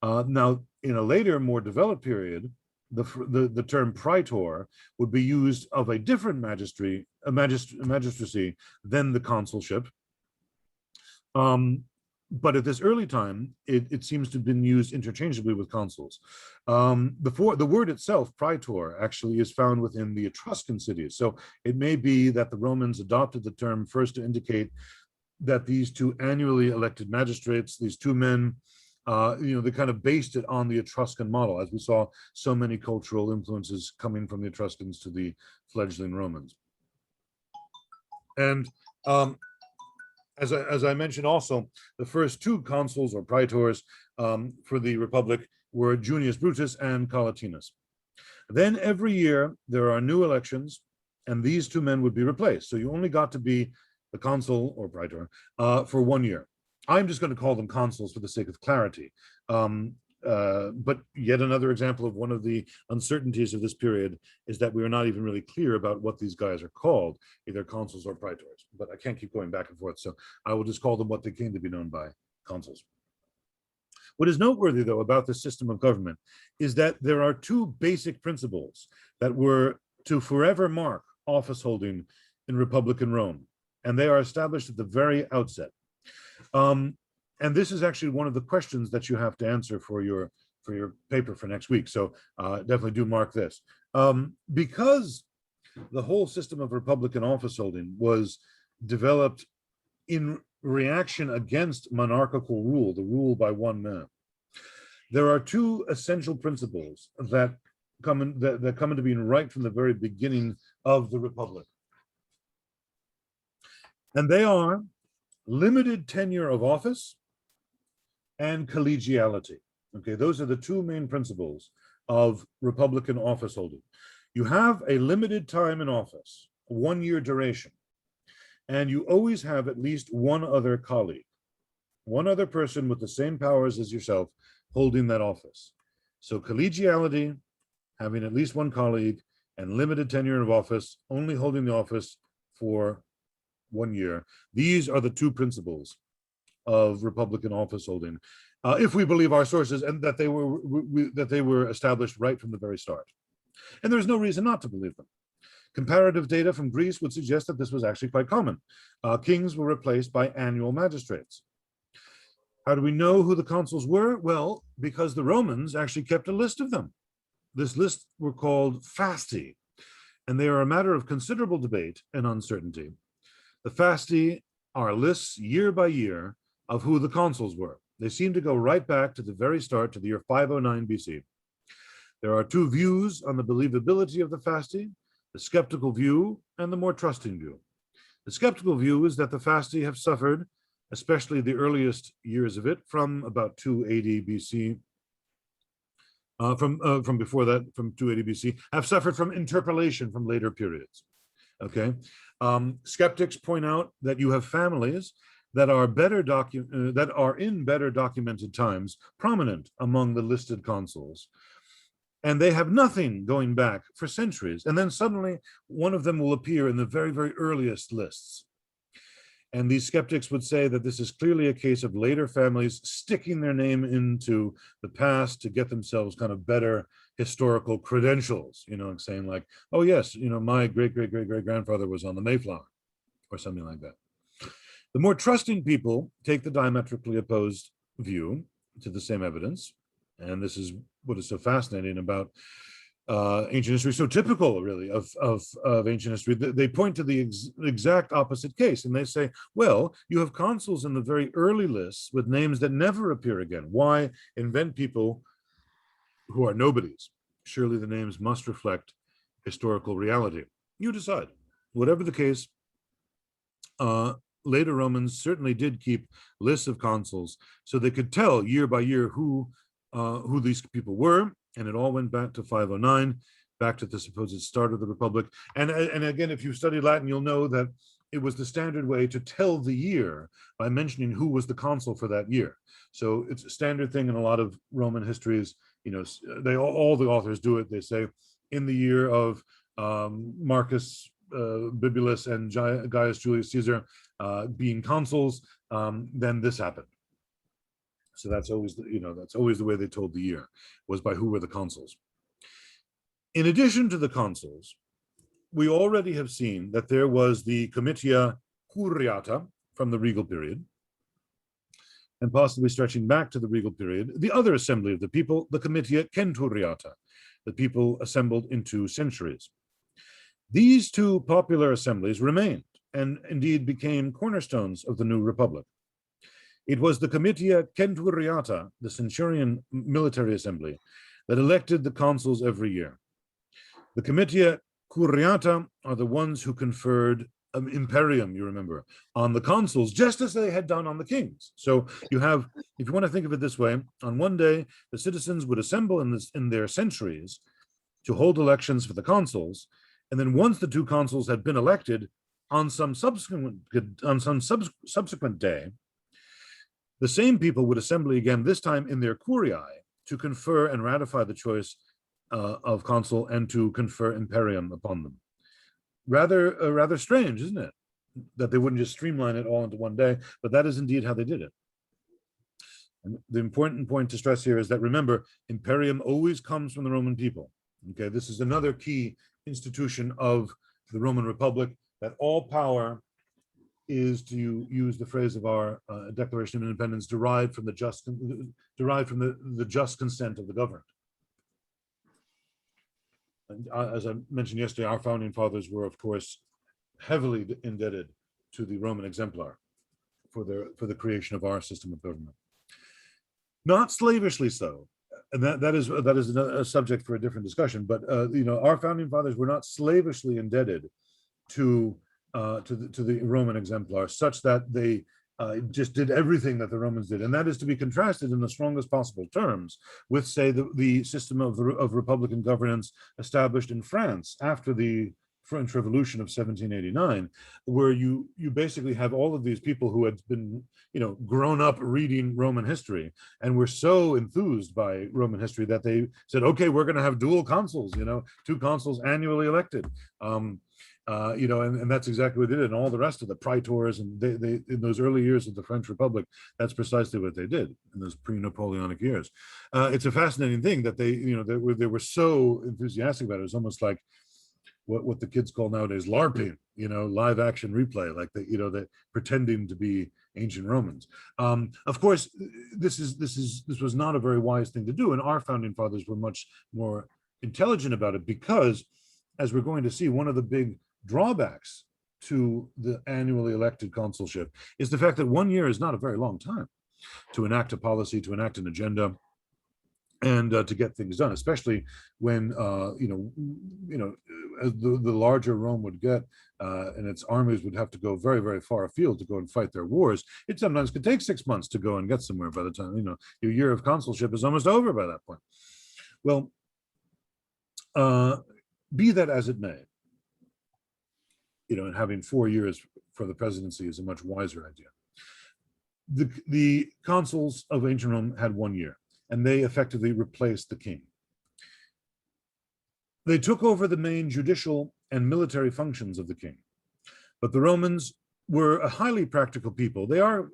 Now, in a later, more developed period, the term praetor would be used of a different magistracy than the consulship. But at this early time, it seems to have been used interchangeably with consuls. The word itself, praetor, actually is found within the Etruscan cities. So it may be that the Romans adopted the term first to indicate that these two annually elected magistrates, these two men, they kind of based it on the Etruscan model, as we saw so many cultural influences coming from the Etruscans to the fledgling Romans. And as I mentioned also, the first two consuls or praetors for the Republic were Junius Brutus and Collatinus. Then every year there are new elections, and these two men would be replaced. So you only got to be the consul or praetor for 1 year. I'm just going to call them consuls for the sake of clarity. But yet another example of one of the uncertainties of this period is that we are not even really clear about what these guys are called, either consuls or praetors. But I can't keep going back and forth, so I will just call them what they came to be known by, consuls. What is noteworthy, though, about this system of government is that there are two basic principles that were to forever mark office holding in Republican Rome, and they are established at the very outset. And this is actually one of the questions that you have to answer for your paper for next week. So definitely do mark this. Because the whole system of Republican office holding was developed in reaction against monarchical rule, the rule by one man, there are two essential principles that come into being right from the very beginning of the Republic. And they are limited tenure of office and collegiality. Okay, those are the two main principles of Republican office holding. You have a limited time in office, 1 year duration, and you always have at least one other colleague, one other person with the same powers as yourself holding that office. So collegiality, having at least one colleague, and limited tenure of office, only holding the office for 1 year. These are the two principles of Republican office holding, if we believe our sources, and that they were established right from the very start. And there's no reason not to believe them. Comparative data from Greece would suggest that this was actually quite common. Kings were replaced by annual magistrates. How do we know who the consuls were? Well, because the Romans actually kept a list of them. This list were called fasti, and they are a matter of considerable debate and uncertainty. The fasti are lists year by year of who the consuls were. They seem to go right back to the very start, to the year 509 BC. There are two views on the believability of the fasti, the skeptical view and the more trusting view. The skeptical view is that the fasti have suffered, especially the earliest years of it, from about 280 BC, from before that, from 280 BC, have suffered from interpolation from later periods. Okay, skeptics point out that you have families that are in better documented times, prominent among the listed consuls, and they have nothing going back for centuries, and then suddenly one of them will appear in the very, very earliest lists. And these skeptics would say that this is clearly a case of later families sticking their name into the past to get themselves kind of better historical credentials, saying like, oh yes, my great-great-great-great-grandfather was on the Mayflower or something like that. The more trusting people take the diametrically opposed view to the same evidence. And this is what is so fascinating about ancient history, so typical really of ancient history. They point to the exact opposite case, and they say, well, you have consuls in the very early lists with names that never appear again. Why invent people who are nobodies? Surely the names must reflect historical reality. You decide. Whatever the case, later Romans certainly did keep lists of consuls so they could tell year by year who these people were. And it all went back to 509, back to the supposed start of the Republic. And again, if you study Latin, you'll know that it was the standard way to tell the year by mentioning who was the consul for that year. So it's a standard thing in a lot of Roman histories. All the authors do it. They say, in the year of Marcus Bibulus and Gaius Julius Caesar being consuls, then this happened. So that's always the way they told the year, was by who were the consuls. In addition to the consuls, we already have seen that there was the Comitia Curiata from the Regal period, and possibly stretching back to the Regal period, the other assembly of the people, the Comitia Centuriata, the people assembled in 2 centuries. These 2 popular assemblies remained, and indeed became cornerstones of the new republic. It was the Comitia Centuriata, the Centurion military assembly, that elected the consuls every year. The Comitia Curiata are the ones who conferred imperium, you remember, on the consuls, just as they had done on the kings. So you have, if you want to think of it this way, on one day, the citizens would assemble in their centuries to hold elections for the consuls, and then once the 2 consuls had been elected, on some subsequent day, the same people would assemble again, this time in their curiae, to confer and ratify the choice of consul and to confer imperium upon them. Rather strange, isn't it? That they wouldn't just streamline it all into one day, but that is indeed how they did it. And the important point to stress here is that, remember, imperium always comes from the Roman people. Okay, this is another key institution of the Roman Republic, that all power is, to use the phrase of our Declaration of Independence, derived from the just consent of the governed. And as I mentioned yesterday, our founding fathers were, of course, heavily indebted to the Roman exemplar for the creation of our system of government. Not slavishly so, and that is a subject for a different discussion. But our founding fathers were not slavishly indebted to the Roman exemplar, such that they just did everything that the Romans did, and that is to be contrasted in the strongest possible terms with, say, the system of republican governance established in France after the French Revolution of 1789, where you basically have all of these people who had been, grown up reading Roman history and were so enthused by Roman history that they said, okay, we're going to have dual consuls, 2 consuls annually elected. And that's exactly what they did. And all the rest of the praetors, and they in those early years of the French Republic, that's precisely what they did in those pre-Napoleonic years. It's a fascinating thing that they were so enthusiastic about it. It was almost like what the kids call nowadays LARPing, live action replay, like they pretending to be ancient Romans. Of course, this was not a very wise thing to do, and our founding fathers were much more intelligent about it, because, as we're going to see, one of the big drawbacks to the annually elected consulship is the fact that 1 year is not a very long time to enact a policy, to enact an agenda, and to get things done, especially when as the larger Rome would get, and its armies would have to go very, very far afield to go and fight their wars. It sometimes could take 6 months to go and get somewhere by the time your year of consulship is almost over by that point. Well, be that as it may, and having 4 years for the presidency is a much wiser idea. The consuls of ancient Rome had 1 year, and they effectively replaced the king. They took over the main judicial and military functions of the king, but the Romans were a highly practical people. They are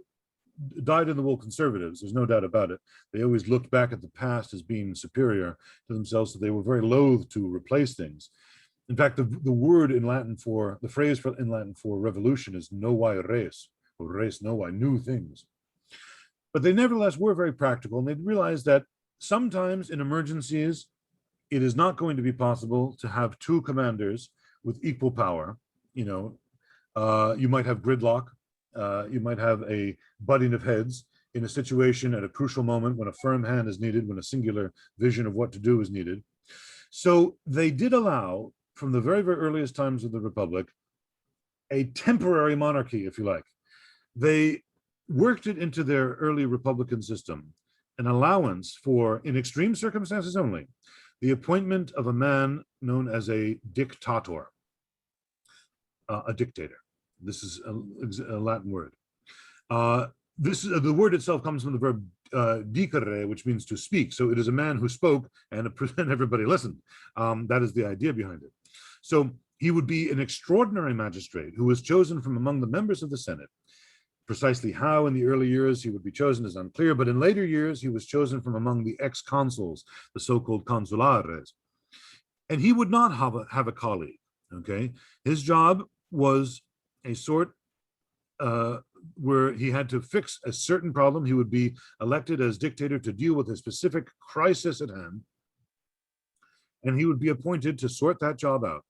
dyed-in-the-wool conservatives, there's no doubt about it. They always looked back at the past as being superior to themselves, so they were very loath to replace things. In fact, the word in Latin for, the phrase in Latin for revolution is novae res, or res novae, new things. But they nevertheless were very practical, and they realized that sometimes in emergencies, it is not going to be possible to have two commanders with equal power. You know, you might have gridlock, you might have a butting of heads in a situation at a crucial moment when a firm hand is needed, when a singular vision of what to do is needed. So they did allow, from the very, very earliest times of the Republic, a temporary monarchy, if you like. They worked it into their early Republican system, an allowance for, in extreme circumstances only, the appointment of a man known as a dictator, a dictator. This is a Latin word. The word itself comes from the verb dicere, which means to speak. So it is a man who spoke and everybody listened. That is the idea behind it. So he would be an extraordinary magistrate who was chosen from among the members of the Senate. Precisely how in the early years he would be chosen is unclear, but in later years he was chosen from among the ex-consuls, the so-called consulares. And he would not have a colleague, okay? His job was a sort where he had to fix a certain problem. He would be elected as dictator to deal with a specific crisis at hand, and he would be appointed to sort that job out.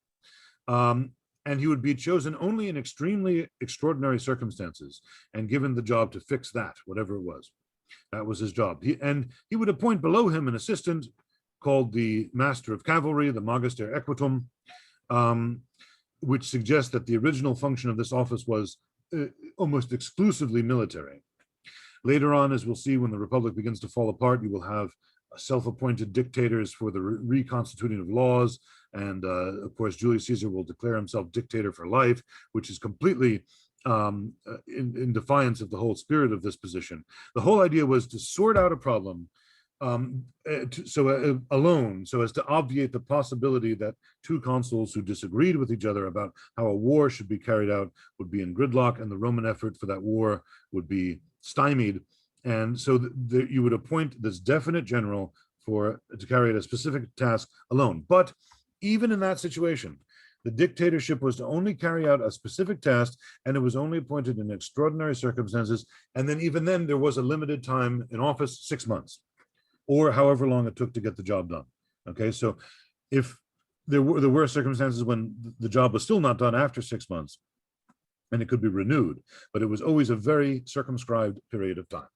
And he would be chosen only in extremely extraordinary circumstances and given the job to fix that, whatever it was. That was his job. He would appoint below him an assistant called the Master of Cavalry, the Magister Equitum, which suggests that the original function of this office was almost exclusively military. Later on, as we'll see, when the Republic begins to fall apart, you will have self-appointed dictators for the reconstituting of laws. And of course, Julius Caesar will declare himself dictator for life, which is completely in defiance of the whole spirit of this position. The whole idea was to sort out a problem alone, so as to obviate the possibility that two consuls who disagreed with each other about how a war should be carried out would be in gridlock, and the Roman effort for that war would be stymied. And so you would appoint this definite general to carry out a specific task alone. But even in that situation, the dictatorship was to only carry out a specific task, and it was only appointed in extraordinary circumstances. And then even then, there was a limited time in office, 6 months, or however long it took to get the job done. Okay, so if there were circumstances when the job was still not done after 6 months, and it could be renewed, but it was always a very circumscribed period of time.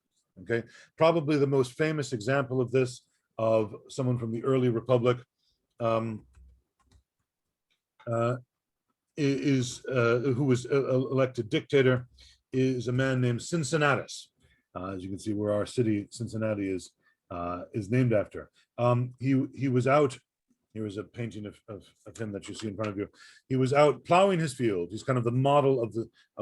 Okay, probably the most famous example of this, of someone from the early Republic, who was elected dictator, is a man named Cincinnatus. As you can see, where our city Cincinnati is named after. He was out. Here is a painting of him that you see in front of you. He was out plowing his field. He's kind of the model of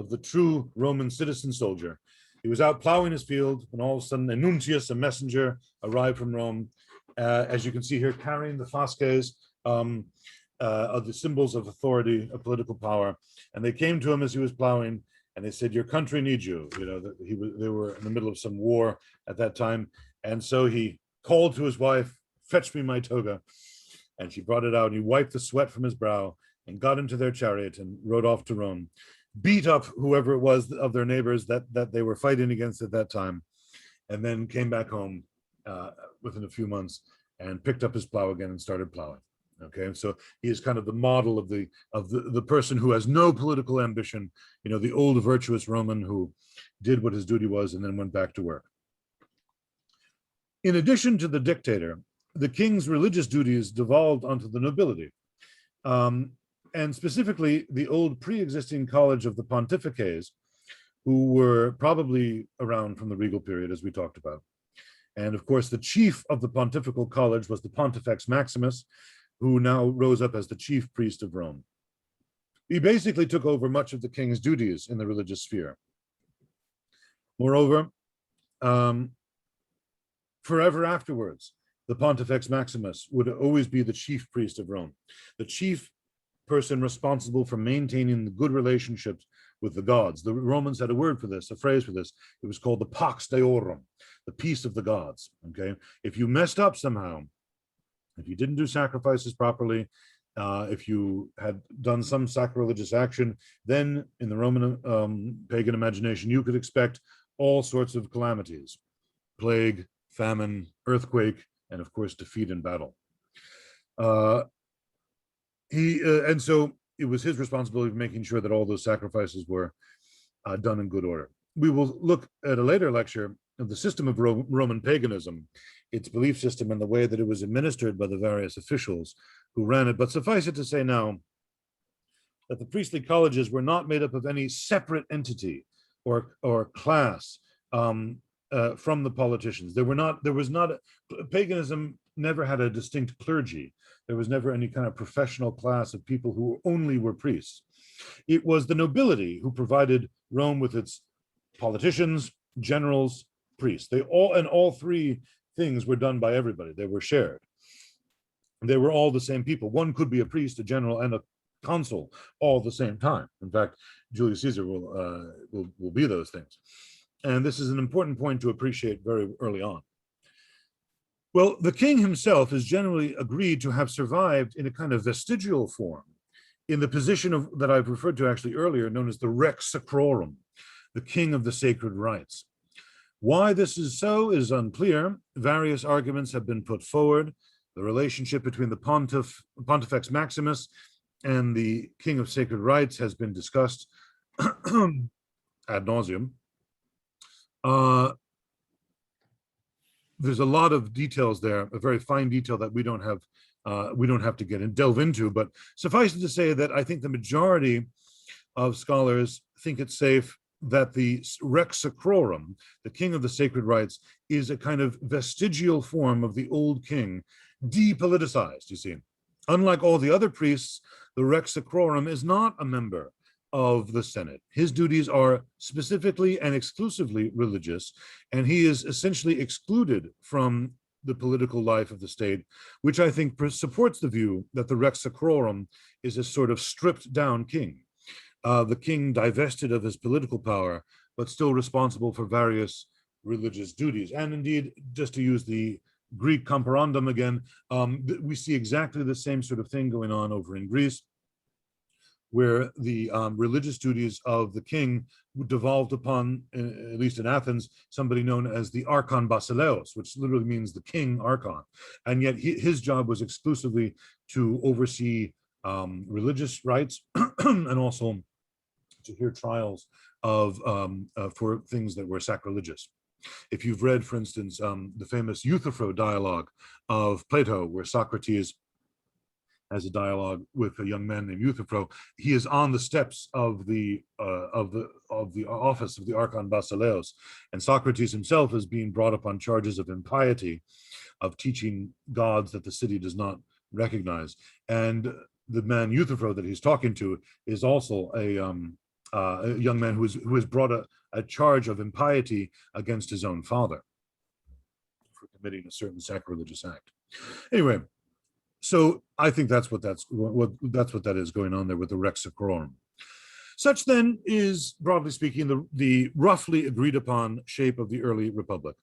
the true Roman citizen soldier. He was out plowing his field when all of a sudden a nuntius, a messenger, arrived from Rome, as you can see here, carrying the fasces of the symbols of authority, of political power. And they came to him as he was plowing, and they said, "Your country needs you." You know, they were in the middle of some war at that time. And so he called to his wife, "Fetch me my toga." And she brought it out, and he wiped the sweat from his brow and got into their chariot and rode off to Rome, beat up whoever it was of their neighbors that they were fighting against at that time, and then came back home within a few months and picked up his plow again and started plowing. Okay, and so he is kind of the model of the person who has no political ambition, you know, the old virtuous Roman who did what his duty was and then went back to work. In addition to the dictator, the king's religious duties devolved onto the nobility, and specifically the old pre-existing college of the pontifices, who were probably around from the Regal period, as we talked about. And of course, the chief of the pontifical college was the Pontifex Maximus, who now rose up as the chief priest of Rome. He basically took over much of the king's duties in the religious sphere. Moreover, forever afterwards, the Pontifex Maximus would always be the chief priest of Rome. The chief person responsible for maintaining the good relationships with the gods. The Romans had a word for this, a phrase for this. It was called the pax deorum, the peace of the gods. Okay, if you messed up somehow, if you didn't do sacrifices properly, if you had done some sacrilegious action, then in the Roman pagan imagination, you could expect all sorts of calamities: plague, famine, earthquake, and of course, defeat in battle. And so it was his responsibility of making sure that all those sacrifices were done in good order. We will look at a later lecture of the system of Roman paganism, its belief system, and the way that it was administered by the various officials who ran it. But suffice it to say now that the priestly colleges were not made up of any separate entity or class from the politicians. Paganism never had a distinct clergy. There was never any kind of professional class of people who only were priests. It was the nobility who provided Rome with its politicians, generals, priests. All three things were done by everybody. They were shared. They were all the same people. One could be a priest, a general, and a consul all at the same time. In fact, Julius Caesar will be those things. And this is an important point to appreciate very early on. Well, the king himself is generally agreed to have survived in a kind of vestigial form in the position that I've referred to actually earlier, known as the rex sacrorum, the king of the sacred rites. Why this is so is unclear. Various arguments have been put forward. The relationship between the Pontifex Maximus and the king of sacred rites has been discussed ad nauseum. There's a lot of details there, a very fine detail that we don't have to delve into, but suffice it to say that I think the majority of scholars think it's safe that the rex sacrorum, the king of the sacred rites, is a kind of vestigial form of the old king, depoliticized, you see. Unlike all the other priests, the rex sacrorum is not a member of the Senate. His duties are specifically and exclusively religious, and he is essentially excluded from the political life of the state, which I think supports the view that the rex sacrorum is a sort of stripped down king. The king divested of his political power, but still responsible for various religious duties. And indeed, just to use the Greek comparandum again, we see exactly the same sort of thing going on over in Greece, where the religious duties of the king devolved upon, at least in Athens, somebody known as the archon basileus, which literally means the king archon. And yet his job was exclusively to oversee religious rites and also to hear trials for things that were sacrilegious. If you've read, for instance, the famous Euthyphro dialogue of Plato, where Socrates has a dialogue with a young man named Euthyphro, he is on the steps of the office of the archon basileus, and Socrates himself is being brought up on charges of impiety, of teaching gods that the city does not recognize. And the man Euthyphro that he's talking to is also a young man who has brought a charge of impiety against his own father for committing a certain sacrilegious act. Anyway, so I think that's what that is going on there with the rex sacrorum. Such then is, broadly speaking, the roughly agreed upon shape of the early republic.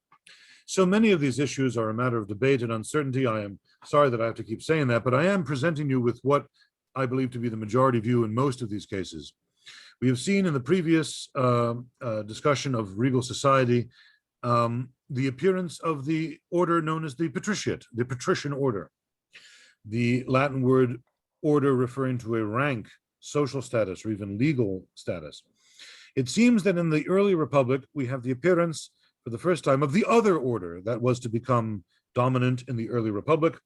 So many of these issues are a matter of debate and uncertainty. I am sorry that I have to keep saying that, but I am presenting you with what I believe to be the majority view in most of these cases. We have seen in the previous discussion of regal society the appearance of the order known as the patriciate, the patrician order. The Latin word order referring to a rank, social status, or even legal status. It seems that in the early republic, we have the appearance for the first time of the other order that was to become dominant in the early republic,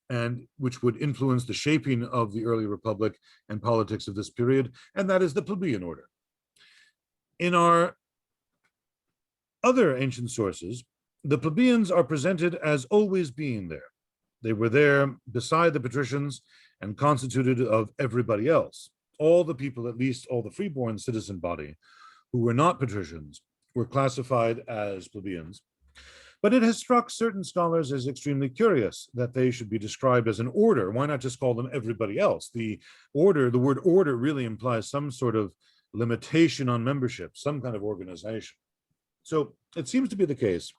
and which would influence the shaping of the early republic and politics of this period, and that is the plebeian order. In our other ancient sources, the plebeians are presented as always being there. They were there beside the patricians and constituted of everybody else. All the people, at least all the freeborn citizen body, who were not patricians, were classified as plebeians. But it has struck certain scholars as extremely curious that they should be described as an order. Why not just call them everybody else? The order, the word order really implies some sort of limitation on membership, some kind of organization. So it seems to be the case,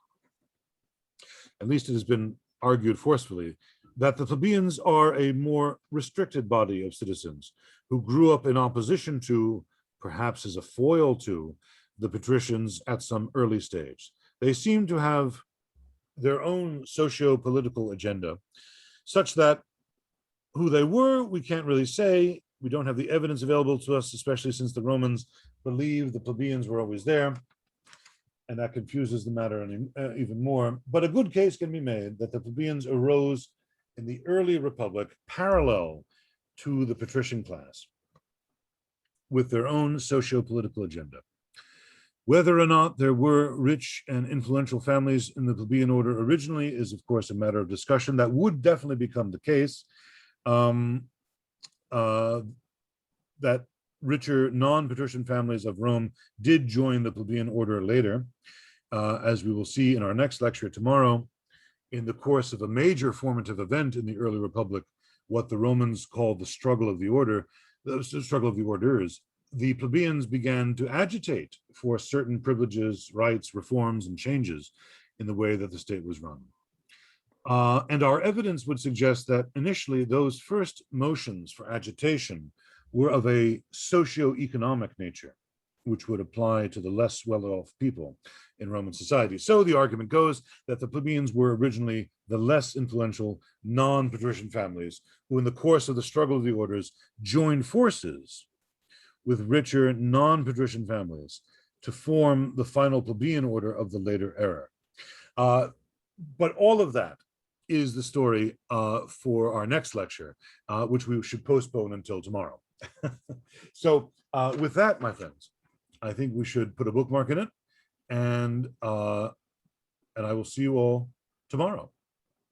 at least it has been argued forcefully, that the plebeians are a more restricted body of citizens who grew up in opposition to, perhaps as a foil to, the patricians at some early stage. They seem to have their own socio-political agenda, such that who they were, we can't really say. We don't have the evidence available to us, especially since the Romans believed the plebeians were always there, and that confuses the matter even more. But a good case can be made that the plebeians arose in the early republic parallel to the patrician class with their own socio-political agenda. Whether or not there were rich and influential families in the plebeian order originally is, of course, a matter of discussion. That would definitely become the case. That richer non-patrician families of Rome did join the plebeian order later, as we will see in our next lecture tomorrow, in the course of a major formative event in the early republic, what the Romans called the struggle of the order, the struggle of the orders. The plebeians began to agitate for certain privileges, rights, reforms, and changes in the way that the state was run. And our evidence would suggest that initially those first motions for agitation were of a socio-economic nature, which would apply to the less well-off people in Roman society. So the argument goes that the plebeians were originally the less influential non-patrician families who in the course of the struggle of the orders joined forces with richer non-patrician families to form the final plebeian order of the later era. But all of that is the story for our next lecture, which we should postpone until tomorrow. So with that, my friends, I think we should put a bookmark in it, and I will see you all tomorrow.